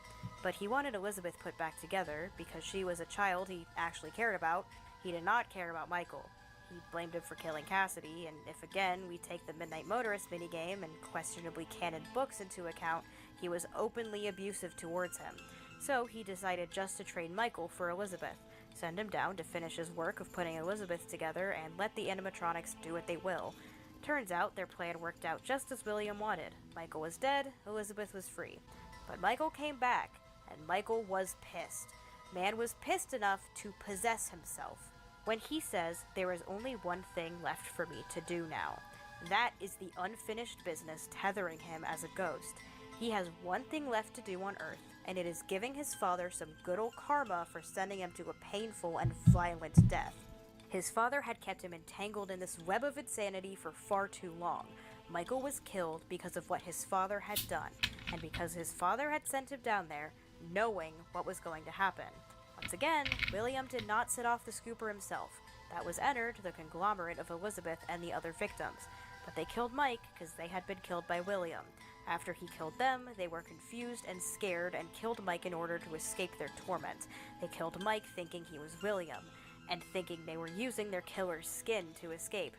But he wanted Elizabeth put back together because she was a child he actually cared about. He did not care about Michael. He blamed him for killing Cassidy, and if again we take the Midnight Motorist minigame and questionably canon books into account, he was openly abusive towards him. So he decided just to trade Michael for Elizabeth, send him down to finish his work of putting Elizabeth together, and let the animatronics do what they will. Turns out their plan worked out just as William wanted. Michael was dead, Elizabeth was free. But Michael came back, and Michael was pissed. Man was pissed enough to possess himself. When he says, "There is only one thing left for me to do now," that is the unfinished business tethering him as a ghost. He has one thing left to do on Earth, and it is giving his father some good old karma for sending him to a painful and violent death. His father had kept him entangled in this web of insanity for far too long. Michael was killed because of what his father had done, and because his father had sent him down there, knowing what was going to happen. Once again, William did not set off the scooper himself. That was entered the conglomerate of Elizabeth and the other victims. But they killed Mike because they had been killed by William. After he killed them, they were confused and scared and killed Mike in order to escape their torment. They killed Mike thinking he was William, and thinking they were using their killer's skin to escape.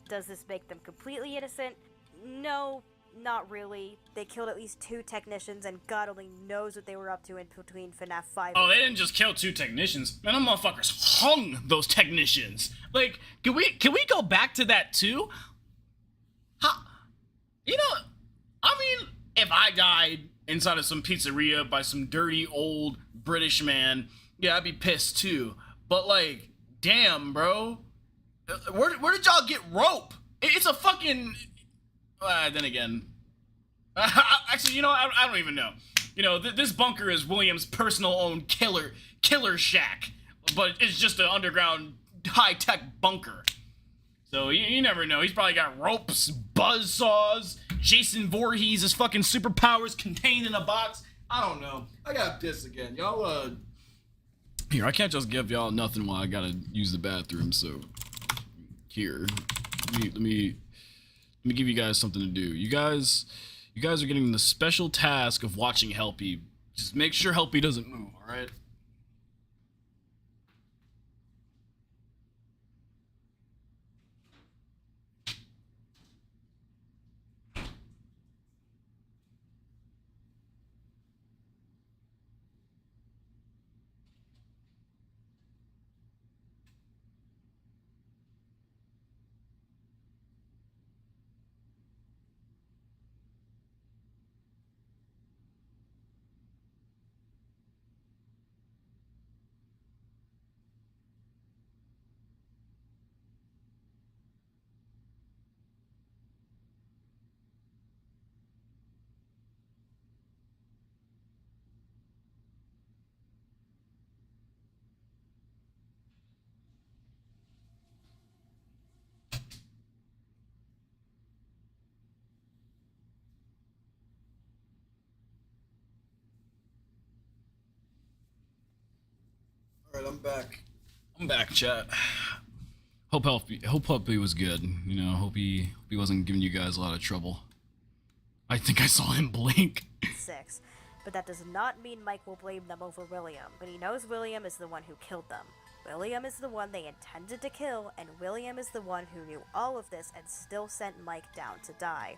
Does this make them completely innocent? No, not really. They killed at least 2 technicians, and God only knows what they were up to in between FNAF 5 Oh, they didn't just kill 2 technicians. Man, them motherfuckers hung those technicians. Like, can we go back to that too? You know, I mean, if I died inside of some pizzeria by some dirty old British man, yeah, I'd be pissed too. But like, damn, bro, where did y'all get rope? It's a fucking. Then again, actually, you know, I don't even know. You know, this bunker is William's personal own killer shack, but it's just an underground high-tech bunker. So you never know. He's probably got ropes, buzzsaws, Jason Voorhees' fucking superpowers contained in a box. I don't know. I got pissed again. Y'all, Here, I can't just give y'all nothing while I gotta use the bathroom, so... Here. Let me give you guys something to do. You guys are getting the special task of watching Helpy. Just make sure Helpy doesn't move, alright? Alright, I'm back. I'm back, chat. Hope Puppy was good. You know, hope he wasn't giving you guys a lot of trouble. I think I saw him blink. 6. But that does not mean Mike will blame them over William, but he knows William is the one who killed them. William is the one they intended to kill, and William is the one who knew all of this and still sent Mike down to die.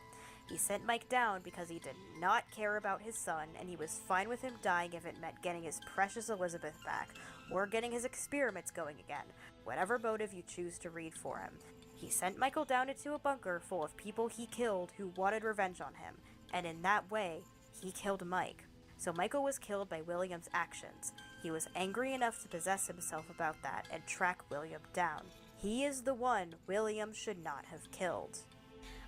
He sent Mike down because he did not care about his son, and he was fine with him dying if it meant getting his precious Elizabeth back, or getting his experiments going again, whatever motive you choose to read for him. He sent Michael down into a bunker full of people he killed who wanted revenge on him, and in that way, he killed Mike. So Michael was killed by William's actions. He was angry enough to possess himself about that and track William down. He is the one William should not have killed.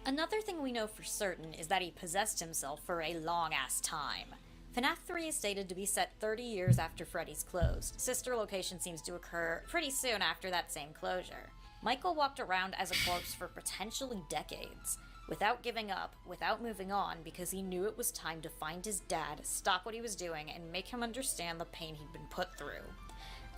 Another thing we know for certain is that he possessed himself for a long-ass time. FNAF 3 is stated to be set 30 years after Freddy's closed. Sister location seems to occur pretty soon after that same closure. Michael walked around as a corpse for potentially decades, without giving up, without moving on, because he knew it was time to find his dad, stop what he was doing, and make him understand the pain he'd been put through.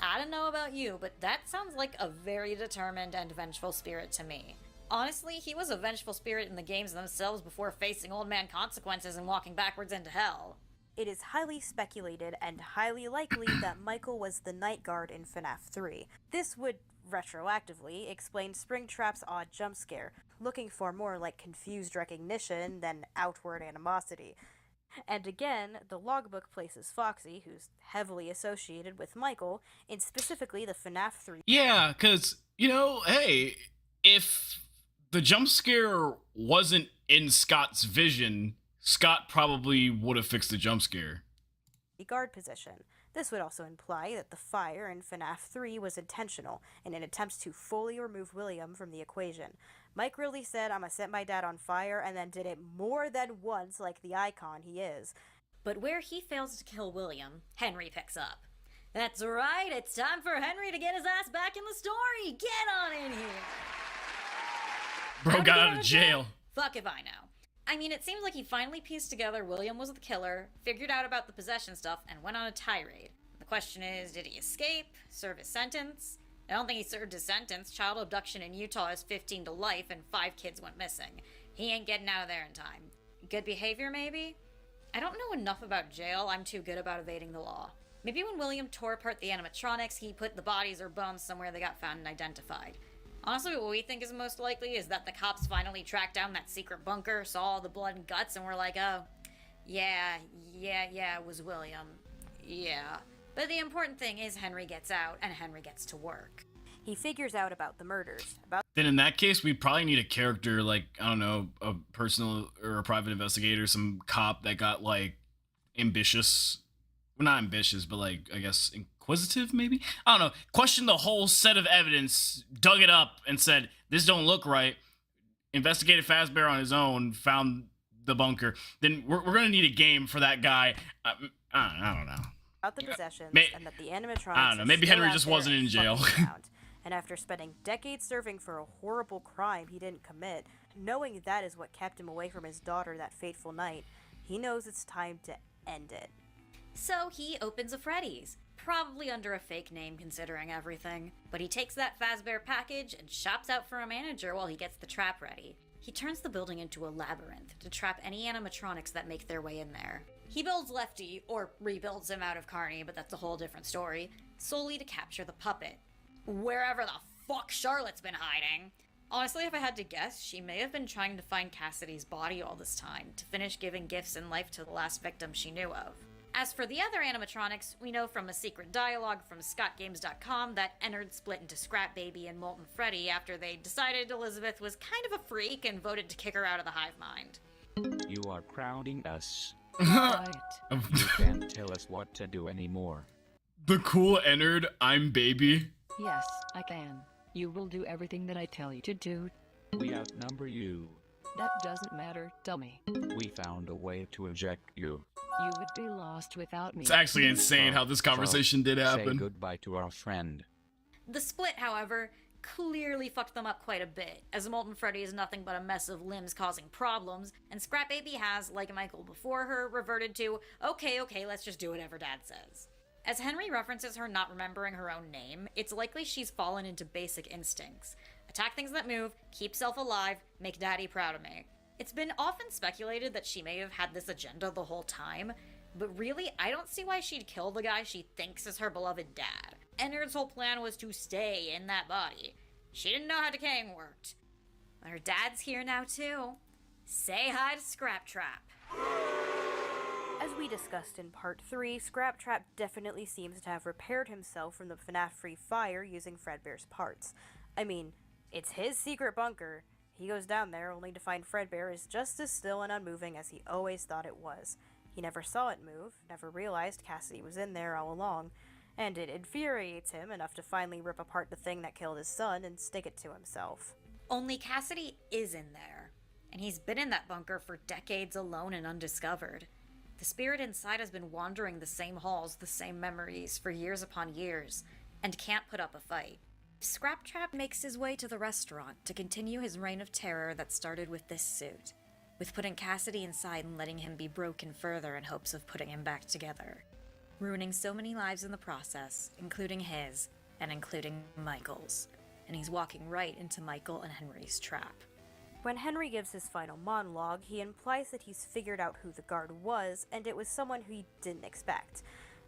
I don't know about you, but that sounds like a very determined and vengeful spirit to me. Honestly, he was a vengeful spirit in the games themselves before facing old man consequences and walking backwards into hell. It is highly speculated and highly likely that Michael was the night guard in FNAF 3. This would retroactively explain Springtrap's odd jump scare, looking for more like confused recognition than outward animosity. And again, the logbook places Foxy, who's heavily associated with Michael, in specifically the FNAF 3. Yeah, because, you know, hey, if the jump scare wasn't in Scott's vision, Scott probably would have fixed the jump scare. Guard position. This would also imply that the fire in FNAF 3 was intentional, in an attempt to fully remove William from the equation. Mike really said, "I'ma set my dad on fire," and then did it more than once like the icon he is. But where he fails to kill William, Henry picks up. That's right, it's time for Henry to get his ass back in the story! Get on in here! Bro got out of jail. Fuck if I know. I mean, it seems like he finally pieced together William was the killer, figured out about the possession stuff, and went on a tirade. The question is, did he escape? Serve his sentence? I don't think he served his sentence. Child abduction in Utah is 15 to life, and 5 kids went missing. He ain't getting out of there in time. Good behavior, maybe? I don't know enough about jail. I'm too good about evading the law. Maybe when William tore apart the animatronics, he put the bodies or bones somewhere they got found and identified. Honestly, what we think is most likely is that the cops finally tracked down that secret bunker, saw all the blood and guts, and were like, oh, yeah, it was William. Yeah. But the important thing is Henry gets out, and Henry gets to work. He figures out about the murders. Then in that case, we probably need a character like, I don't know, a personal or a private investigator, some cop that got, like, ambitious. Well, not ambitious, but, like, I guess inquisitive, maybe? I don't know. Questioned the whole set of evidence, dug it up, and said, this don't look right. Investigated Fazbear on his own, found the bunker. Then we're going to need a game for that guy. I don't know. About the possessions, and that the animatronics I don't know. Maybe Henry just wasn't in jail. And after spending decades serving for a horrible crime he didn't commit, knowing that is what kept him away from his daughter that fateful night, he knows it's time to end it. So he opens a Freddy's, probably under a fake name considering everything. But he takes that Fazbear package and shops out for a manager while he gets the trap ready. He turns the building into a labyrinth to trap any animatronics that make their way in there. He builds Lefty, or rebuilds him out of Carney, but that's a whole different story, solely to capture the puppet. Wherever the fuck Charlotte's been hiding. Honestly, if I had to guess, she may have been trying to find Cassidy's body all this time, to finish giving gifts and life to the last victim she knew of. As for the other animatronics, we know from a secret dialogue from ScottGames.com that Ennard split into Scrap Baby and Molten Freddy after they decided Elizabeth was kind of a freak and voted to kick her out of the hive mind. You are crowding us. Right. You can't tell us what to do anymore. The cool Ennard, I'm Baby. Yes, I can. You will do everything that I tell you to do. We outnumber you. That doesn't matter, dummy. We found a way to eject you. You would be lost without me. It's actually insane how this conversation did happen. Say goodbye to our friend. The split, however, clearly fucked them up quite a bit, as Molten Freddy is nothing but a mess of limbs causing problems, and Scrap Baby has, like Michael before her, reverted to, okay, let's just do whatever Dad says. As Henry references her not remembering her own name, it's likely she's fallen into basic instincts. Attack things that move, keep self alive, make daddy proud of me. It's been often speculated that she may have had this agenda the whole time, but really, I don't see why she'd kill the guy she thinks is her beloved dad. Ennard's whole plan was to stay in that body. She didn't know how decaying worked. But her dad's here now too. Say hi to Scraptrap. As we discussed in part 3, Scraptrap definitely seems to have repaired himself from the FNAF-free fire using Fredbear's parts. I mean, it's his secret bunker. He goes down there only to find Fredbear is just as still and unmoving as he always thought it was. He never saw it move, never realized Cassidy was in there all along, and it infuriates him enough to finally rip apart the thing that killed his son and stick it to himself. Only Cassidy is in there, and he's been in that bunker for decades alone and undiscovered. The spirit inside has been wandering the same halls, the same memories, for years upon years, and can't put up a fight. Scraptrap makes his way to the restaurant to continue his reign of terror that started with this suit, with putting Cassidy inside and letting him be broken further in hopes of putting him back together, ruining so many lives in the process, including his, and including Michael's. And he's walking right into Michael and Henry's trap. When Henry gives his final monologue, he implies that he's figured out who the guard was, and it was someone who he didn't expect.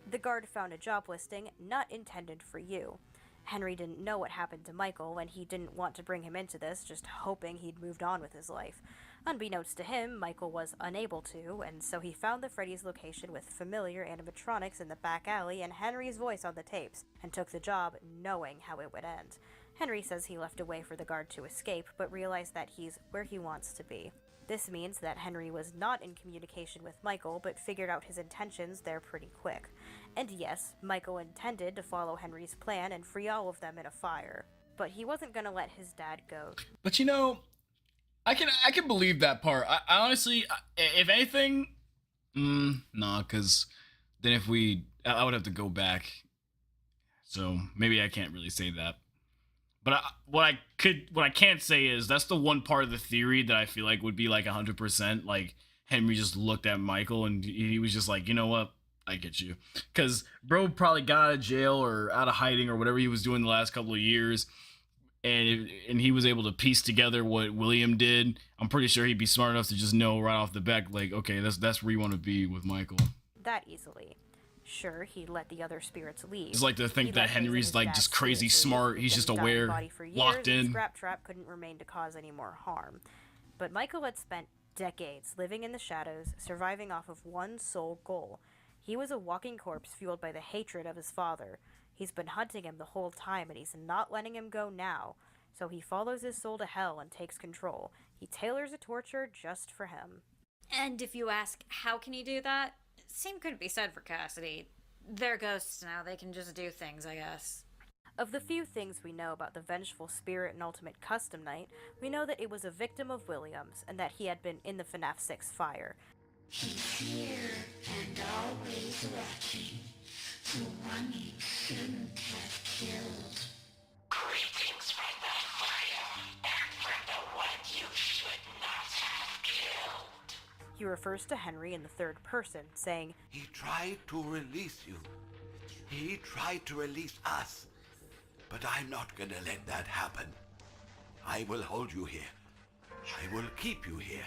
The guard found a job listing not intended for you. Henry didn't know what happened to Michael, and he didn't want to bring him into this, just hoping he'd moved on with his life. Unbeknownst to him, Michael was unable to, and so he found the Freddy's location with familiar animatronics in the back alley and Henry's voice on the tapes, and took the job knowing how it would end. Henry says he left a way for the guard to escape, but realized that he's where he wants to be. This means that Henry was not in communication with Michael, but figured out his intentions there pretty quick. And yes, Michael intended to follow Henry's plan and free all of them in a fire. But he wasn't gonna let his dad go. But you know, I can believe that part. I honestly, if anything, nah, because then I would have to go back. So maybe I can't really say that. But what I can't say is that's the one part of the theory that I feel like would be like 100%. Like Henry just looked at Michael and he was just like, you know what? I get you. Because bro probably got out of jail or out of hiding or whatever he was doing the last couple of years. And he was able to piece together what William did. I'm pretty sure he'd be smart enough to just know right off the bat, like, okay, that's where you want to be with Michael. That easily. Sure, he let the other spirits leave. It's like to think that Henry's like just crazy smart. He's just aware, locked in. Scraptrap couldn't remain to cause any more harm. But Michael had spent decades living in the shadows, surviving off of one sole goal. He was a walking corpse fueled by the hatred of his father. He's been hunting him the whole time, and he's not letting him go now. So he follows his soul to hell and takes control. He tailors a torture just for him. And if you ask, how can he do that? Same couldn't be said for Cassidy. They're ghosts now, they can just do things, I guess. Of the few things we know about the vengeful spirit and ultimate custom night, we know that it was a victim of William's, and that he had been in the FNAF 6 fire. He's here and always watching. The one you shouldn't have killed. Greetings from the fire, and from the one you should not have killed. He refers to Henry in the third person, saying, He tried to release you. He tried to release us. But I'm not gonna let that happen. I will hold you here. I will keep you here.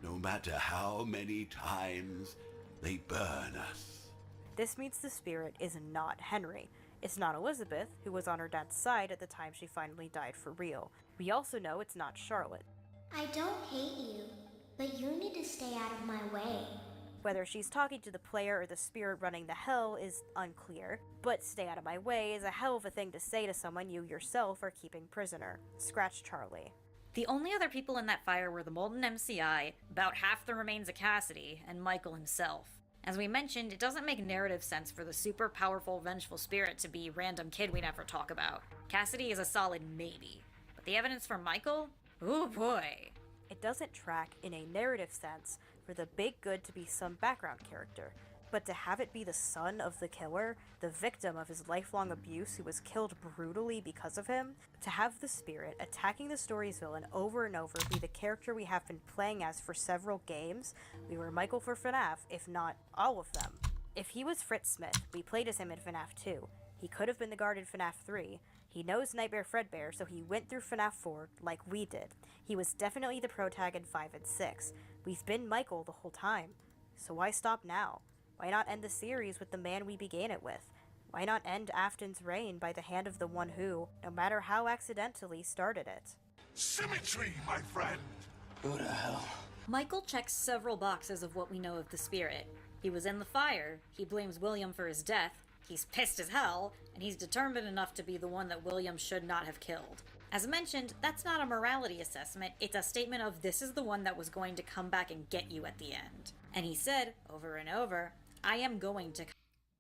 No matter how many times they burn us. This means the spirit is not Henry. It's not Elizabeth, who was on her dad's side at the time she finally died for real. We also know it's not Charlotte. I don't hate you, but you need to stay out of my way. Whether she's talking to the player or the spirit running the hell is unclear, but stay out of my way is a hell of a thing to say to someone you yourself are keeping prisoner. Scratch Charlie. The only other people in that fire were the Molten MCI, about half the remains of Cassidy, and Michael himself. As we mentioned, it doesn't make narrative sense for the super powerful vengeful spirit to be random kid we never talk about. Cassidy is a solid maybe, but the evidence for Michael? Ooh boy. It doesn't track in a narrative sense for the big good to be some background character, but to have it be the son of the killer, the victim of his lifelong abuse who was killed brutally because of him, to have the spirit attacking the story's villain over and over be the character we have been playing as for several games. We were Michael for FNAF, if not all of them. If he was Fritz Smith, we played as him in FNAF 2. He could have been the guard in FNAF 3. He knows Nightmare Fredbear, so he went through FNAF 4 like we did. He was definitely the protag in 5 and 6. We've been Michael the whole time. So why stop now? Why not end the series with the man we began it with? Why not end Afton's reign by the hand of the one who, no matter how accidentally, started it? Symmetry, my friend! Who the hell? Michael checks several boxes of what we know of the spirit. He was in the fire, he blames William for his death, he's pissed as hell, and he's determined enough to be the one that William should not have killed. As mentioned, that's not a morality assessment, it's a statement of this is the one that was going to come back and get you at the end. And he said, over and over, I am going to...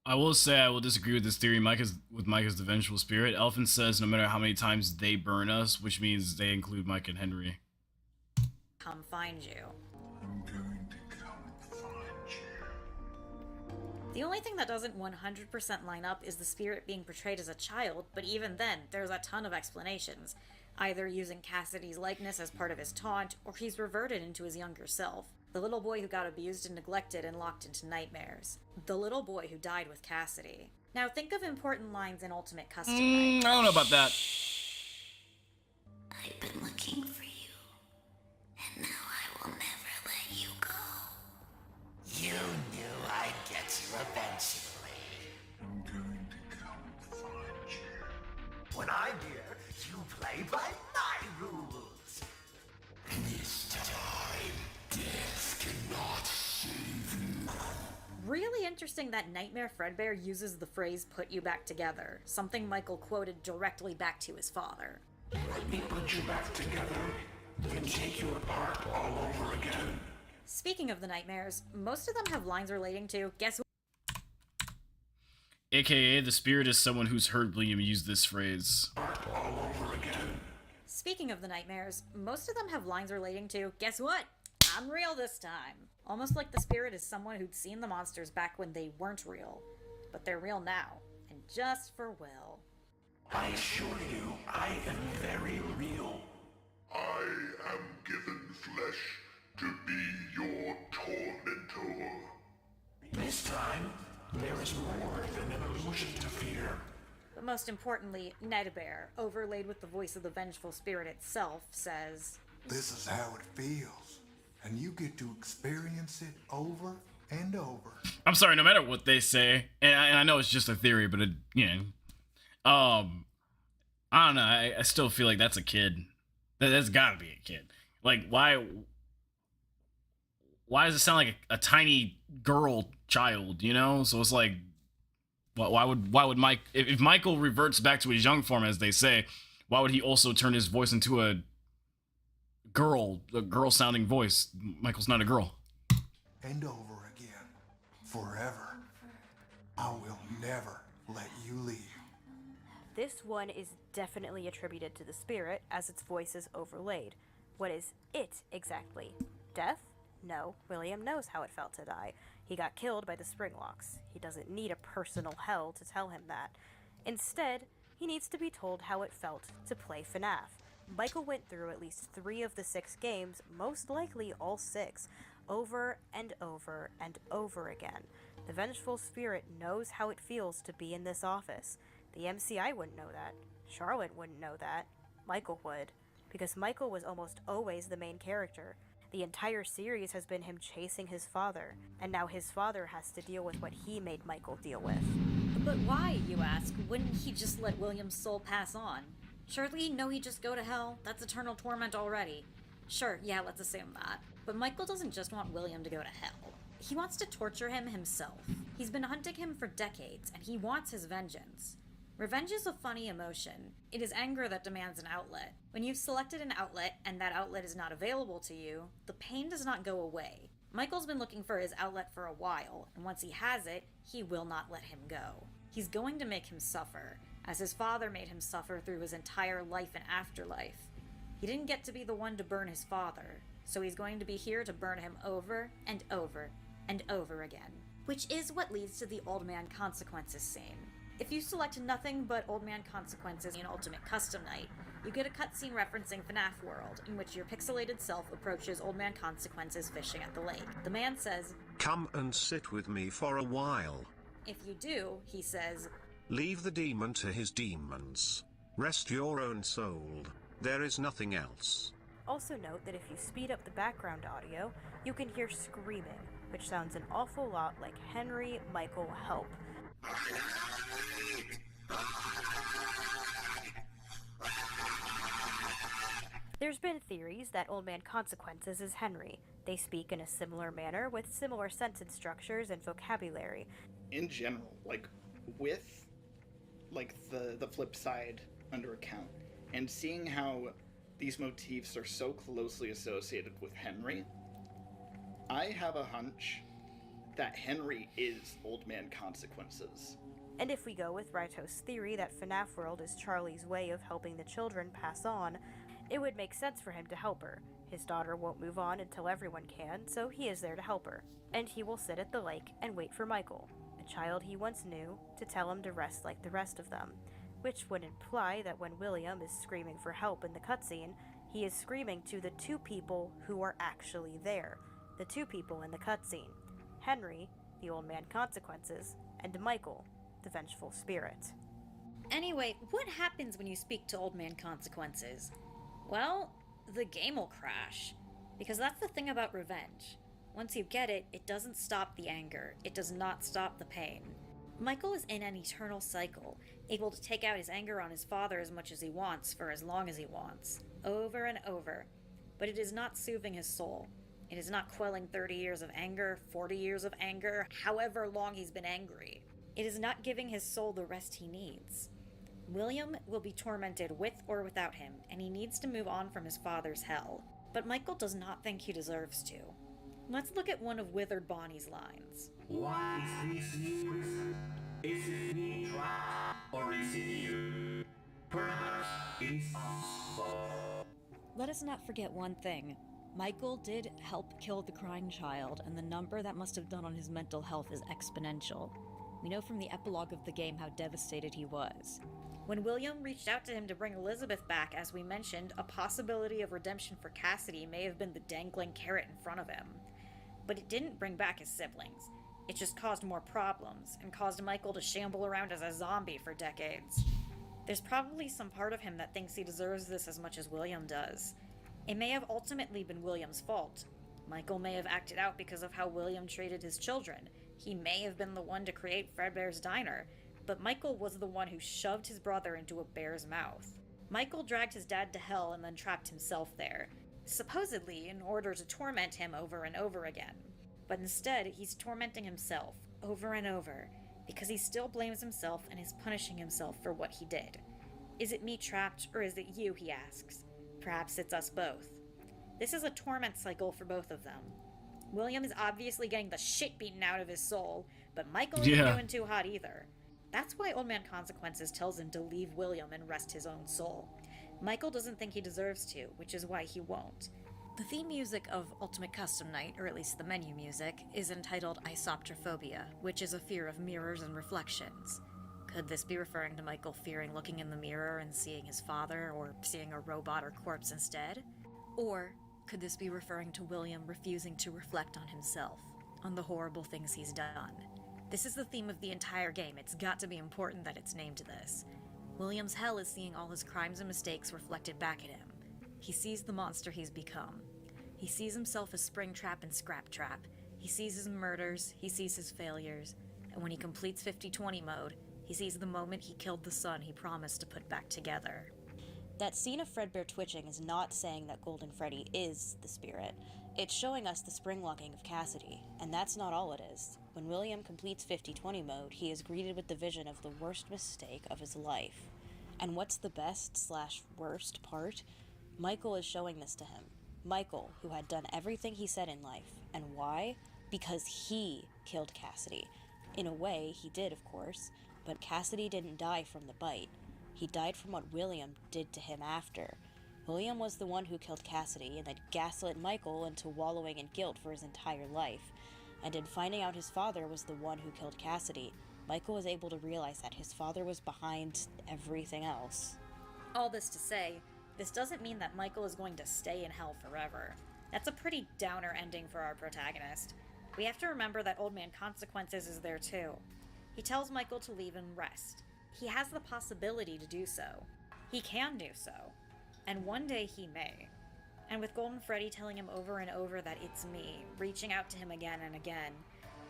I will say I will disagree with this theory. Mike is the vengeful spirit. Elfin says no matter how many times they burn us, which means they include Mike and Henry. Come find you. I'm going to come find you. The only thing that doesn't 100% line up is the spirit being portrayed as a child, but even then, there's a ton of explanations. Either using Cassidy's likeness as part of his taunt, or he's reverted into his younger self. The little boy who got abused and neglected and locked into nightmares. The little boy who died with Cassidy. Now think of important lines in Ultimate Custom Night. I don't know about that. I've been looking for you, and now I will never let you go. You knew I'd get you eventually. I'm going to come find you. When I'm here, you play by my rules. This time, death cannot save you. Really interesting that Nightmare Fredbear uses the phrase put you back together, something Michael quoted directly back to his father. Let me put you back together, then take you apart all over again. Speaking of the nightmares, most of them have lines relating to, guess who? AKA, the spirit is someone who's heard William use this phrase. All over again. Speaking of the nightmares, most of them have lines relating to, guess what? I'm real this time. Almost like the spirit is someone who'd seen the monsters back when they weren't real. But they're real now, and just for Will. I assure you, I am very real. I am given flesh to be your tormentor. This time, there is more than an illusion to fear. But most importantly, Nightbear, overlaid with the voice of the vengeful spirit itself, says, This is how it feels, and you get to experience it over and over. I'm sorry, no matter what they say, and I know it's just a theory, but it, I don't know, I still feel like that's a kid. That's gotta be a kid. Like, why does it sound like a tiny girl child, So it's like, why would Mike, if Michael reverts back to his young form, as they say, why would he also turn his voice into a girl sounding voice? Michael's not a girl. And over again. Forever. I will never let you leave. This one is definitely attributed to the spirit, as its voice is overlaid. What is it exactly? Death? No, William knows how it felt to die. He got killed by the Springlocks. He doesn't need a personal hell to tell him that. Instead, he needs to be told how it felt to play FNAF. Michael went through at least 3 of the 6 games, most likely all 6, over and over and over again. The vengeful spirit knows how it feels to be in this office. The MCI wouldn't know that. Charlotte wouldn't know that. Michael would. Because Michael was almost always the main character. The entire series has been him chasing his father, and now his father has to deal with what he made Michael deal with. But why, you ask? Wouldn't he just let William's soul pass on? Surely he'd know he'd just go to hell? That's eternal torment already. Sure, yeah, let's assume that. But Michael doesn't just want William to go to hell. He wants to torture him himself. He's been hunting him for decades, and he wants his vengeance. Revenge is a funny emotion. It is anger that demands an outlet. When you've selected an outlet, and that outlet is not available to you, the pain does not go away. Michael's been looking for his outlet for a while, and once he has it, he will not let him go. He's going to make him suffer, as his father made him suffer through his entire life and afterlife. He didn't get to be the one to burn his father, so he's going to be here to burn him over and over and over again. Which is what leads to the Old Man Consequences scene. If you select nothing but Old Man Consequences in Ultimate Custom Night, you get a cutscene referencing FNAF World, in which your pixelated self approaches Old Man Consequences fishing at the lake. The man says, Come and sit with me for a while. If you do, he says, Leave the demon to his demons. Rest your own soul. There is nothing else. Also note that if you speed up the background audio, you can hear screaming, which sounds an awful lot like Henry, Michael, help. There's been theories that Old Man Consequences is Henry. They speak in a similar manner with similar sentence structures and vocabulary. In general, with the flip side under account, and seeing how these motifs are so closely associated with Henry, I have a hunch that Henry is Old Man Consequences. And if we go with Raito's theory that FNAF World is Charlie's way of helping the children pass on, it would make sense for him to help her. His daughter won't move on until everyone can, so he is there to help her. And he will sit at the lake and wait for Michael, a child he once knew, to tell him to rest like the rest of them. Which would imply that when William is screaming for help in the cutscene, he is screaming to the two people who are actually there. The two people in the cutscene. Henry, the Old Man Consequences, and Michael, the vengeful spirit. Anyway, what happens when you speak to Old Man Consequences? Well, the game will crash. Because that's the thing about revenge. Once you get it, it doesn't stop the anger. It does not stop the pain. Michael is in an eternal cycle, able to take out his anger on his father as much as he wants for as long as he wants, over and over. But it is not soothing his soul. It is not quelling 30 years of anger, 40 years of anger, however long he's been angry. It is not giving his soul the rest he needs. William will be tormented with or without him, and he needs to move on from his father's hell. But Michael does not think he deserves to. Let's look at one of Withered Bonnie's lines. What is this news? Is it me trapped, or is it you? Perhaps it's us. Let us not forget one thing. Michael did help kill the crying child, and the number that must have done on his mental health is exponential. We know from the epilogue of the game how devastated he was. When William reached out to him to bring Elizabeth back, as we mentioned, a possibility of redemption for Cassidy may have been the dangling carrot in front of him. But it didn't bring back his siblings. It just caused more problems, and caused Michael to shamble around as a zombie for decades. There's probably some part of him that thinks he deserves this as much as William does. It may have ultimately been William's fault. Michael may have acted out because of how William treated his children. He may have been the one to create Fredbear's Diner, but Michael was the one who shoved his brother into a bear's mouth. Michael dragged his dad to hell and then trapped himself there, supposedly in order to torment him over and over again. But instead, he's tormenting himself over and over, because he still blames himself and is punishing himself for what he did. Is it me trapped, or is it you, he asks. Perhaps it's us both. This is a torment cycle for both of them. William is obviously getting the shit beaten out of his soul, but Michael isn't doing too hot either. That's why Old Man Consequences tells him to leave William and rest his own soul. Michael doesn't think he deserves to, which is why he won't. The theme music of Ultimate Custom Night, or at least the menu music, is entitled Isoptrophobia, which is a fear of mirrors and reflections. Could this be referring to Michael fearing looking in the mirror and seeing his father, or seeing a robot or corpse instead? Or could this be referring to William refusing to reflect on himself, on the horrible things he's done? This is the theme of the entire game. It's got to be important that it's named this. William's hell is seeing all his crimes and mistakes reflected back at him. He sees the monster he's become. He sees himself as Springtrap and Scraptrap. He sees his murders, he sees his failures, and when he completes 50-20 mode, he sees the moment he killed the son he promised to put back together. That scene of Fredbear twitching is not saying that Golden Freddy is the spirit. It's showing us the spring locking of Cassidy, and that's not all it is. When William completes 50-20 mode, he is greeted with the vision of the worst mistake of his life. And what's the best/worst part? Michael is showing this to him. Michael, who had done everything he said in life. And why? Because he killed Cassidy. In a way, he did, of course, but Cassidy didn't die from the bite. He died from what William did to him after. William was the one who killed Cassidy and then gaslit Michael into wallowing in guilt for his entire life. And in finding out his father was the one who killed Cassidy, Michael was able to realize that his father was behind everything else. All this to say, this doesn't mean that Michael is going to stay in hell forever. That's a pretty downer ending for our protagonist. We have to remember that Old Man Consequences is there too. He tells Michael to leave and rest. He has the possibility to do so. He can do so. And one day he may. And with Golden Freddy telling him over and over that it's me, reaching out to him again and again,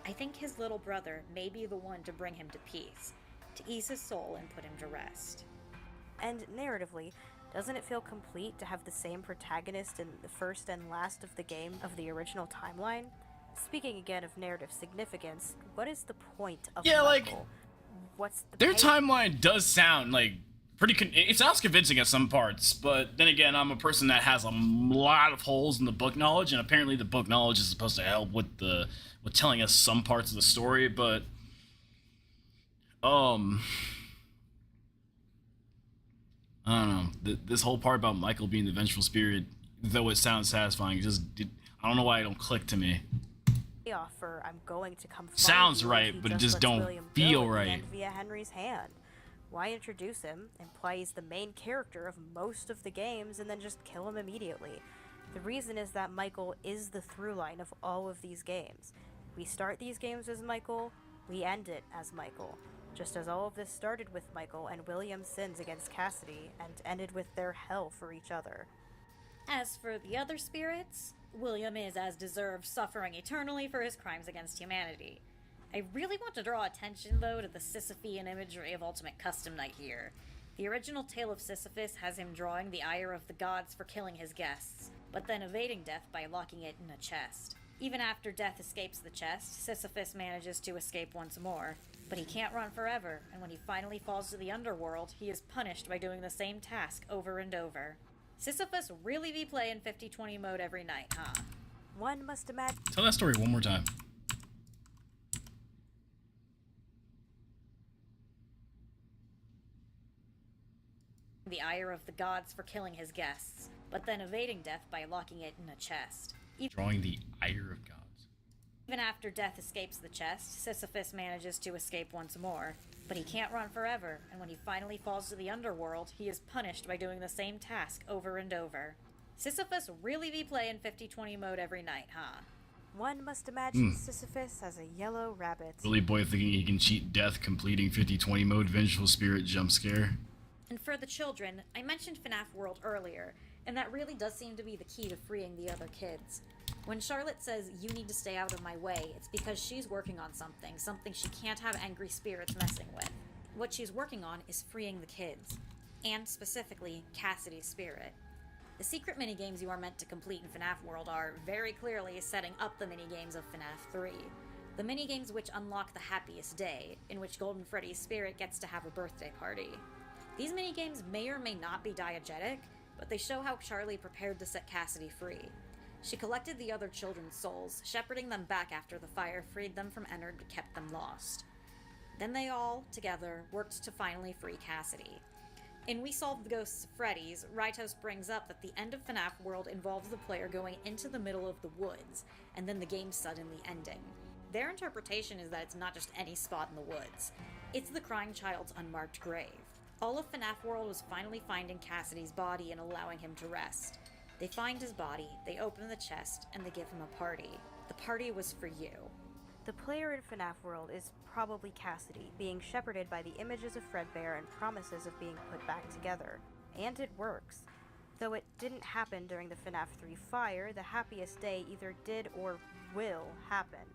I think his little brother may be the one to bring him to peace, to ease his soul and put him to rest. And narratively, doesn't it feel complete to have the same protagonist in the first and last of the game of the original timeline? Speaking again of narrative significance, what is the point of Michael? What's the Their timeline does sound like it sounds convincing at some parts, but then again, I'm a person that has a lot of holes in the book knowledge, and apparently the book knowledge is supposed to help with telling us some parts of the story, but I don't know. This whole part about Michael being the vengeful spirit, though it sounds satisfying, I don't know why it don't click to me. Offer, I'm going to come sounds right, but it just don't feel right. Via Henry's hand. Why introduce him, imply he's the main character of most of the games, and then just kill him immediately? The reason is that Michael is the through line of all of these games. We start these games as Michael, we end it as Michael. Just as all of this started with Michael and William's sins against Cassidy, and ended with their hell for each other. As for the other spirits, William is, as deserved, suffering eternally for his crimes against humanity. I really want to draw attention, though, to the Sisyphean imagery of Ultimate Custom Night here. The original tale of Sisyphus has him drawing the ire of the gods for killing his guests, but then evading death by locking it in a chest. Even after death escapes the chest, Sisyphus manages to escape once more, but he can't run forever, and when he finally falls to the underworld, he is punished by doing the same task over and over. Sisyphus really be playing 50-20 mode every night, huh? One must imagine. Tell that story one more time. The ire of the gods for killing his guests, but then evading death by locking it in a chest. Drawing the ire of gods. Even after death escapes the chest, Sisyphus manages to escape once more, but he can't run forever, and when he finally falls to the underworld, he is punished by doing the same task over and over. Sisyphus really be playing 50-20 mode every night, huh? One must imagine Sisyphus as a yellow rabbit. Billy Boy thinking he can cheat death, completing 50-20 mode, vengeful spirit jump scare. And for the children, I mentioned FNAF World earlier, and that really does seem to be the key to freeing the other kids. When Charlotte says, "You need to stay out of my way," it's because she's working on something she can't have angry spirits messing with. What she's working on is freeing the kids, and specifically, Cassidy's spirit. The secret minigames you are meant to complete in FNAF World are, very clearly, setting up the minigames of FNAF 3. The minigames which unlock the Happiest Day, in which Golden Freddy's spirit gets to have a birthday party. These minigames may or may not be diegetic, but they show how Charlie prepared to set Cassidy free. She collected the other children's souls, shepherding them back after the fire freed them from Ennard but kept them lost. Then they all, together, worked to finally free Cassidy. In We Solved the Ghosts of Freddy's, Ritos brings up that the end of FNAF World involves the player going into the middle of the woods, and then the game suddenly ending. Their interpretation is that it's not just any spot in the woods. It's the crying child's unmarked grave. All of FNAF World was finally finding Cassidy's body and allowing him to rest. They find his body, they open the chest, and they give him a party. The party was for you. The player in FNAF World is probably Cassidy, being shepherded by the images of Fazbear and promises of being put back together. And it works. Though it didn't happen during the FNAF 3 fire, the Happiest Day either did or will happen.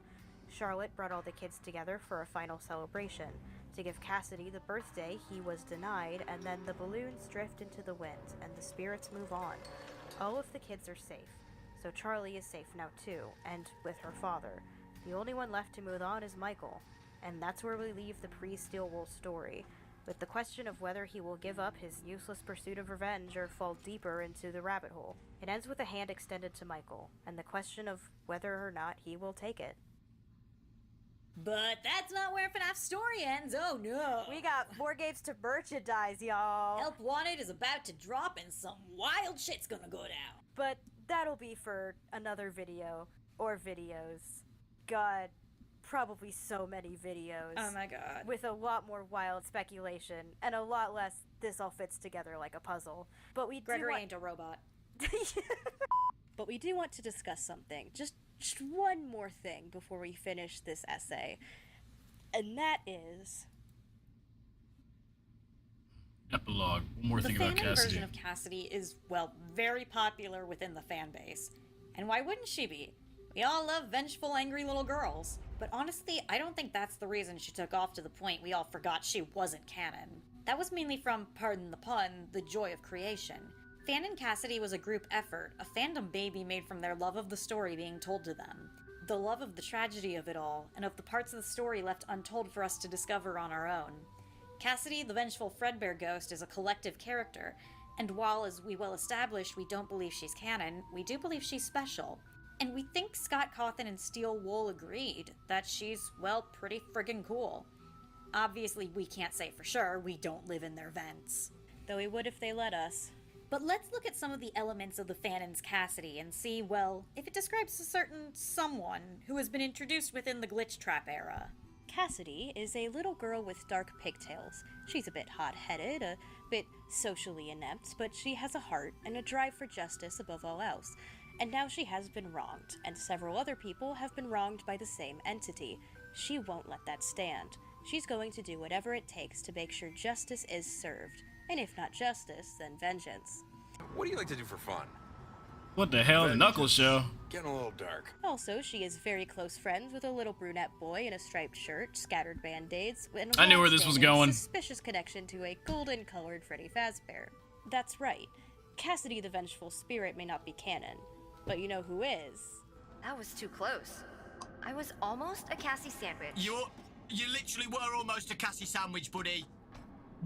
Charlotte brought all the kids together for a final celebration. To give Cassidy the birthday he was denied, and then the balloons drift into the wind, and the spirits move on. All of the kids are safe, so Charlie is safe now too, and with her father. The only one left to move on is Michael, and that's where we leave the pre-Steel Wool story, with the question of whether he will give up his useless pursuit of revenge or fall deeper into the rabbit hole. It ends with a hand extended to Michael, and the question of whether or not he will take it. But that's not where FNAF's story ends, oh no! We got more games to merchandise, y'all! Help Wanted is about to drop and some wild shit's gonna go down. But that'll be for another video, or videos. God, probably so many videos. Oh my god. With a lot more wild speculation, and a lot less this all fits together like a puzzle. But we Gregory ain't a robot. But we do want to discuss something, just just one more thing before we finish this essay, and that is... Epilogue. One more thing about The Cassidy. version of Cassidy is, well, very popular within the fan base. And why wouldn't she be? We all love vengeful, angry little girls. But honestly, I don't think that's the reason she took off to the point we all forgot she wasn't canon. That was mainly from, pardon the pun, the joy of creation. Fan and Cassidy was a group effort, a fandom baby made from their love of the story being told to them. The love of the tragedy of it all, and of the parts of the story left untold for us to discover on our own. Cassidy, the vengeful Fredbear ghost, is a collective character, and while, as we well established, we don't believe she's canon, we do believe she's special. And we think Scott Cawthon and Steel Wool agreed that she's, well, pretty friggin' cool. Obviously, we can't say for sure, we don't live in their vents. Though we would if they let us. But let's look at some of the elements of the fanon's Cassidy and see, well, if it describes a certain someone who has been introduced within the Glitch Trap era. Cassidy is a little girl with dark pigtails. She's a bit hot-headed, a bit socially inept, but she has a heart and a drive for justice above all else. And now she has been wronged, and several other people have been wronged by the same entity. She won't let that stand. She's going to do whatever it takes to make sure justice is served. And if not justice, then vengeance. What do you like to do for fun? What the hell? The Knuckles show? Getting a little dark. Also, she is very close friends with a little brunette boy in a striped shirt, scattered band-aids, and a I knew where this was going. suspicious connection to a golden-colored Freddy Fazbear. That's right. Cassidy the Vengeful Spirit may not be canon, but you know who is? That was too close. I was almost a Cassie sandwich. You literally were almost a Cassie sandwich, buddy.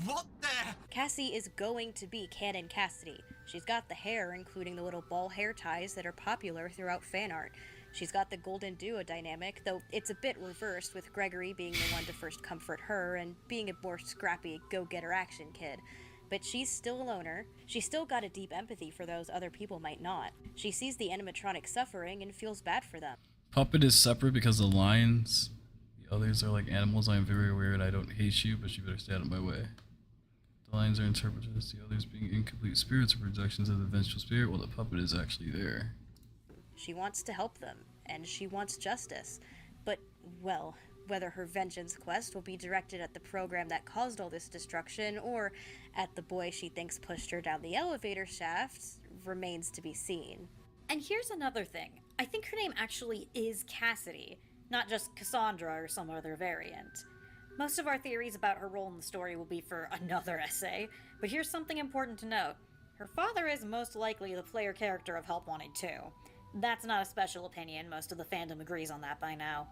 What the? Cassie is going to be canon Cassidy. She's got the hair, including the little ball hair ties that are popular throughout fan art. She's got the golden duo dynamic, though it's a bit reversed, with Gregory being the one to first comfort her and being a more scrappy, go-getter action kid. But she's still a loner. She's still got a deep empathy for those other people might not. She sees the animatronic suffering and feels bad for them. Puppet is separate because the lions, the others are like animals. I am very aware and I don't hate you, but you better stay out of my way. The lions are interpreted as the others being incomplete spirits or projections of the vengeful spirit, while the puppet is actually there. She wants to help them, and she wants justice. But, well, whether her vengeance quest will be directed at the program that caused all this destruction, or at the boy she thinks pushed her down the elevator shaft, remains to be seen. And here's another thing. I think her name actually is Cassidy, not just Cassandra or some other variant. Most of our theories about her role in the story will be for another essay, but here's something important to note. Her father is most likely the player character of Help Wanted 2. That's not a special opinion, most of the fandom agrees on that by now.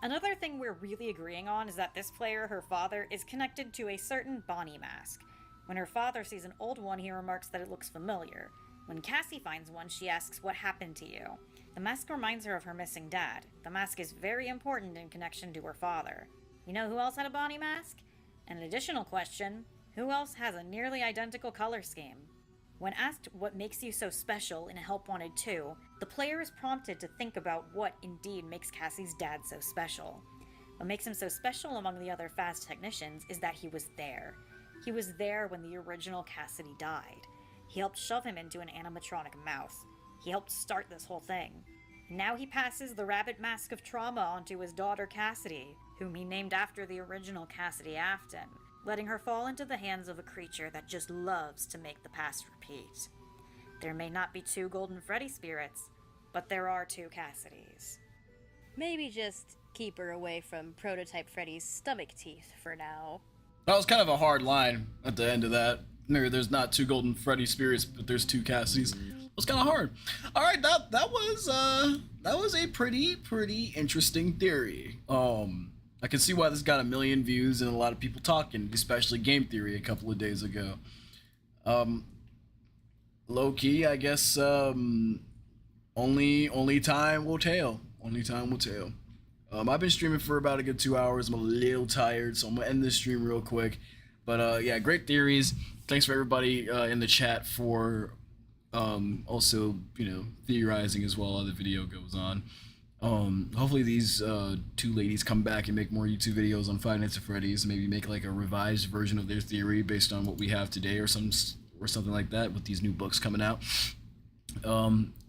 Another thing we're really agreeing on is that this player, her father, is connected to a certain Bonnie mask. When her father sees an old one, he remarks that it looks familiar. When Cassie finds one, she asks, "What happened to you?" The mask reminds her of her missing dad. The mask is very important in connection to her father. You know who else had a Bonnie mask? And an additional question, who else has a nearly identical color scheme? When asked what makes you so special in Help Wanted 2, the player is prompted to think about what indeed makes Cassie's dad so special. What makes him so special among the other Faz technicians is that he was there. He was there when the original Cassidy died. He helped shove him into an animatronic mouth. He helped start this whole thing. Now he passes the rabbit mask of trauma onto his daughter Cassidy, whom he named after the original Cassidy Afton, letting her fall into the hands of a creature that just loves to make the past repeat. There may not be two Golden Freddy spirits, but there are two Cassidys. Maybe just keep her away from Prototype Freddy's stomach teeth for now. That was kind of a hard line at the end of that. Maybe there's not two Golden Freddy spirits, but there's two Cassidys. It was kind of hard. All right, that was a pretty interesting theory. I can see why this got 1 million views and a lot of people talking, especially Game Theory a couple of days ago. Low key, I guess. Only time will tell. Only time will tell. I've been streaming for about a good 2 hours. I'm a little tired, so I'm gonna end this stream real quick. But yeah, great theories. Thanks for everybody in the chat for also, theorizing as well as the video goes on. Hopefully these two ladies come back and make more YouTube videos on Five Nights at Freddy's. Maybe make like a revised version of their theory based on what we have today, or something like that with these new books coming out.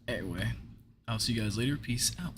Anyway, I'll see you guys later. Peace out.